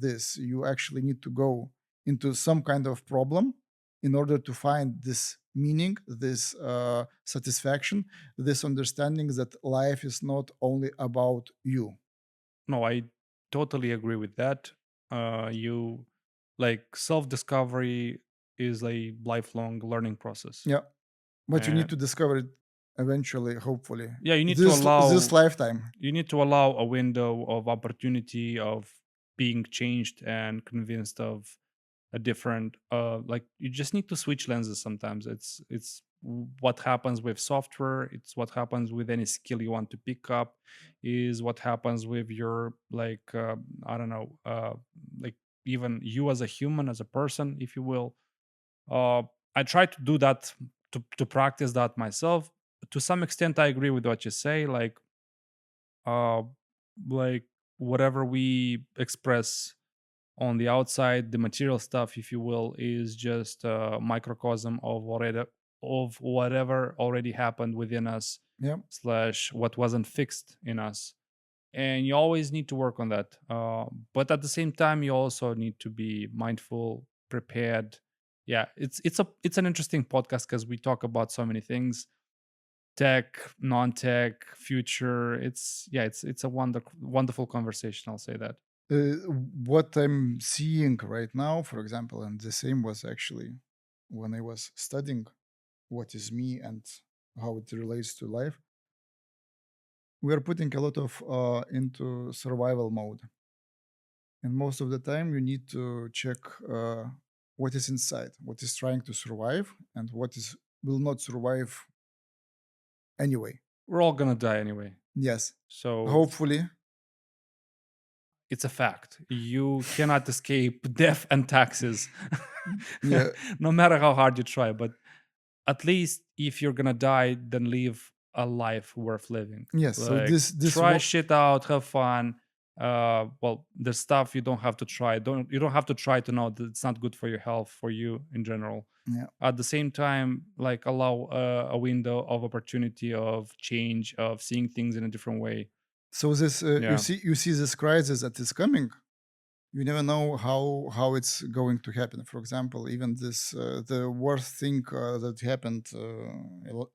this. You actually need to go into some kind of problem in order to find this meaning, this satisfaction, this understanding that life is not only about you. No, I totally agree with that. You like self discovery is a lifelong learning process, Yeah, but you need and to discover it eventually, hopefully, yeah, this lifetime. you need to allow a window of opportunity of being changed and convinced of a different like you just need to switch lenses sometimes. What happens with software, it's what happens with any skill you want to pick up, is what happens with your like I don't know like even you as a human, as a person, if you will. uh I try to do that, to practice that myself. To some extent I agree with what you say, uh like whatever we express on the outside, the material stuff, if you will, is just a microcosm of whatever already happened within us, Yeah. slash what wasn't fixed in us. And you always need to work on that. But at the same time, you also need to be mindful, prepared. Yeah, it's an interesting podcast because we talk about so many things: tech, non-tech, future. It's a wonderful conversation. I'll say that. uh, what I'm seeing right now, for example, and the same was actually when I was studying what is me and how it relates to life. We are putting a lot of into survival mode, and most of the time you need to check what is inside, what is trying to survive, and what is will not survive anyway. We're all gonna die anyway. Yes, So hopefully, it's a fact. You cannot escape death and taxes, yeah, no matter how hard you try. But at least if you're gonna die, then live a life worth living. yes. So Like try shit out, have fun. Well, there's stuff you don't have to try. You don't have to try to know that it's not good for your health, for you in general. yeah. At the same time, like allow a window of opportunity, of change, of seeing things in a different way. So this Yeah. you see this crisis that is coming. You never know how it's going to happen. For example, even this the worst thing that happened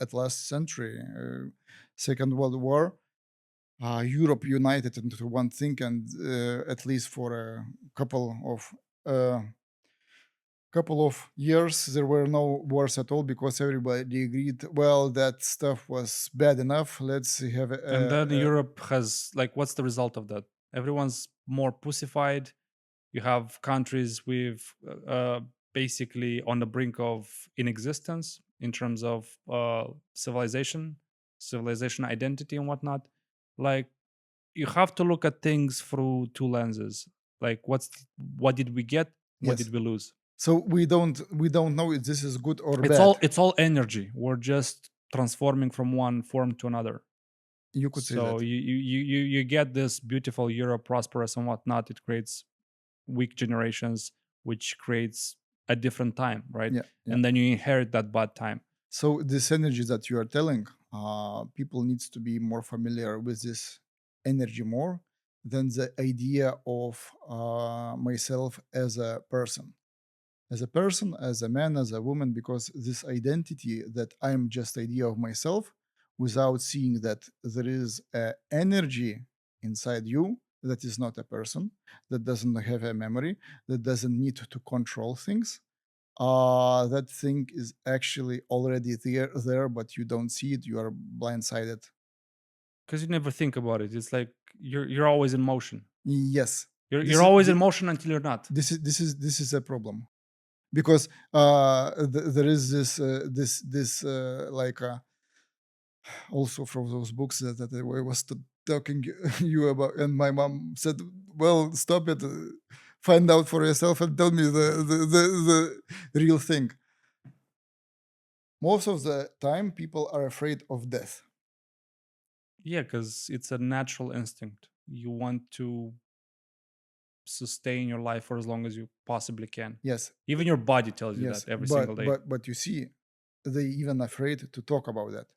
at last century, Second World War. Europe united into one thing, and at least for a uh, couple of years, there were no wars at all because everybody agreed. Well, that stuff was bad enough. Let's have And then Europe has like, what's the result of that? Everyone's more pussified. You have countries with basically on the brink of inexistence in terms of civilization identity and whatnot. Like you have to look at things through two lenses. Like what did we get? What yes. did we lose? So we don't know if this is good or It's bad. all energy. We're just transforming from one form to another. You could say So that. you get this beautiful Europe, prosperous and whatnot. It creates weak generations, which creates a different time, right? Yeah, yeah. And then you inherit that bad time. So this energy that you are telling, people needs to be more familiar with this energy more than the idea of myself as a person, as a man, as a woman, because this identity that I'm just idea of myself, without seeing that there is a energy inside you that is not a person, that doesn't have a memory, that doesn't need to control things. That thing is actually already there, but you don't see it. You are blindsided. Because you never think about it. It's like you're always in motion. Yes, You're this is always in motion until you're not. this is a problem because there is this also from those books that I was talking you about, and my mom said, "Well, stop it, find out for yourself and tell me the real thing." Most of the time, people are afraid of death. Yeah, because it's a natural instinct. You want to. sustain your life for as long as you possibly can. Yes, Even your body tells you yes, that every single day. but you see, they even afraid to talk about that.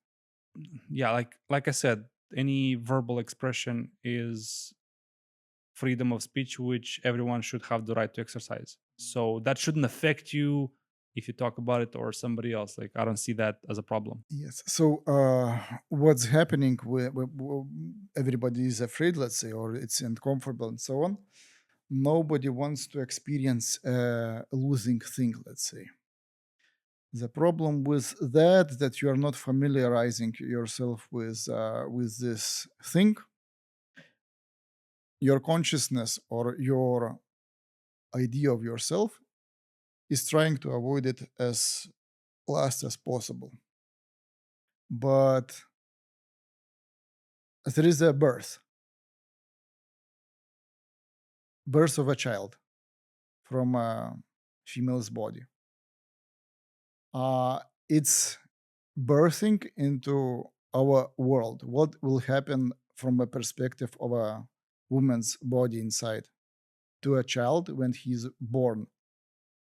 Yeah, like I said, any verbal expression is freedom of speech, which everyone should have the right to exercise. So that shouldn't affect you if you talk about it or somebody else. Like, I don't see that as a problem. Yes. So, what's happening everybody is afraid, let's say, or it's uncomfortable and so on. Nobody wants to experience a losing thing, let's say. The problem with that you are not familiarizing yourself with this thing. Your consciousness or your idea of yourself is trying to avoid it as last as possible. But there is a birth of a child from a female's body. Uh, it's birthing into our world. What will happen from a perspective of a woman's body inside to a child when he's born?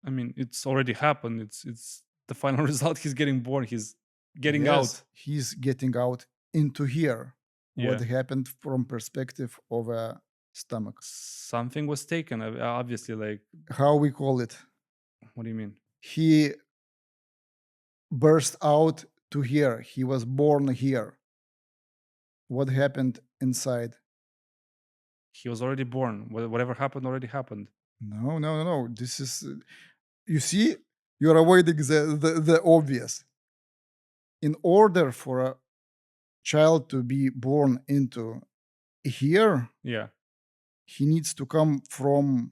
I mean, it's already happened. It's the final result. He's getting born. He's getting Yes, out. he's getting out into here. What Yeah, happened from perspective of a stomach? something was taken. Obviously, like, How we call it? what do you mean? He burst out to here. He was born here. What happened inside? He was already born. Whatever happened already happened. No. This is, you see, you're avoiding the obvious. In order for a child to be born into here, Yeah, he needs to come from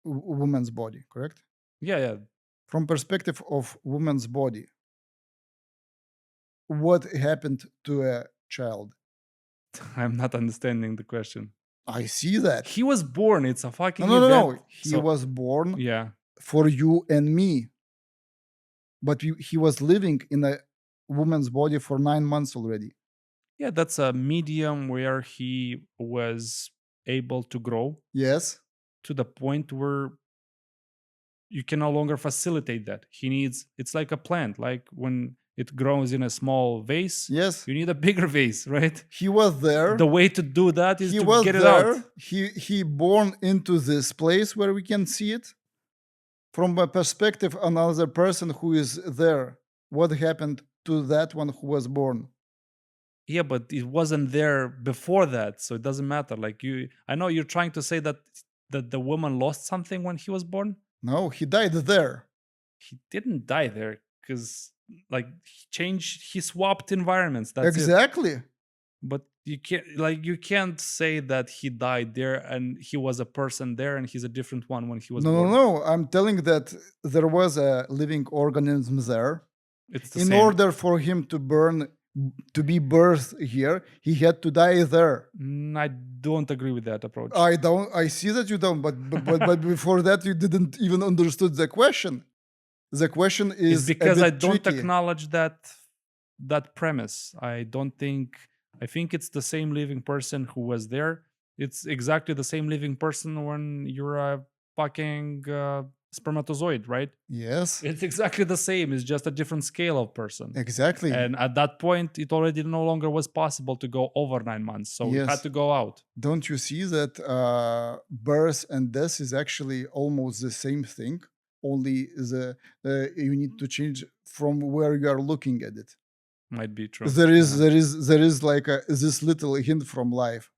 woman's body, correct? yeah. From perspective of woman's body, what happened to a child? I'm not understanding the question. I see that. He was born. It's a No, fucking no, no, event. no. He So was born yeah, for you and me, but he was living in a woman's body for 9 months already. yeah. That's a medium where he was able to grow Yes, to the point where you can no longer facilitate that. He needs, it's like a plant, like when it grows in a small vase, yes. you need a bigger vase, right? He was there. The way to do that is He to was get it there. out. He born into this place where we can see it. From a perspective, another person who is there. What happened to that one who was born? Yeah, but it wasn't there before that, so it doesn't matter. Like, you, I know you're trying to say that the woman lost something when he was born. No, he died there. He didn't die there because, like, he swapped environments. That's it. Exactly. But you can't say that he died there and he was a person there and he's a different one when he was No, born. no. I'm telling that there was a living organism there. It's the In same. order for him to be birthed here, he had to die there. I don't agree with that approach. I don't. I see that you don't. But before that, you didn't even understood the question. The question It's is because a I bit don't tricky. acknowledge that premise. I think it's the same living person who was there. It's exactly the same living person when you're a fucking spermatozoid, right? Yes, It's exactly the same. It's just a different scale of person. exactly. And at that point, it already no longer was possible to go over 9 months. So it had Yes. to go out. Don't you see that birth and death is actually almost the same thing? Only you need to change from where you are looking at it. Might be true. There is like this little hint from life.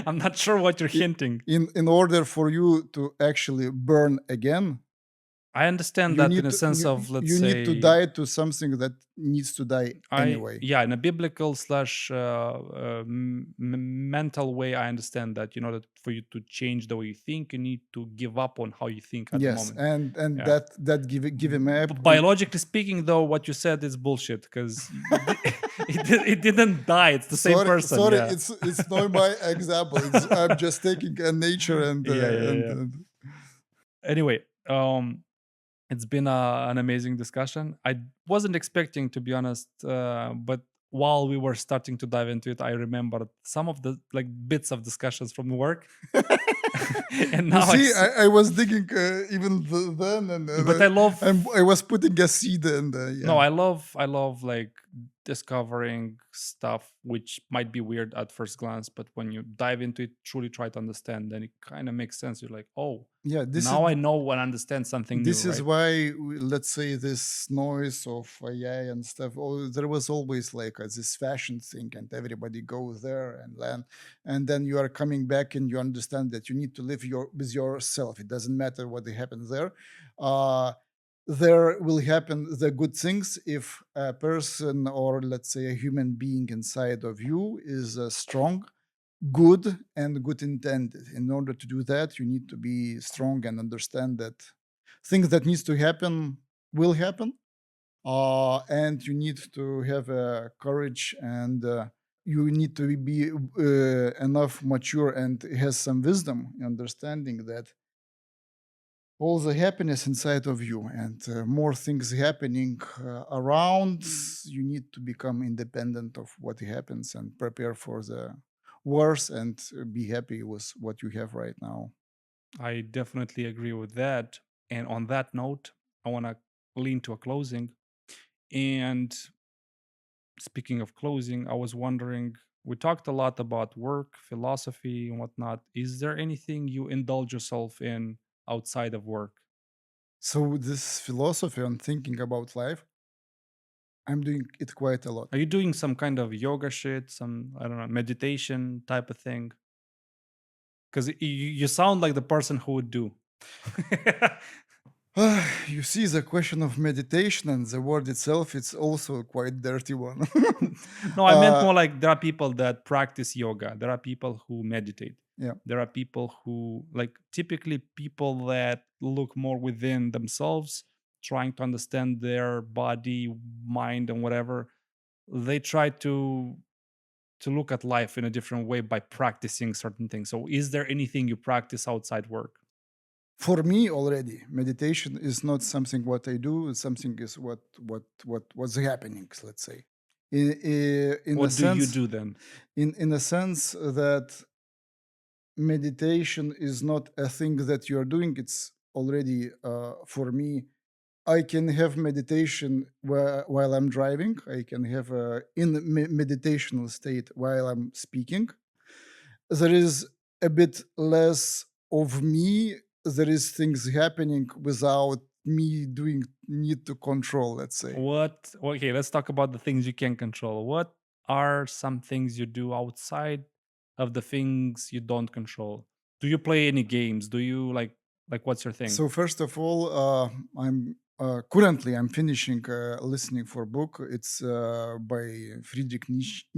I'm not sure what you're hinting. In order for you to actually burn again, I understand you that need in a to sense of, let's you say, need to die to something that needs to die anyway. yeah, in a biblical slash mental way, I understand that, that for you to change the way you think, you need to give up on how you think at the Yes, moment. and Yeah. that give him a Biologically speaking, though, what you said is bullshit because it didn't die. It's the same person. Sorry, Yeah. it's not my example. I'm just taking a nature and Yeah. Anyway, it's been an amazing discussion. I wasn't expecting, to be honest, but while we were starting to dive into it, I remembered some of the like bits of discussions from work, and You now see, I was digging even then, and but I love I was putting a seed, and no, yeah. I love like discovering stuff which might be weird at first glance, but when you dive into it, truly try to understand, then it kind of makes sense. You're like, oh, Yeah, now I know and understand something new, this is right? why let's say this noise of AI and stuff. Oh, there was always like this fashion thing, and everybody goes there and then you are coming back and you understand that you need to live with yourself. It doesn't matter what happens there. Uh, there will happen the good things if a person, or let's say a human being inside of you, is strong, good, and good intended. In order to do that, you need to be strong and understand that things that needs to happen will happen, and you need to have courage, and you need to be enough mature and has some wisdom, understanding that all the happiness inside of you, and more things happening around, you need to become independent of what happens and prepare for the worst, and be happy with what you have right now. I definitely agree with that. And on that note, I want to lean to a closing. And speaking of closing, I was wondering, we talked a lot about work, philosophy, and whatnot. Is there anything you indulge yourself in outside of work? So this philosophy on thinking about life, I'm doing it quite a lot. Are you doing some kind of yoga shit, some, I don't know, meditation type of thing? Because you sound like the person who would do. You see, the question of meditation and the word itself, it's also a quite dirty one. No, I meant uh, more like there are people that practice yoga. There are people who meditate. yeah. There are people who, like, typically people that look more within themselves, trying to understand their body, mind, and whatever. They try to look at life in a different way by practicing certain things. So, is there anything you practice outside work? For me already, meditation is not something what I do. It's something is what was happening. Let's say, in a What do you sense, do then? in a sense that meditation is not a thing that you are doing. It's already for me. I can have meditation while I'm driving. I can have in meditational state while I'm speaking. There is a bit less of me. There is things happening without me doing need to control, let's say. What? Okay, let's talk about the things you can control. What are some things you do outside of the things you don't control? Do you play any games? Do you like what's your thing? So first of all, I'm currently I'm finishing listening for a book. It's by Friedrich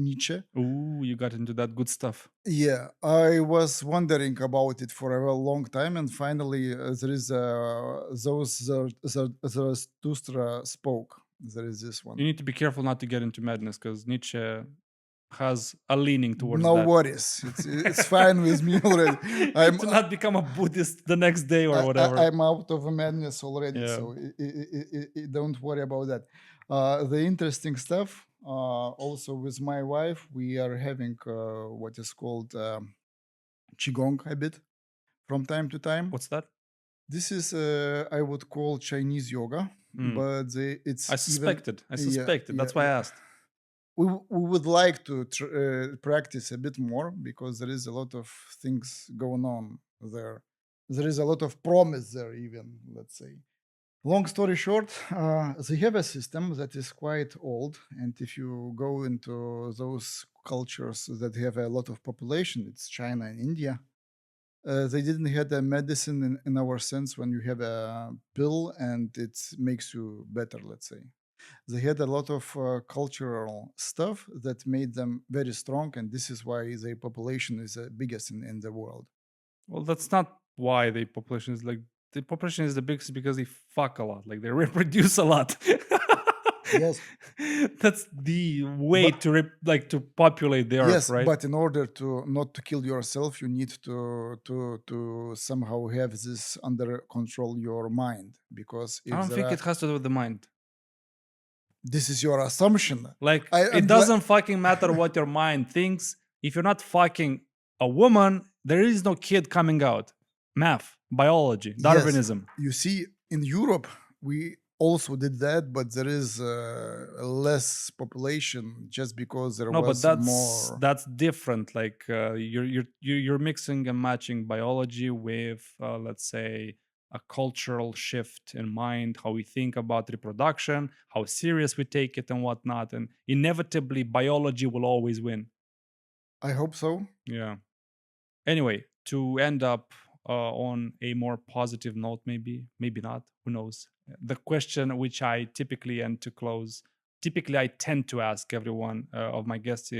Nietzsche. Ooh, you got into that good stuff. Yeah, I was wondering about it for a long time, and finally, there is those Zarathustra spoke. There is this You one. need to be careful not to get into madness because Nietzsche has a leaning towards No that. worries, it's fine with me already. I'm To not become a Buddhist the next day or whatever. I'm out of madness already, Yeah. so don't worry about that. The interesting stuff. Also, with my wife, we are having what is called qigong a bit from time to time. What's that? This is I would call Chinese yoga, Hmm. but it's I even suspected. I yeah, suspected. yeah, That's why I yeah. asked. We would like to practice a bit more because there is a lot of things going on there. There is a lot of promise there, even, let's say. Long story short, they have a system that is quite old, and if you go into those cultures that have a lot of population, it's China and India. They didn't have a medicine in our sense when you have a pill and it makes you better, let's say. They had a lot of cultural stuff that made them very strong, and this is why their population is the biggest in the world. Well, that's not why the population is the biggest because they fuck a lot. Like they reproduce a lot. Yes, That's the way but to to populate the earth, yes, right? but in order to not to kill yourself, you need to somehow have this under control your mind, because I if don't there think are it has to do with the mind. This is your assumption. Like, I'm it doesn't fucking matter what your mind thinks. If you're not fucking a woman, there is no kid coming out. Math, biology, Yes, Darwinism. you see, in Europe, we also did that, but there is less population just because there No, but was more. that's different. Like you're mixing and matching biology with, let's say, a cultural shift in mind, how we think about reproduction, how serious we take it, and whatnot. And inevitably, biology will always win. I hope so. Yeah. Anyway, to end up on a more positive note, maybe not, who knows. The question which I typically tend to ask everyone of my guests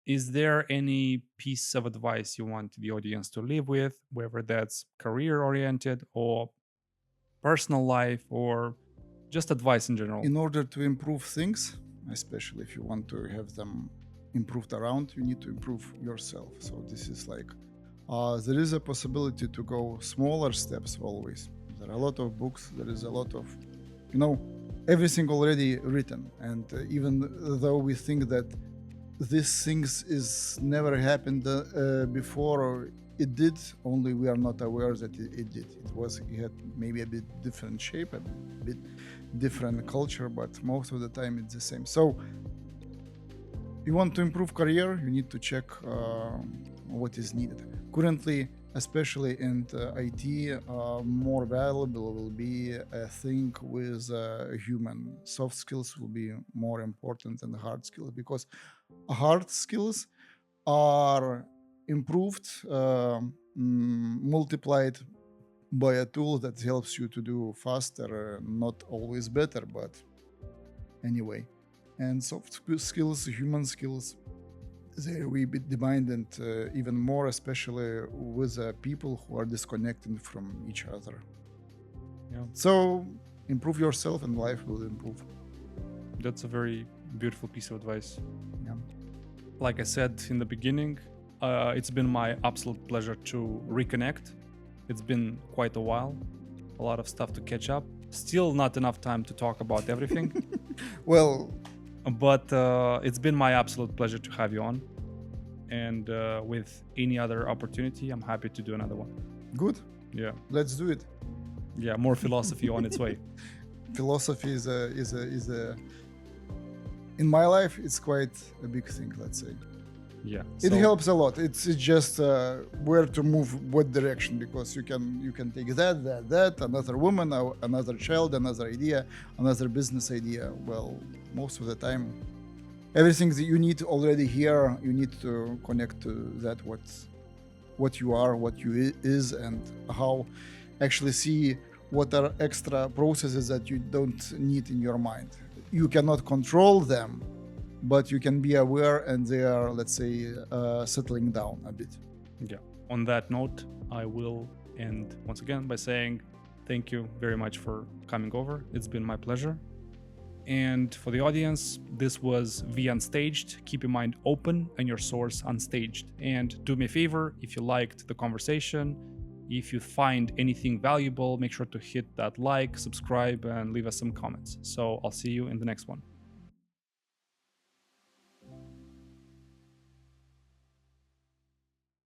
is there any piece of advice you want the audience to live with, whether that's career oriented or personal life or just advice in general? In order to improve things, especially if you want to have them improved around, you need to improve yourself. So this is like, there is a possibility to go smaller steps always. There are a lot of books, there is a lot of, everything already written. And even though we think that these things is never happened before, or it did, only we are not aware that it did. It had maybe a bit different shape, a bit different culture, but most of the time it's the same. So you want to improve career, you need to check what is needed. Currently, especially in IT, more valuable will be a thing with human. Soft skills will be more important than hard skills, because hard skills are improved, multiplied by a tool that helps you to do faster, not always better, but anyway. And soft skills, human skills, they will be demanded even more, especially with people who are disconnected from each other. Yeah. So improve yourself and life will improve. That's a very beautiful piece of advice. Yeah. Like I said in the beginning, it's been my absolute pleasure to reconnect. It's been quite a while, a lot of stuff to catch up. Still not enough time to talk about everything. Well, but it's been my absolute pleasure to have you on. And with any other opportunity, I'm happy to do another one. Good. Yeah. Let's do it. Yeah, more philosophy on its way. Philosophy is a in my life, it's quite a big thing, let's say. Yeah. It helps a lot. It's just where to move, what direction, because you can take that, another woman, another child, another idea, another business idea. Well, most of the time, everything that you need already here, you need to connect to that, what you are, what you is, and how actually see what are extra processes that you don't need in your mind. You cannot control them, but you can be aware, and they are, let's say, settling down a bit. Yeah. On that note, I will end once again by saying thank you very much for coming over. It's been my pleasure. And for the audience, this was VUnstaged. Keep your mind open and your source unstaged. And do me a favor, if you liked the conversation, if you find anything valuable, make sure to hit that like, subscribe, and leave us some comments. So I'll see you in the next one.